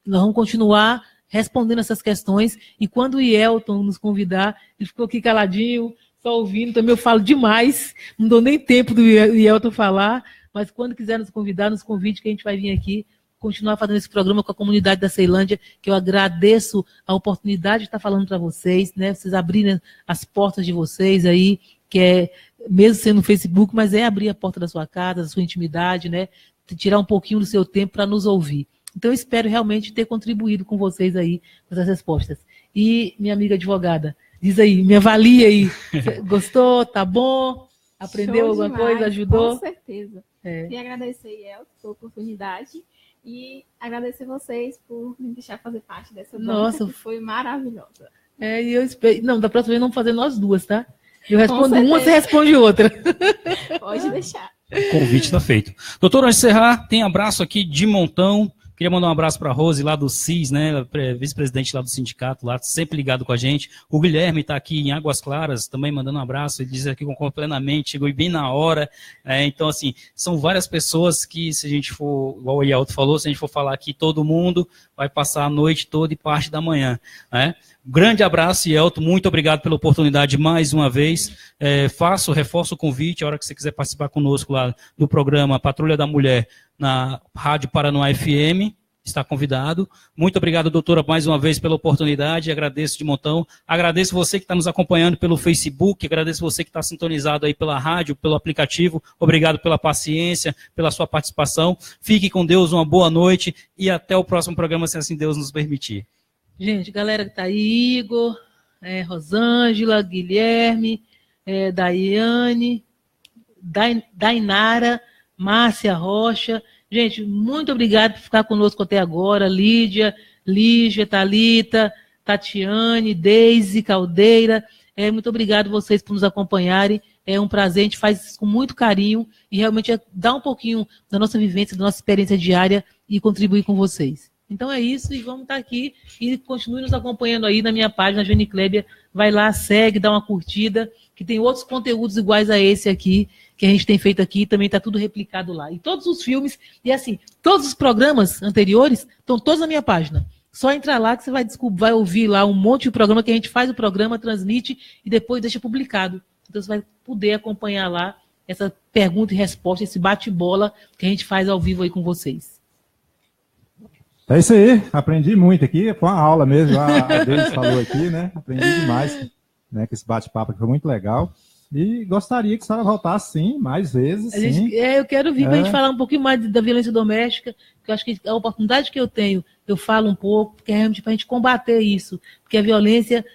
Nós vamos continuar respondendo essas questões. E quando o Yelton nos convidar, ele ficou aqui caladinho, só ouvindo. Também eu falo demais. Não dou nem tempo do Yelton falar. Mas quando quiser nos convidar, nos convide que a gente vai vir aqui continuar fazendo esse programa com a comunidade da Ceilândia, que eu agradeço a oportunidade de estar falando para vocês, né? Vocês abrirem as portas de vocês aí, que é, mesmo sendo no Facebook, mas é abrir a porta da sua casa, da sua intimidade, né? Tirar um pouquinho do seu tempo para nos ouvir. Então, eu espero realmente ter contribuído com vocês aí, com essas respostas. E, minha amiga advogada, diz aí, me avalia aí. Gostou? Tá bom? Aprendeu alguma coisa? Ajudou? Com certeza. E agradecer, Yelton, pela oportunidade. E agradecer vocês por me deixar fazer parte dessa banca, que foi maravilhosa. E eu espero. Não, da próxima vez vamos fazer nós duas, tá? Eu respondo uma, você responde outra. Pode deixar. O convite está feito. Doutor, antes de encerrar, tem abraço aqui de montão. Queria mandar um abraço para a Rose, lá do CIS, né, vice-presidente lá do sindicato, lá sempre ligado com a gente. O Guilherme está aqui em Águas Claras, também mandando um abraço. Ele diz aqui concordo plenamente, chegou bem na hora. Então, assim, são várias pessoas que, se a gente for, igual o Yelton falou, se a gente for falar aqui, todo mundo vai passar a noite toda e parte da manhã, né? Grande abraço, Yelton, muito obrigado pela oportunidade mais uma vez. Reforço o convite, a hora que você quiser participar conosco lá no programa Patrulha da Mulher, na Rádio Paranoá FM, está convidado. Muito obrigado, doutora, mais uma vez pela oportunidade, agradeço de montão. Agradeço você que está nos acompanhando pelo Facebook, agradeço você que está sintonizado aí pela rádio, pelo aplicativo. Obrigado pela paciência, pela sua participação. Fique com Deus, uma boa noite e até o próximo programa, se assim Deus nos permitir. Gente, galera que está aí, Igor, Rosângela, Guilherme, Daiane, Dainara, Márcia Rocha. Gente, muito obrigado por ficar conosco até agora. Lídia, Thalita, Tatiane, Deise Caldeira. Muito obrigado vocês por nos acompanharem. É um prazer, a gente faz isso com muito carinho e realmente dá um pouquinho da nossa vivência, da nossa experiência diária e contribuir com vocês. Então é isso, e vamos estar aqui e continue nos acompanhando aí na minha página, Jane Clébia. Vai lá, segue, dá uma curtida, que tem outros conteúdos iguais a esse aqui, que a gente tem feito aqui, também está tudo replicado lá. E todos os filmes, e assim, todos os programas anteriores estão todos na minha página. Só entrar lá que você vai ouvir lá um monte de programa que a gente faz o programa, transmite e depois deixa publicado. Então você vai poder acompanhar lá essa pergunta e resposta, esse bate-bola que a gente faz ao vivo aí com vocês. É isso aí, aprendi muito aqui, foi uma aula mesmo, a Deise falou aqui, né? Aprendi demais, né? Com esse bate-papo foi muito legal. E gostaria que a senhora voltasse, sim, mais vezes, sim. Eu quero vir para a gente falar um pouquinho mais da violência doméstica, que eu acho que a oportunidade que eu tenho, eu falo um pouco, porque é realmente para a gente combater isso, porque a violência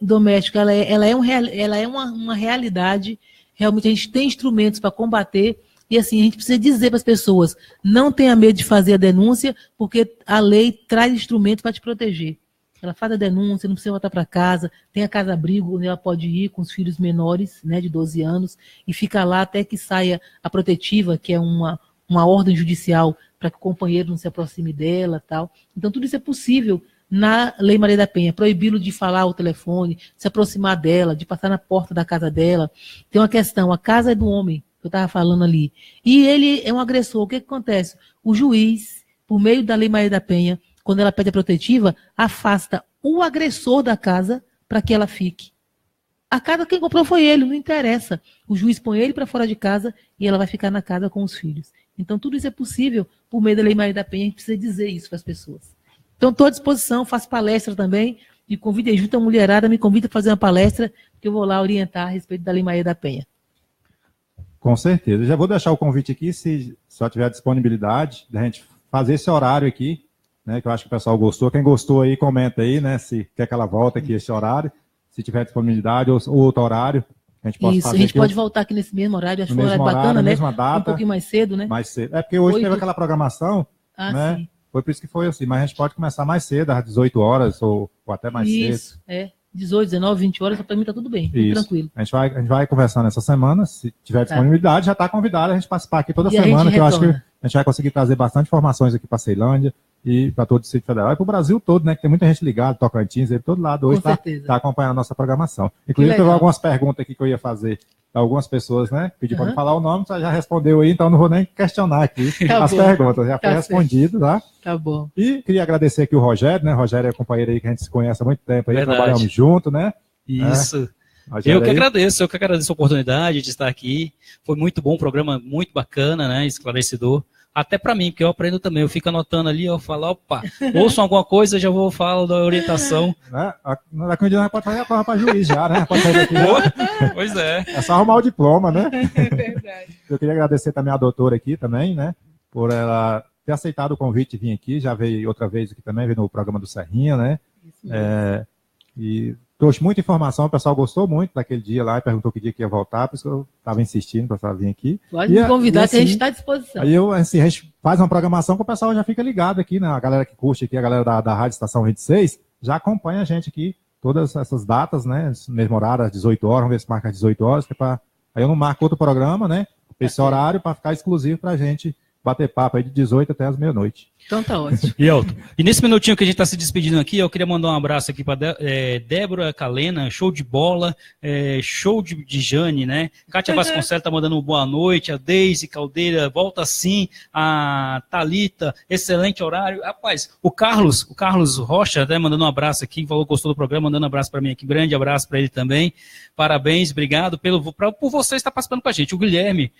doméstica, ela é uma realidade, realmente a gente tem instrumentos para combater. E assim, a gente precisa dizer para as pessoas, não tenha medo de fazer a denúncia, porque a lei traz instrumento para te proteger. Ela faz a denúncia, não precisa voltar para casa, tem a casa-abrigo, onde ela pode ir com os filhos menores, né, de 12 anos, e fica lá até que saia a protetiva, que é uma ordem judicial para que o companheiro não se aproxime dela, tal. Então tudo isso é possível na Lei Maria da Penha, proibi-lo de falar ao telefone, se aproximar dela, de passar na porta da casa dela. Tem uma questão, a casa é do homem, que eu estava falando ali, e ele é um agressor. O que acontece? O juiz, por meio da Lei Maria da Penha, quando ela pede a protetiva, afasta o agressor da casa para que ela fique. A casa quem comprou foi ele, não interessa. O juiz põe ele para fora de casa e ela vai ficar na casa com os filhos. Então tudo isso é possível por meio da Lei Maria da Penha, a gente precisa dizer isso para as pessoas. Então estou à disposição, faço palestra também, e convido junto a mulherada, me convida a fazer uma palestra, que eu vou lá orientar a respeito da Lei Maria da Penha. Com certeza. Já vou deixar o convite aqui, se só tiver disponibilidade, da gente fazer esse horário aqui, né, que eu acho que o pessoal gostou. Quem gostou aí, comenta aí, né, se quer que ela volte aqui esse horário, se tiver disponibilidade ou outro horário, a gente pode fazer. A gente pode voltar aqui nesse mesmo horário, acho que foi um horário bacana, né? Mesma data, um pouquinho mais cedo, né? Mais cedo. É porque hoje teve aquela programação, né? Sim. Foi por isso que foi assim, mas a gente pode começar mais cedo, às 18 horas ou até mais cedo. Isso, 18, 19, 20 horas, para mim tá tudo bem, tudo tranquilo. A gente vai conversando essa semana, se tiver disponibilidade, já está convidado a gente participar aqui toda semana, que eu acho que a gente vai conseguir trazer bastante informações aqui para Ceilândia e para todo o Distrito Federal e para o Brasil todo, né? Que tem muita gente ligada, Tocantins, de todo lado hoje está acompanhando a nossa programação. Inclusive, teve algumas perguntas aqui que eu ia fazer para algumas pessoas, né? Pedi para não falar o nome, você já respondeu aí, então não vou nem questionar aqui as perguntas, já foi respondido, tá? Tá bom. E queria agradecer aqui o Rogério, né? Rogério é companheiro aí que a gente se conhece há muito tempo aí, trabalhamos junto, né? Isso. Eu que agradeço a oportunidade de estar aqui. Foi muito bom, um programa muito bacana, né? Esclarecedor. Até para mim, porque eu aprendo também. Eu fico anotando ali, eu falo, opa, ouçam alguma coisa, já vou falar da orientação. Daqui um dia nós pode fazer a prova para juiz já, né? Pode sair daqui, já. Pois é. É só arrumar o diploma, né? É verdade. Eu queria agradecer também a doutora aqui também, né? Por ela ter aceitado o convite de vir aqui. Já veio outra vez aqui também, veio no programa do Serrinha, né? E trouxe muita informação, o pessoal gostou muito daquele dia lá e perguntou que dia que ia voltar, por isso que eu estava insistindo para vir aqui. Pode me convidar, que a gente está à disposição. Aí assim, a gente faz uma programação que o pessoal já fica ligado aqui, né? A galera que curte aqui, a galera da Rádio Estação 26, já acompanha a gente aqui, todas essas datas, né? Mesmo horário, às 18 horas, vamos ver se marca às 18 horas, que é pra... Aí eu não marco outro programa, né? Esse horário para ficar exclusivo para a gente bater papo aí de 18 até as meia-noite. Então tá ótimo. E nesse minutinho que a gente está se despedindo aqui, eu queria mandar um abraço aqui para Débora Calena, show de bola, show de Jane, né? Kátia Vasconcelos está mandando uma boa noite, a Deise Caldeira, volta sim, a Thalita, excelente horário. Rapaz, o Carlos Rocha, né, mandando um abraço aqui, falou que gostou do programa, mandando um abraço para mim aqui, grande abraço para ele também. Parabéns, obrigado por você estar participando com a gente. O Guilherme,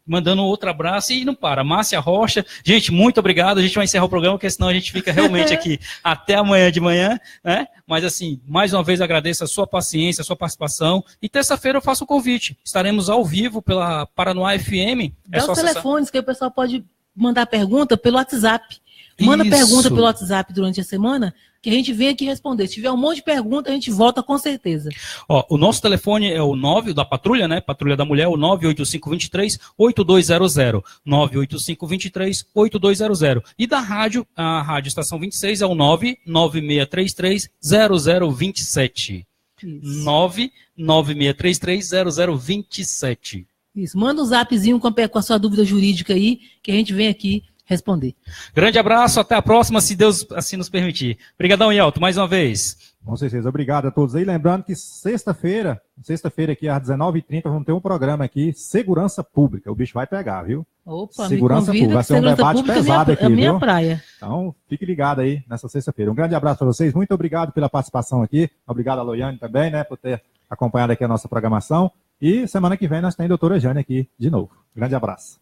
mandando outro abraço e não para. Márcia Rocha, gente, muito obrigado. A gente vai encerrar o programa, porque senão a gente fica realmente aqui até amanhã de manhã, né? Mas assim, mais uma vez agradeço a sua paciência, a sua participação. E terça-feira eu faço o convite. Estaremos ao vivo pela Paranoá FM. Dá os telefones que o pessoal pode mandar pergunta pelo WhatsApp. Manda pergunta pelo WhatsApp durante a semana, que a gente vem aqui responder. Se tiver um monte de pergunta, a gente volta com certeza. Ó, o nosso telefone é o 9 da Patrulha, né? Patrulha da Mulher, o 98523-8200. 98523-8200. E da rádio, a Rádio Estação 26 é o 99633-0027. 99633-0027. Isso, manda um zapzinho com a sua dúvida jurídica aí, que a gente vem aqui responder. Grande abraço, até a próxima, se Deus assim nos permitir. Obrigadão, Yelton, mais uma vez. Com certeza, obrigado a todos aí. Lembrando que sexta-feira aqui às 19h30, vamos ter um programa aqui, Segurança Pública. O bicho vai pegar, viu? Opa, Segurança Pública. Vai ser um debate pesado aqui, viu? Minha praia. Então, fique ligado aí nessa sexta-feira. Um grande abraço para vocês, muito obrigado pela participação aqui. Obrigado a Loiane também, né, por ter acompanhado aqui a nossa programação. E semana que vem nós temos a doutora Jane aqui de novo. Grande abraço.